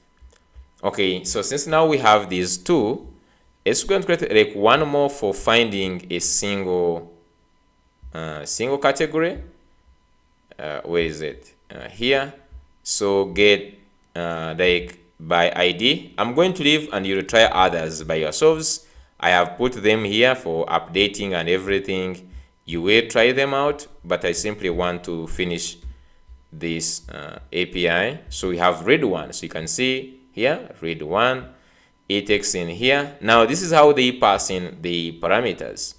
Speaker 1: Okay, so since now we have these two, let's go and create like one more for finding a single category. Where is it? Here. So get like by ID. I'm going to leave and you'll try others by yourselves. I have put them here for updating and everything. You will try them out, but I simply want to finish this API. So we have read one. So you can see here, read one. It takes in here. Now this is how they pass in the parameters.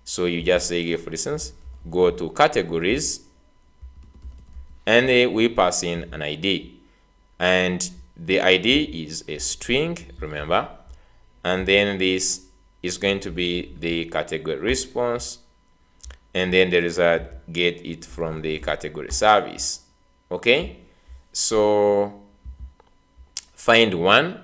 Speaker 1: So you just say, for instance, go to categories, and we pass in an ID, and the ID is a string, remember, and then this is going to be the category response, and then the result, get it from the category service. Okay, so find one,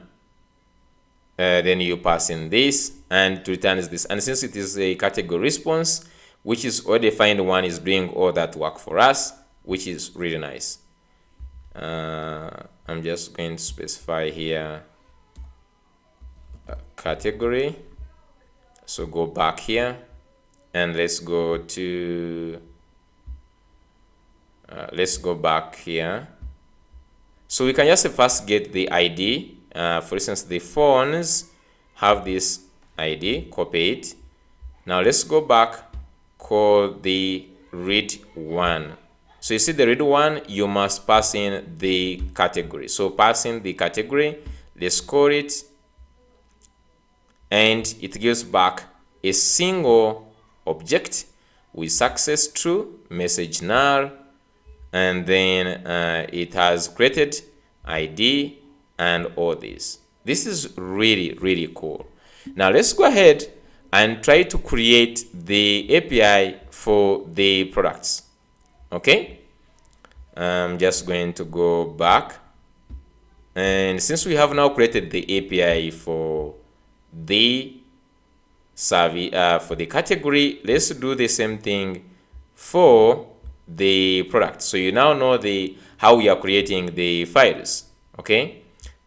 Speaker 1: then you pass in this, and to return this. And since it is a category response, which is already find one, is doing all that work for us, which is really nice. I'm just going to specify here a category. So go back here and let's go back here. So we can just first get the ID. For instance, the phones have this ID, copy it. Now let's go back, call the read one. So you see the read one, you must pass in the category. So pass in the category, let's call it, and it gives back a single object with success true, message null, and then it has created ID and all this. This is really, really cool. Now let's go ahead and try to create the API for the products. Okay, I'm just going to go back, and since we have now created the API for the service, for the category, let's do the same thing for the product. So you now know how we are creating the files. Okay,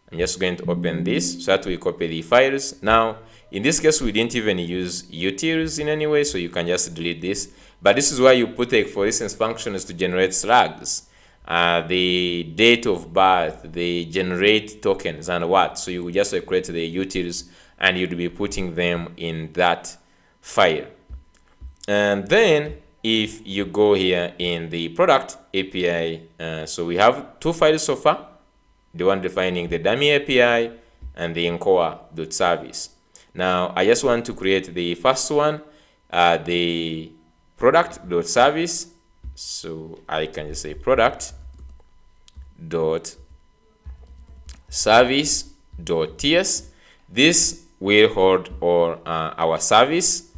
Speaker 1: I'm just going to open this so that we copy the files. Now in this case, we didn't even use utils in any way, so you can just delete this. But this is why you put, like, for instance, functions to generate slugs, the date of birth, they generate tokens and what. So you just create the utils and you'd be putting them in that file. And then if you go here in the product API, so we have two files so far. the one defining the dummy API, and the Encore.service. Now I just want to create the first one, the product.service. So I can just say product.service.ts. This will hold all our service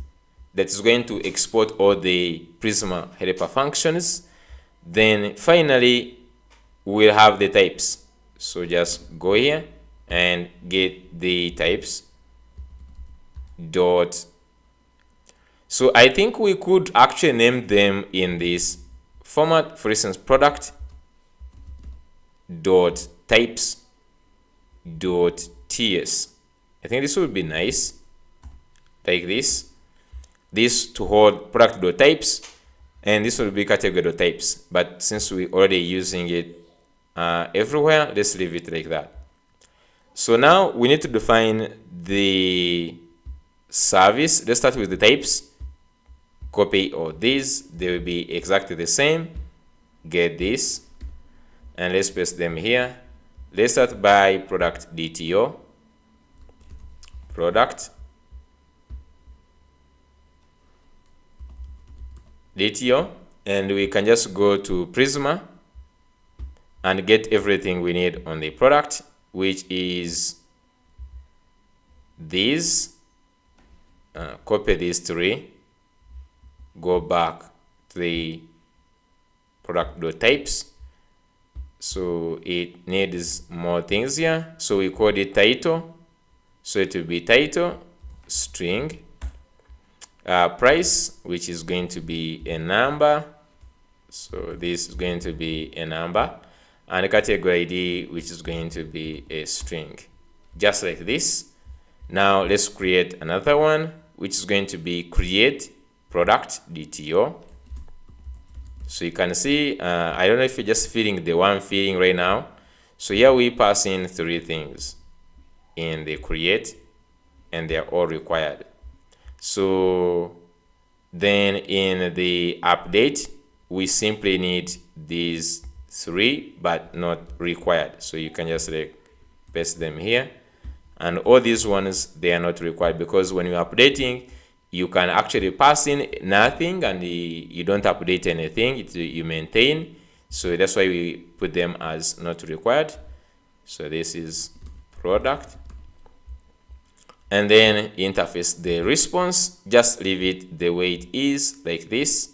Speaker 1: that is going to export all the Prisma helper functions. Then finally we'll have the types. So just go here and get the types dot. So I think we could actually name them in this format. For instance, product dot types dot ts. I think this would be nice, like this to hold product dot types, and this will be category dot types. But since we're already using it everywhere, let's leave it like that. So now we need to define the service. Let's start with the types. Copy all these, they will be exactly the same. Get this, and let's paste them here. Let's start by product DTO, product DTO, and we can just go to Prisma and get everything we need on the product, which is these. Copy these three, go back to the product.types. So it needs more things here. So we call it title. So it will be title, string, price, which is going to be a number. So this is going to be a number, and category ID, which is going to be a string, just like this. Now let's create another one, which is going to be create product DTO. So you can see, I don't know if you're just feeling the one feeling right now. So here we pass in three things in the create, and they are all required. So then in the update, we simply need these three, but not required. So you can just like paste them here. And all these ones, they are not required, because when you're updating, you can actually pass in nothing and you don't update anything, you maintain. So that's why we put them as not required. So this is product. And then interface, the response, just leave it the way it is, like this.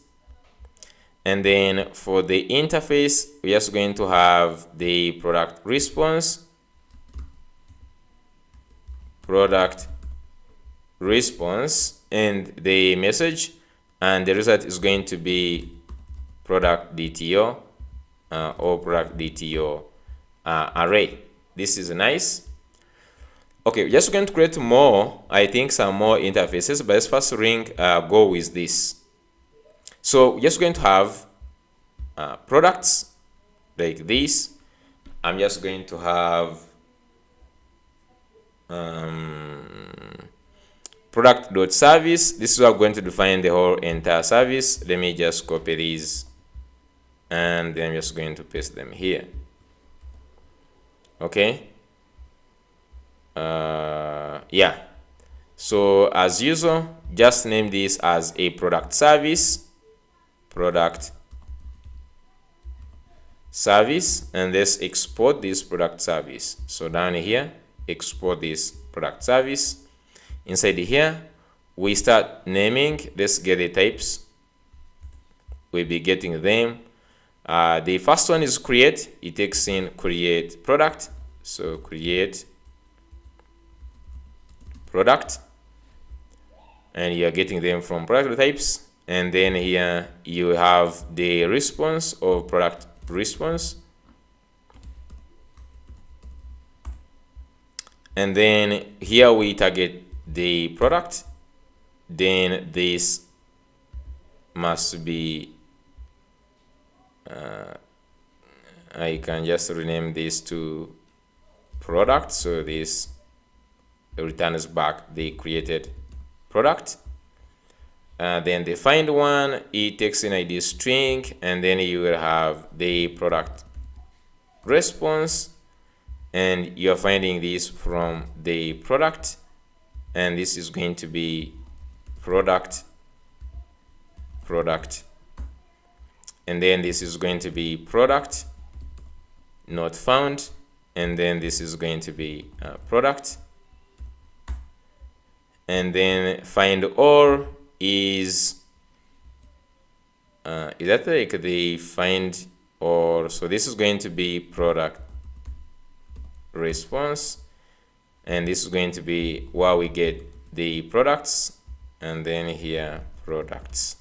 Speaker 1: And then for the interface, we're just going to have the product response, product response, and the message, and the result is going to be product DTO or product DTO array. This is nice. Okay, we're just going to create more, I think some more interfaces, but let's first go with this. So we're just going to have products like this. I'm just going to have product.service. This is how I'm going to define the whole entire service. Let me just copy these, and then I'm just going to paste them here. Okay. Yeah. So as usual, just name this as a product service, and let's export this product service. So down here, export this product service. Inside here, we start naming. Let's get the types. We'll be getting them. The first one is create. It takes in create product. So create product, and you're getting them from product types. And then here you have the response or product response. And then here we target the product. Then this must be I can just rename this to product. So this returns back the created product. Then the find one, it takes in ID string, and then you will have the product response, and you're finding this from the product, and this is going to be product, and then this is going to be product not found, and then this is going to be product, and then find all is that like the find all? So this is going to be product response, and this is going to be where we get the products, and then here products.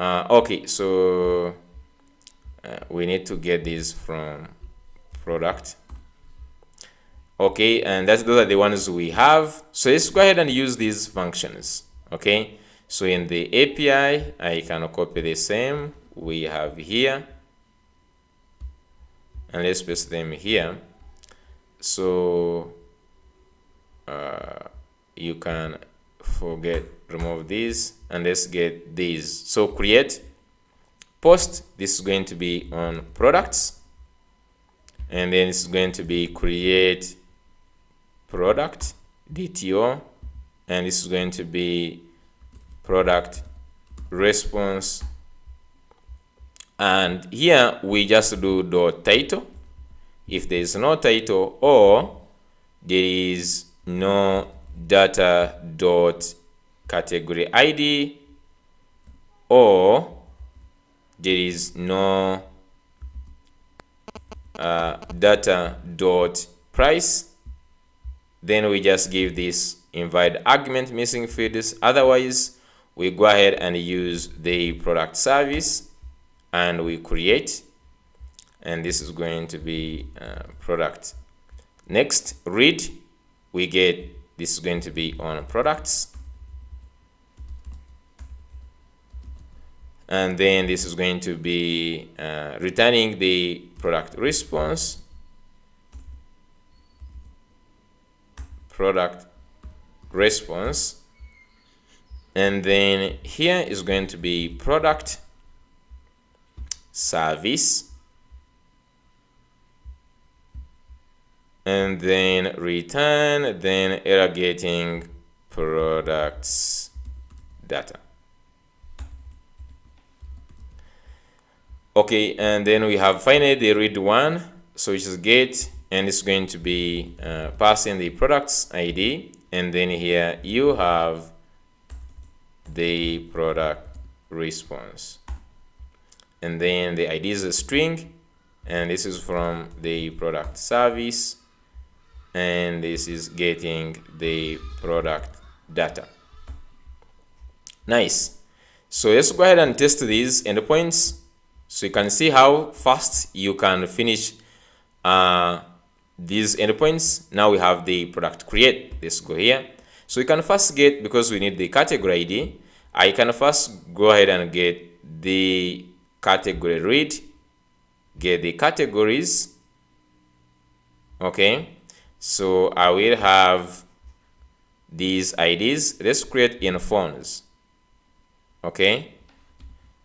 Speaker 1: Okay, so we need to get this from product. Okay, and those are the ones we have. So let's go ahead and use these functions. Okay, so in the API, I can copy the same we have here, and let's paste them here. So you can remove these, and let's get these. So create post, this is going to be on products, and then it's going to be create product DTO, and this is going to be product response, and here we just do dot title if there is no title, or there is no data dot category ID, or there is no data dot price. Then we just give this invite argument missing fields. Otherwise, we go ahead and use the product service, and we create, and this is going to be product. Next, read, we get this is going to be on products, and then this is going to be returning the product response, product response, and then here is going to be product service, and then return, then error getting products data. Okay, and then we have finally the read one, so which is get, and it's going to be passing the products ID, and then here you have the product response, and then the ID is a string, and this is from the product service, and this is getting the product data. Nice. So let's go ahead and test these endpoints, so you can see how fast you can finish these endpoints. Now we have the product create. Let's go here. So you can first get, because we need the category ID, I can first go ahead and get the category read, get the categories. Okay, so I will have these IDs. Let's create in phones. Okay,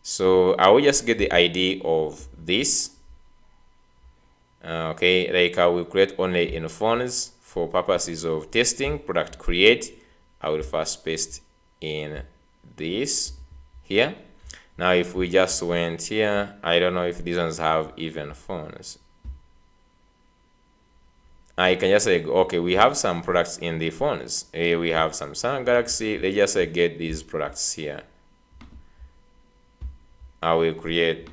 Speaker 1: so I will just get the ID of this. Okay, like I will create only in phones for purposes of testing. Product create, I will first paste in this here. Now if we just went here, I don't know if these ones have even phones. I can just say, okay, we have some products in the phones. We have Samsung Galaxy. Let's just get these products here. I will create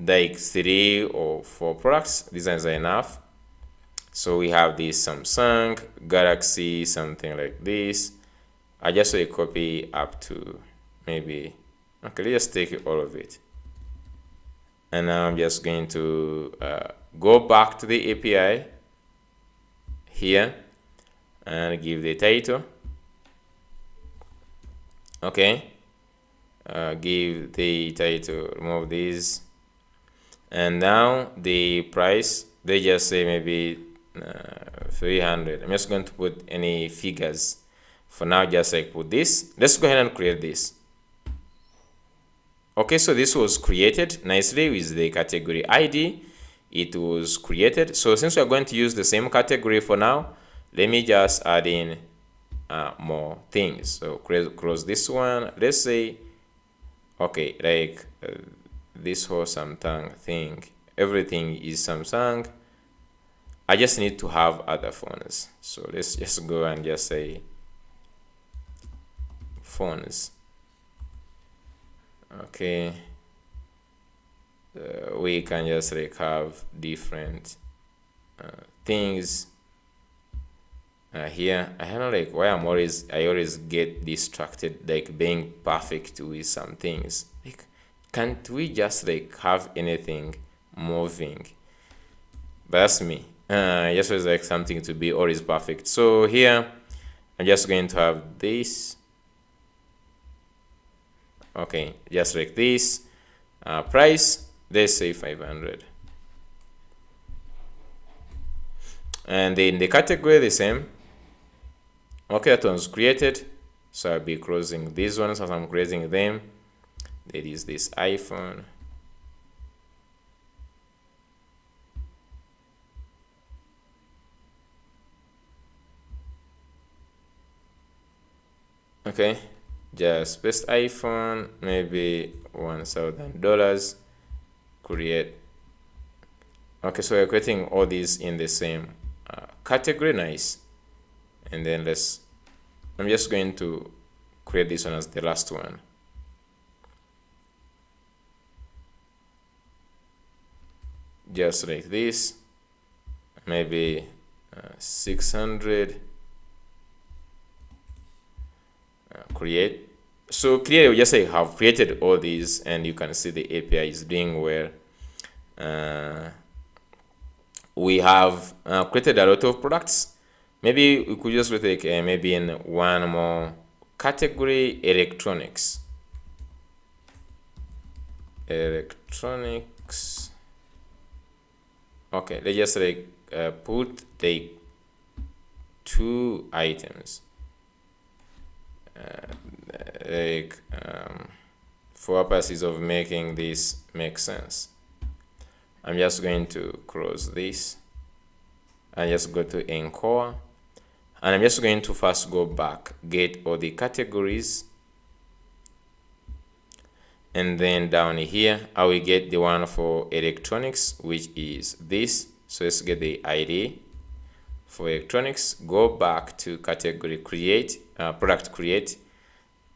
Speaker 1: like 3 or 4 products. These ones are enough. So we have this Samsung Galaxy, something like this. I just will copy up to maybe, okay, let's just take all of it. And now I'm just going to go back to the API here and give the title. Okay, give the title, remove these, and now the price, they just say maybe 300. I'm just going to put any figures for now, just like put this. Let's go ahead and create this. Okay, so this was created nicely with the category ID. It was created. So since we're going to use the same category for now, let me just add in more things. So close this one. Let's say, okay, like this whole Samsung thing, everything is Samsung. I just need to have other phones. So let's just go and just say phones. Okay, we can just like have different things here. I don't know like why I always get distracted like being perfect with some things. Like, can't we just like have anything moving? But that's me. Just always like something to be always perfect. So here I'm just going to have this. Okay, just like this. Price, let's say 500. And in the category the same. Okay, that one's created. So I'll be closing these ones as I'm creating them. There is this iPhone. Okay, just paste iPhone, maybe $1,000. Create. Okay, so we're creating all these in the same category. Nice. And then I'm just going to create this one as the last one. Just like this, maybe 600. Create. So clearly we just say have created all these, and you can see the API is doing well. We have created a lot of products. Maybe we could just take maybe in one more category, electronics. Electronics. Okay, let's just like put the 2 items. For purposes of making this make sense, I'm just going to close this and just go to Encore, and I'm just going to first go back, get all the categories, and then down here I will get the one for electronics, which is this. So let's get the ID for electronics, go back to category create, product create.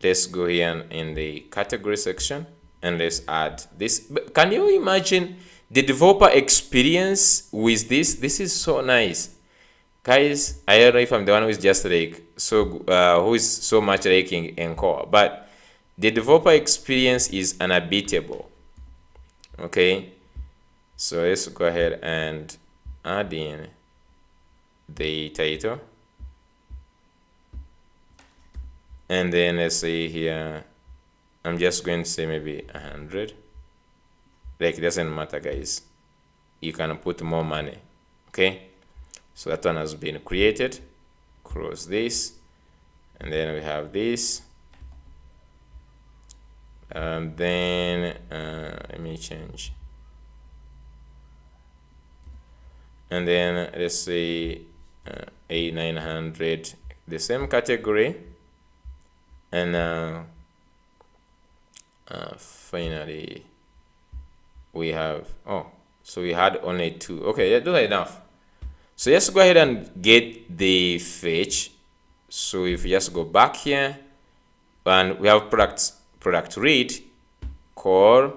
Speaker 1: Let's go here in the category section and let's add this. Can you imagine the developer experience with this? This is so nice, guys. I don't know if I'm the one who is just like who is so much liking Encore, but the developer experience is unbeatable. Okay, so let's go ahead and add in the title, and then let's say here I'm just going to say maybe 100. Like, it doesn't matter, guys, you can put more money. Okay, so that one has been created. Close this, and then we have this, and then let me change, and then let's say A900, the same category, and finally we have, so we had only 2. Okay, yeah, those are enough. So let's go ahead and get the fetch. So if you just go back here, and we have product read, core,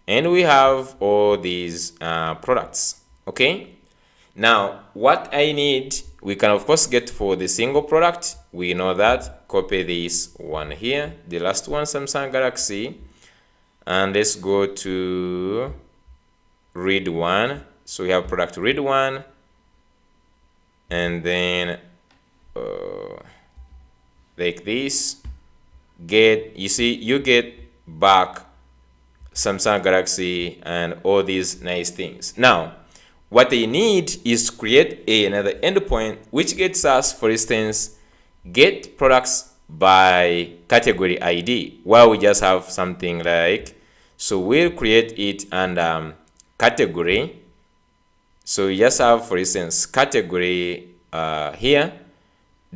Speaker 1: and we have all these products. Okay, now what I need, we can of course get for the single product. We know that. Copy this one here, the last one, Samsung Galaxy, and let's go to read one. So we have product read one, and then like this, you get back Samsung Galaxy and all these nice things. Now what they need is create another endpoint which gets us, for instance, get products by category ID, while we just have something like So we'll create it under category. So you just have, for instance, category here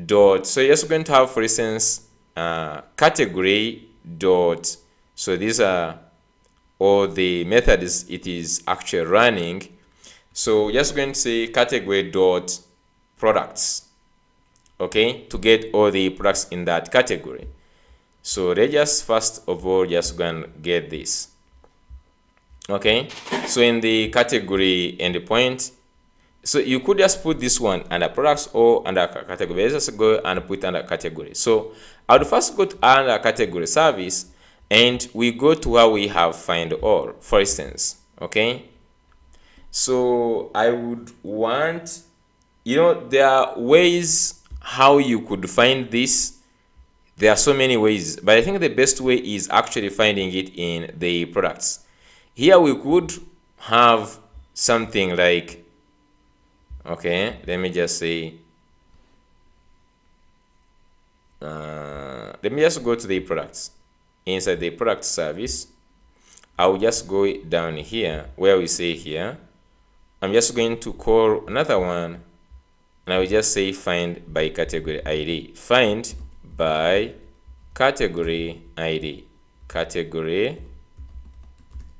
Speaker 1: dot. So you're just going to have, for instance, category dot. So these are all the methods it is actually running. So we're just going to say category dot products, okay, to get all the products in that category. So let's just first of all just go and get this. Okay, so in the category endpoint, so you could just put this one under products or under category. Let's just go and put under category. So I would first go to under category service, and we go to where we have find all, for instance. Okay, so I would want, there are ways how you could find this. There are so many ways, but I think the best way is actually finding it in the products. Here we could have something like, okay, let me just say, let me just go to the products. Inside the product service, I will just go down here where we say here, I'm just going to call another one, and I will just say find by category ID. Find by category ID. Category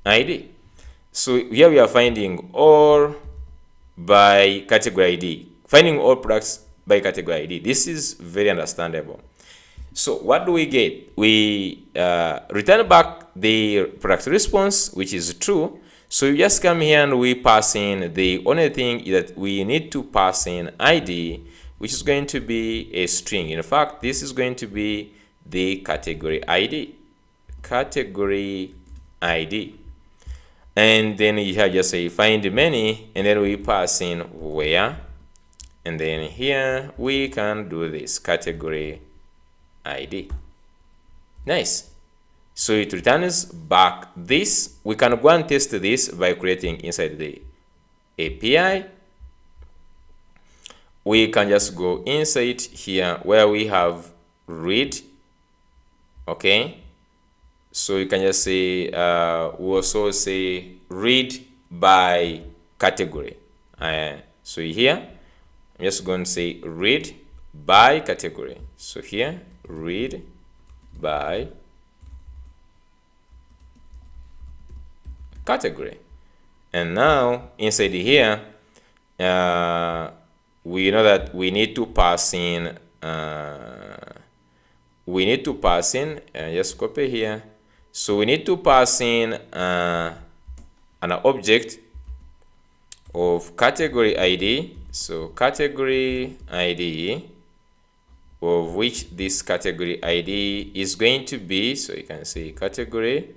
Speaker 1: ID. So here we are finding all by category ID. Finding all products by category ID. This is very understandable. So what do we get? We return back the product response, which is true. So you just come here and we pass in, the only thing is that we need to pass in ID, which is going to be a string. In fact, this is going to be the category ID. Category ID. And then you have just say find many, and then we pass in where, and then here we can do this category ID. Nice. So it returns back this. We can go and test this by creating inside the API. We can just go inside here where we have read. Okay, so you can just say we also say read by category. So here I'm just going to say read by category. So here read by category. And now inside here we know that we need to pass in just copy here. So we need to pass in an object of category ID. So category ID, of which this category ID is going to be, so you can say category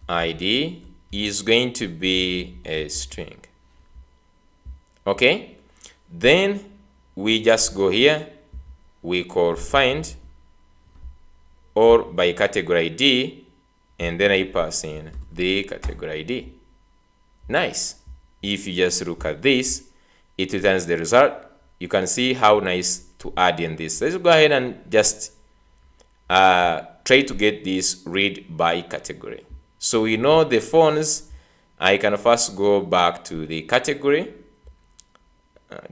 Speaker 1: ID is going to be a string. Okay, then we just go here, we call find or by category ID, and then I pass in the category ID. Nice. If you just look at this, it returns the result. You can see how nice to add in this. Let's go ahead and just try to get this read by category. So we know the phones. I can first go back to the category,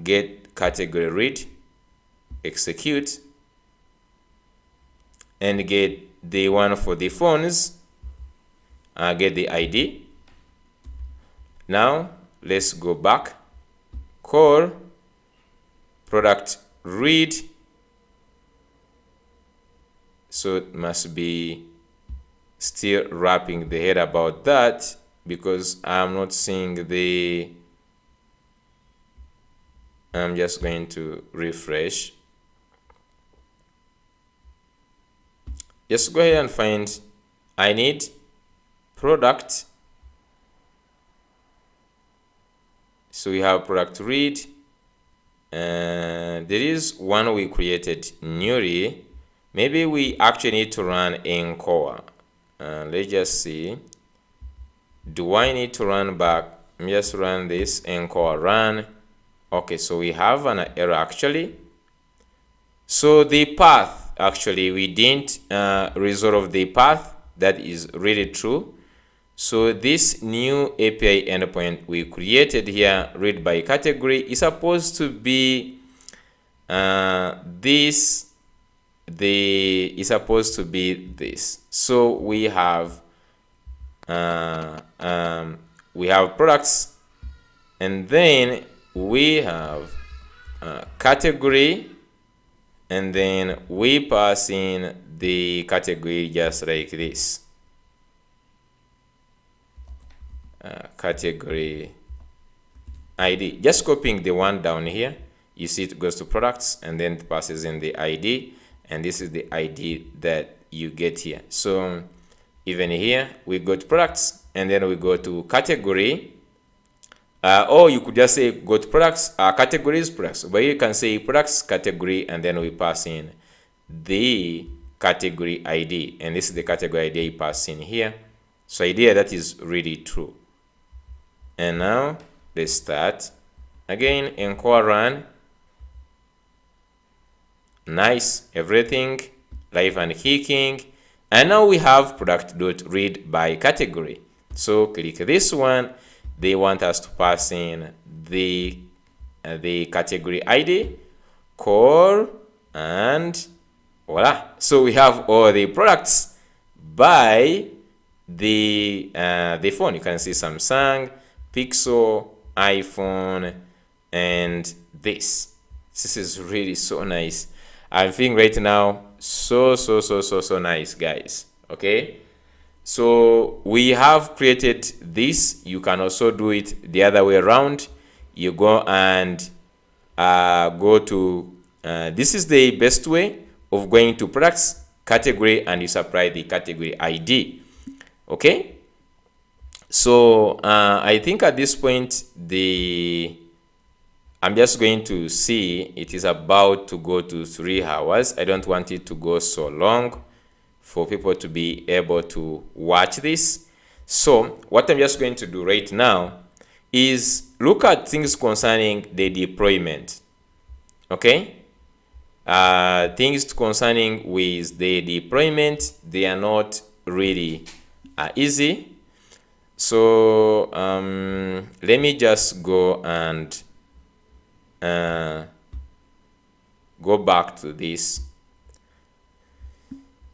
Speaker 1: get category read, execute, and get the one for the phones, get the ID. Now let's go back, call product read. So it must be still wrapping the head about that, because I'm not seeing the, I'm just going to refresh. Just go ahead and find, I need product. So we have product read, and there is one we created newly. Maybe we actually need to run Encore. Let's just see. Do I need to run back? Let me just run this Encore run. Okay, so we have an error actually. So the path, actually we didn't resolve the path. that is really true. So this new API endpoint we created here, read by category, is supposed to be this. Is supposed to be this. So we have products, and then we have category, and then we pass in the category just like this. Category ID, just copying the one down here. You see it goes to products and then it passes in the ID, and this is the ID that you get here. So even here we go to products and then we go to category, or you could just say go to products, categories, products, but you can say products category, and then we pass in the category ID, and this is the category ID you pass in here. So idea that is really true. And now let's start again. Encore run. Nice, everything live and kicking. And now we have product.read by category. So click this one. They want us to pass in the category ID, core, and voila. So we have all the products by the phone. You can see Samsung, Pixel, iPhone, and this is really so nice. I'm feeling right now so nice, guys. Okay, so we have created this. You can also do it the other way around. You go and go to this is the best way of going to products, category, and you supply the category ID. Okay, so I think at this point I'm just going to see it is about to go to 3 hours. I don't want it to go so long for people to be able to watch this. So what I'm just going to do right now is look at things concerning the deployment. Okay, things concerning with the deployment, they are not really easy. So let me just go and go back to this.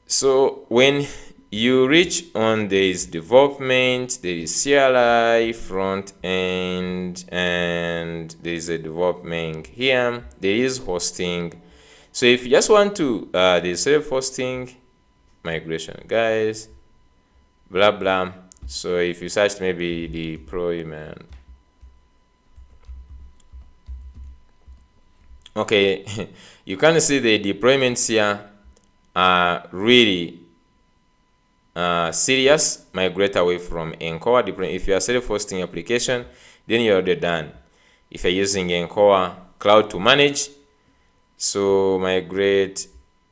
Speaker 1: So when you reach on this development, there is CLI, front end, and there is a development here. There is hosting. So if you just want to the self-hosting migration, guys, blah blah. So if you search maybe deployment, okay, you can see the deployments here are really serious. Migrate away from Encore deployment. If you are self-hosting application, then you're already done. If you're using Encore Cloud to manage, so migrate,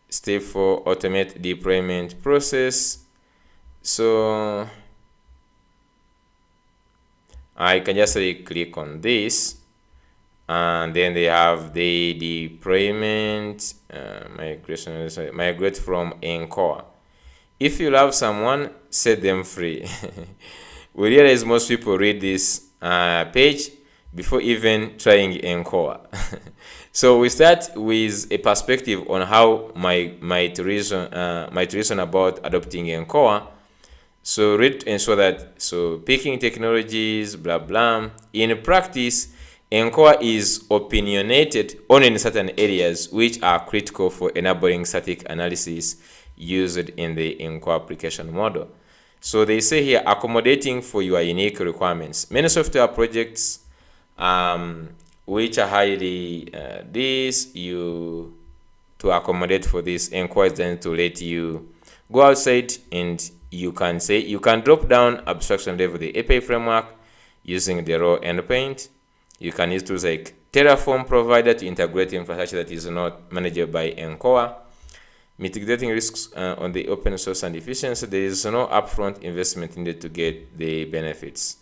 Speaker 1: step 4, automate deployment process. So I can just click on this, and then they have the deployment migration. Migrate from Encore. If you love someone, set them free. We realize most people read this page before even trying Encore. So we start with a perspective on how my reason about adopting Encore. So read to ensure that, so picking technologies, blah blah. In practice, Encore is opinionated only in certain areas which are critical for enabling static analysis used in the Encore application model. So they say here, accommodating for your unique requirements. Many software projects which are highly to accommodate for this, Encore is then to let you go outside, and you can drop down abstraction level the API framework using the raw endpoint. You can use tools like Terraform provider to integrate infrastructure that is not managed by Encore. Mitigating risks on the open source and efficiency. There is no upfront investment needed to get the benefits.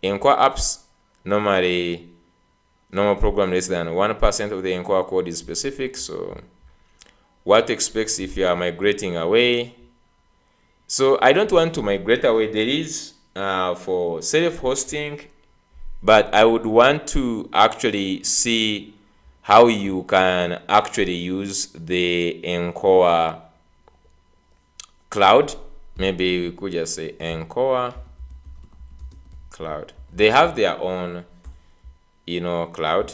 Speaker 1: Encore apps, normal program less than 1% of the Encore code is specific. So what to expect if you are migrating away? So I don't want to migrate away. There is for self-hosting, but I would want to actually see how you can actually use the Encore Cloud. Maybe we could just say Encore Cloud. They have their own, cloud.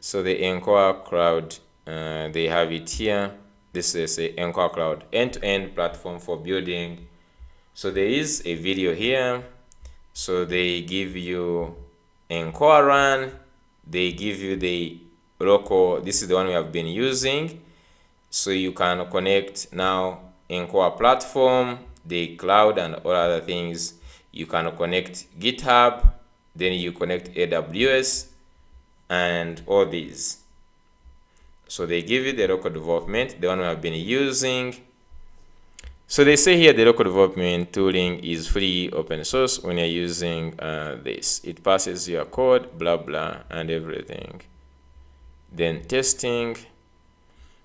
Speaker 1: So the Encore Cloud, they have it here. This is a Encore Cloud end-to-end platform for building. So there is a video here. So they give you Encore Run. They give you the local. This is the one we have been using. So you can connect now Encore platform, the cloud, and all other things. You can connect GitHub. Then you connect AWS and all these. So they give you the local development, the one we have been using. So they say here the local development tooling is free, open source when you're using this. It passes your code, blah, blah, and everything. Then testing.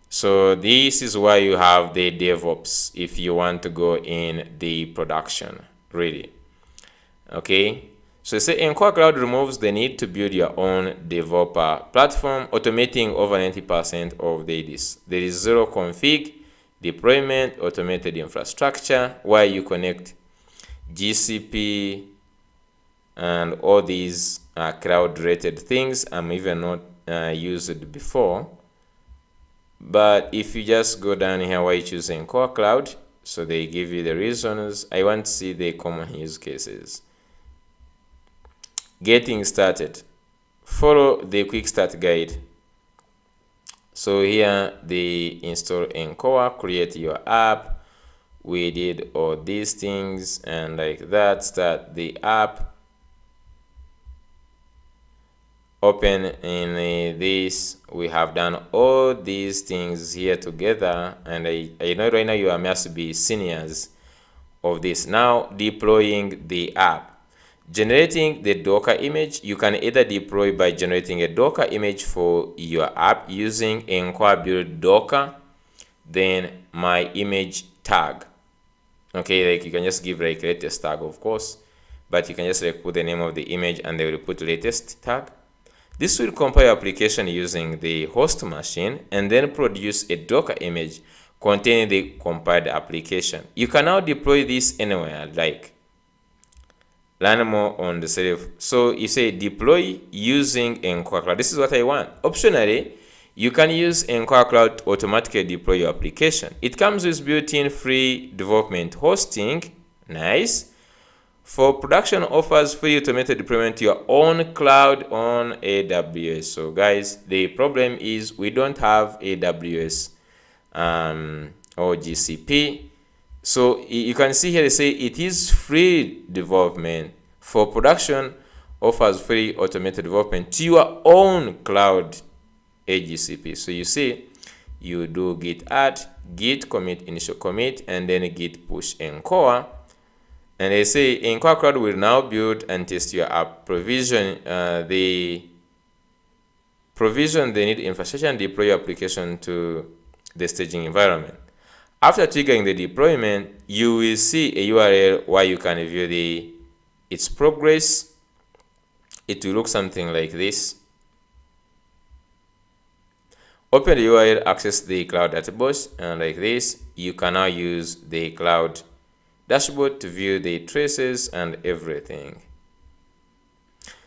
Speaker 1: So this is why you have the DevOps if you want to go in the production, really. Okay. So say Encore Cloud removes the need to build your own developer platform, automating over 90% of this. There is zero config, deployment, automated infrastructure, where you connect GCP and all these cloud-related things. I'm even not used before. But if you just go down here where you choose Encore Cloud, so they give you the reasons. I want to see the common use cases. Getting started. Follow the quick start guide. So here they install Encore, create your app. We did all these things and like that. Start the app. Open in this. We have done all these things here together, and I know right now you must be seniors of this. Now deploying the app. Generating the Docker image. You can either deploy by generating a Docker image for your app using Encore build Docker, then my image tag. Okay, like you can just give like latest tag, of course, but you can just like put the name of the image and they will put latest tag. This will compile your application using the host machine and then produce a Docker image containing the compiled application. You can now deploy this anywhere, like learn more on the self. So you say deploy using Encore Cloud. This is what I want. Optionally, you can use Encore Cloud to automatically deploy your application. It comes with built-in free development hosting. Nice. For production, offers free automated deployment to your own cloud on AWS. So guys, the problem is we don't have AWS or GCP. So you can see here they say it is free development. For production, offers free automated development to your own cloud GCP. So you see, you do git add, git commit, initial commit, and then git push Encore. And they say Encore Cloud will now build and test your app. Provision the need infrastructure and deploy your application to the staging environment. After triggering the deployment, you will see a URL where you can view its progress. It will look something like this. Open the URL, access the cloud database, and like this, you can now use the cloud dashboard to view the traces and everything.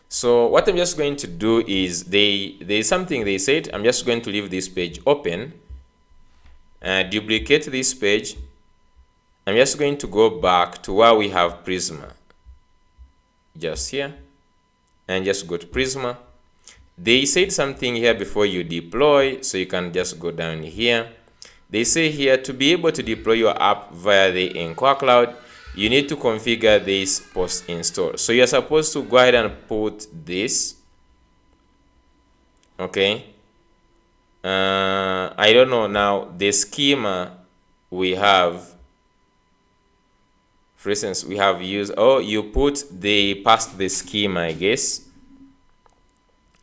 Speaker 1: So what I'm just going to do is there's something they said. I'm just going to leave this page open. Duplicate this page. I'm just going to go back to where we have Prisma, just here, and just go to Prisma. They said something here before you deploy, so you can just go down here. They say here to be able to deploy your app via the Encore Cloud, you need to configure this post install. So you're supposed to go ahead and put this. Okay. I don't know now the schema we have. For instance, we have used, you put the past the schema, I guess.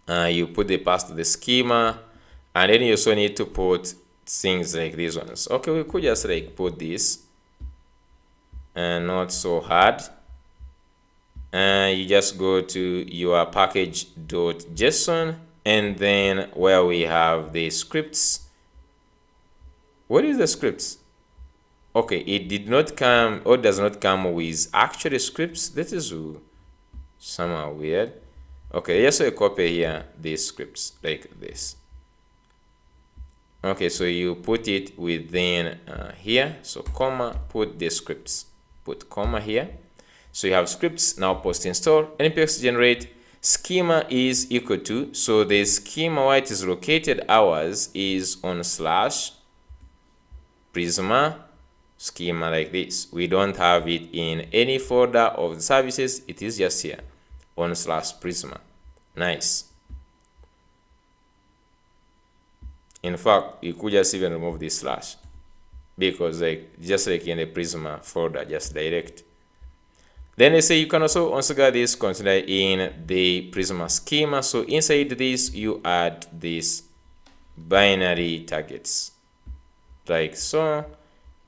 Speaker 1: You put the past the schema, and then you also need to put things like these ones. Okay, we could just like put this and not so hard. And you just go to your package.json, and then where we have the scripts. What is the scripts? Okay, it did not come or does not come with actual scripts. That is somehow weird. Okay, just so you copy here these scripts like this. Okay, so you put it within here. So comma, put the scripts. Put comma here. So you have scripts, now post install, npx generate schema is equal to, so the schema where it is located, ours is on slash Prisma schema like this. We don't have it in any folder of the services, it is just here on slash Prisma. Nice. In fact, you could just even remove this slash, because like just like in the Prisma folder, just direct. Then they say you can also configure this container in the Prisma schema. So inside this, you add these binary targets like so.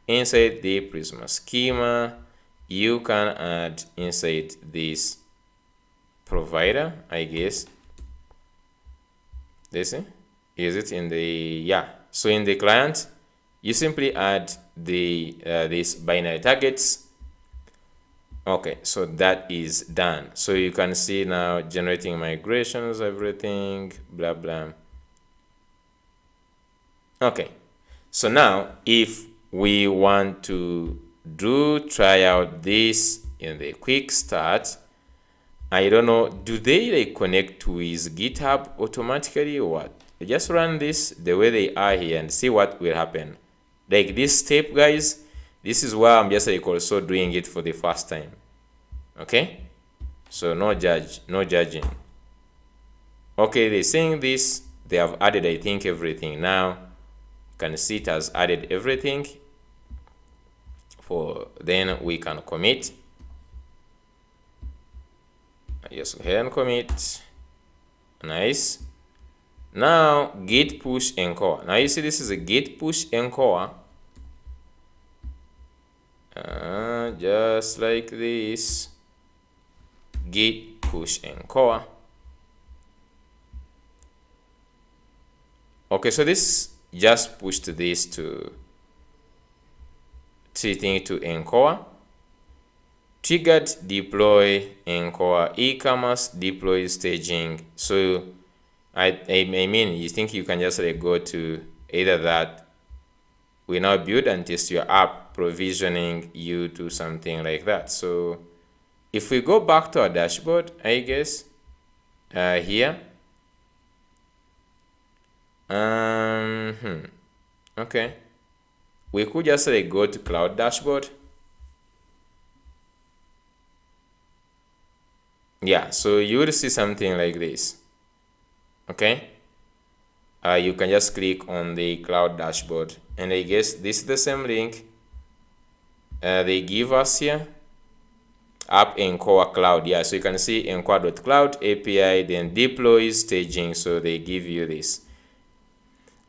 Speaker 1: Inside the Prisma schema, you can add inside this provider, I guess. This is it in the, yeah. So in the client, you simply add the these binary targets. Okay, so that is done. So you can see now generating migrations, everything, blah, blah. Okay, so now if we want to try out this in the quick start, I don't know, do they like connect with GitHub automatically or what? Just run this the way they are here and see what will happen. Like this step, guys, this is why I'm just like also doing it for the first time. Okay, so no judging. Okay, they're saying this, they have added, I think, everything. Now you can see it has added everything. Then we can commit. Yes, go ahead and commit. Nice. Now git push encore. Now you see this is a git push encore. Just like this. Git push encore. Okay, so this just pushed this to encore. Triggered deploy encore e-commerce deploy staging. So I mean, you think you can just like go to either that we now build and test your app, provisioning you to something like that. So if we go back to our dashboard, I guess here, okay, we could just like go to cloud dashboard. Yeah, so you will see something like this. Okay, you can just click on the cloud dashboard, and I guess this is the same link they give us here. App Encore Cloud, yeah, so you can see Encore.cloud API, then deploy staging, so they give you this.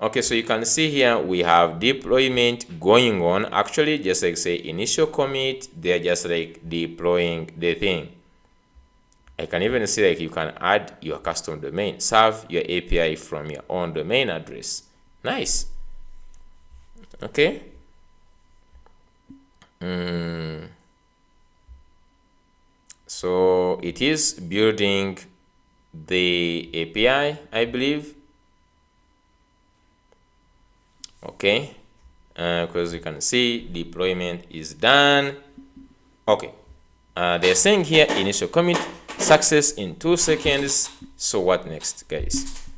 Speaker 1: Okay, so you can see here we have deployment going on. Actually, just like say initial commit, they're just like deploying the thing. I can even see like you can add your custom domain, serve your API from your own domain address. Nice. Okay. So it is building the API, I believe. Okay, because you can see deployment is done. Okay, they're saying here initial commit success in 2 seconds. So what next, guys?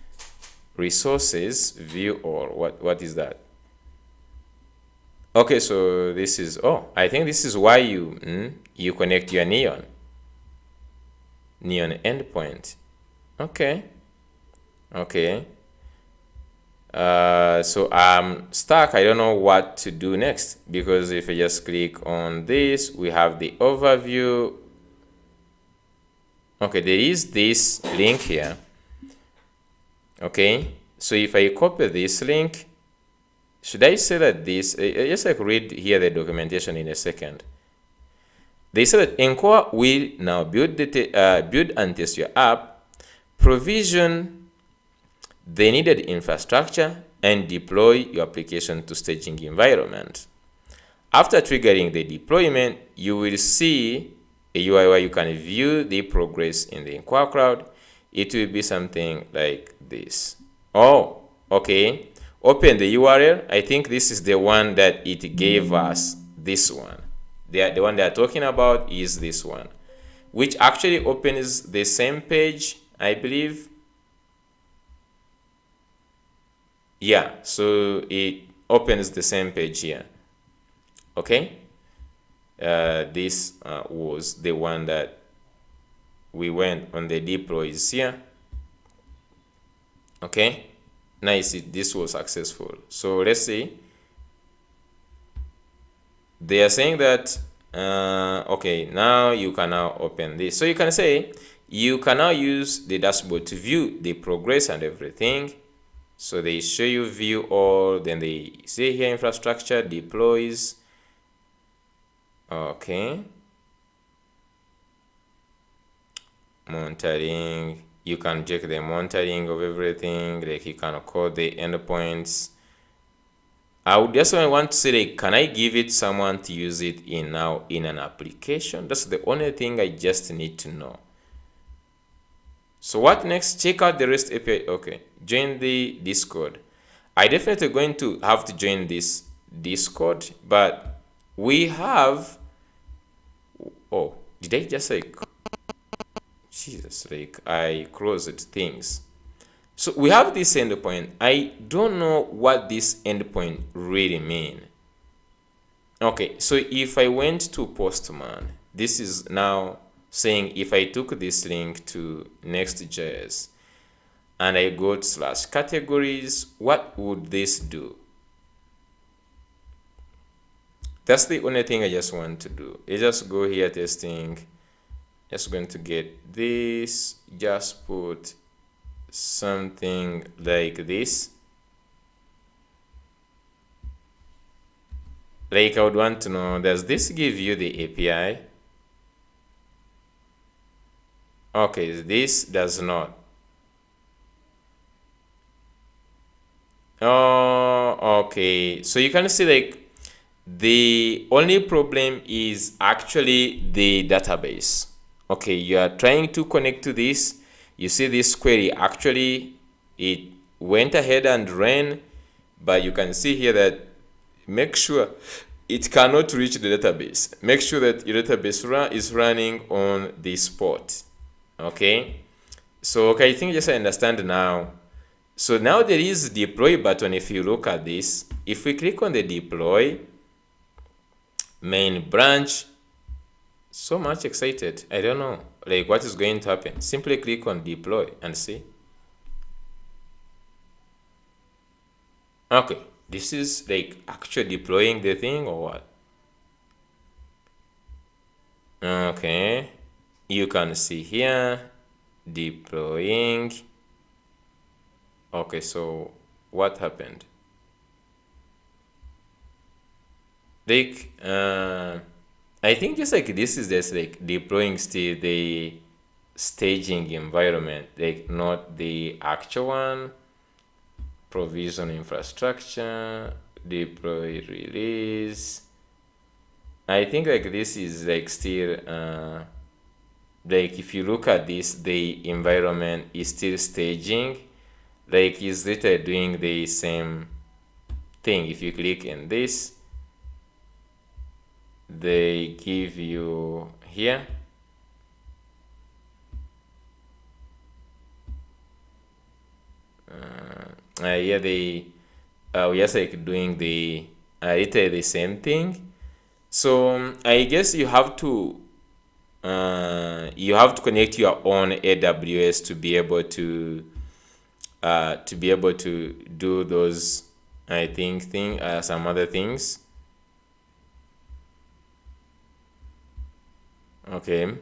Speaker 1: Resources view, or what is that? Okay, so this is, oh, I think this is why you connect your neon endpoint. Okay. So I'm stuck. I don't know what to do next, because if I just click on this, we have the overview. Okay, there is this link here. Okay, so if I copy this link, should I say that this, just like read here the documentation in a second. They say that Encore will now build and test your app, provision the needed infrastructure, and deploy your application to staging environment. After triggering the deployment, you will see a UI where you can view the progress in the Encore Cloud. It will be something like this. Oh, okay. Open the URL. I think this is the one that it gave us. This one. The one they are talking about is this one, which actually opens the same page, I believe. Yeah, so it opens the same page here. Okay, this was the one that we went on the deploys here. Okay, nice. This was successful. So let's see. They are saying that okay, now you can now open this. So you can say you can now use the dashboard to view the progress and everything. So they show you view all, then they say here infrastructure deploys. Okay, monitoring, you can check the monitoring of everything, like you can call the endpoints. I would just want to say, like, can I give it someone to use it in an application? That's the only thing I just need to know. So what next? Check out the REST API. Okay, join the Discord. I definitely going to have to join this Discord, but we have, oh, did I just like, Jesus, like I closed things. So we have this endpoint. I don't know what this endpoint really mean. Okay, so if I went to Postman, this is now saying if I took this link to Next.js and I go to /categories, what would this do? That's the only thing I just want to do. I just go here testing, just going to get this, just put something like this. Like I would want to know, does this give you the API? Okay, this does not. Oh, okay. So you can see like the only problem is actually the database. Okay, you are trying to connect to this. You see this query, actually it went ahead and ran, but you can see here that make sure it cannot reach the database. Make sure that your database is running on this port. Okay, so okay, I think just I understand now. So now there is deploy button. If you look at this, if we click on the deploy main branch, so much excited. I don't know like what is going to happen. Simply click on deploy and see. Okay, this is like actually deploying the thing or what? Okay, you can see here deploying. Okay, so what happened? Like I think just like this is just like deploying still the staging environment, like not the actual one. Provision infrastructure, deploy, release. I think like this is like still like if you look at this, the environment is still staging, like it's literally doing the same thing. If you click in this, they give you here yeah, they we just like doing the literally the same thing. So I guess you have to connect your own AWS to be able to do those, I think, some other things. Okay,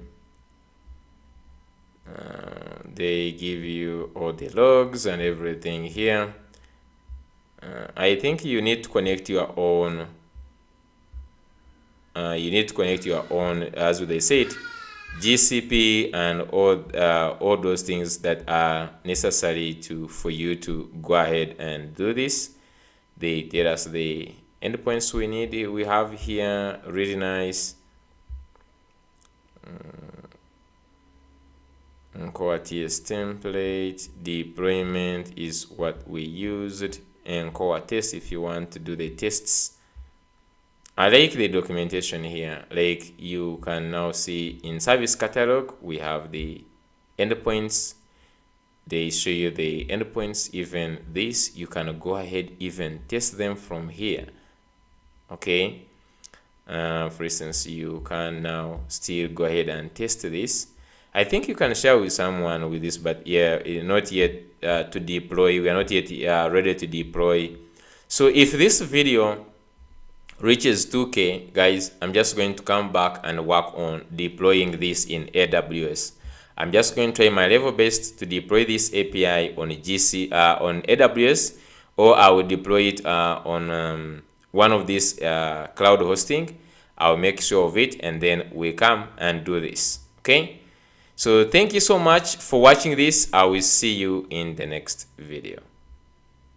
Speaker 1: they give you all the logs and everything here. I think you need to connect your own. You need to connect your own, as they said, GCP and all those things that are necessary for you to go ahead and do this. They tell us the endpoints we need. We have here really nice Encore TS template. Deployment is what we used. Encore test if you want to do the tests. I like the documentation here. Like you can now see in service catalog, we have the endpoints. They show you the endpoints. Even this, you can go ahead even test them from here. Okay. For instance, you can now still go ahead and test this. I think you can share with someone with this, but yeah, not yet to deploy. We are not yet ready to deploy. So if this video reaches 2K, guys, I'm just going to come back and work on deploying this in AWS. I'm just going to try my level best to deploy this API on on AWS, or I will deploy it on one of these cloud hosting. I'll make sure of it, and then we come and do this. Okay, so thank you so much for watching this. I will see you in the next video.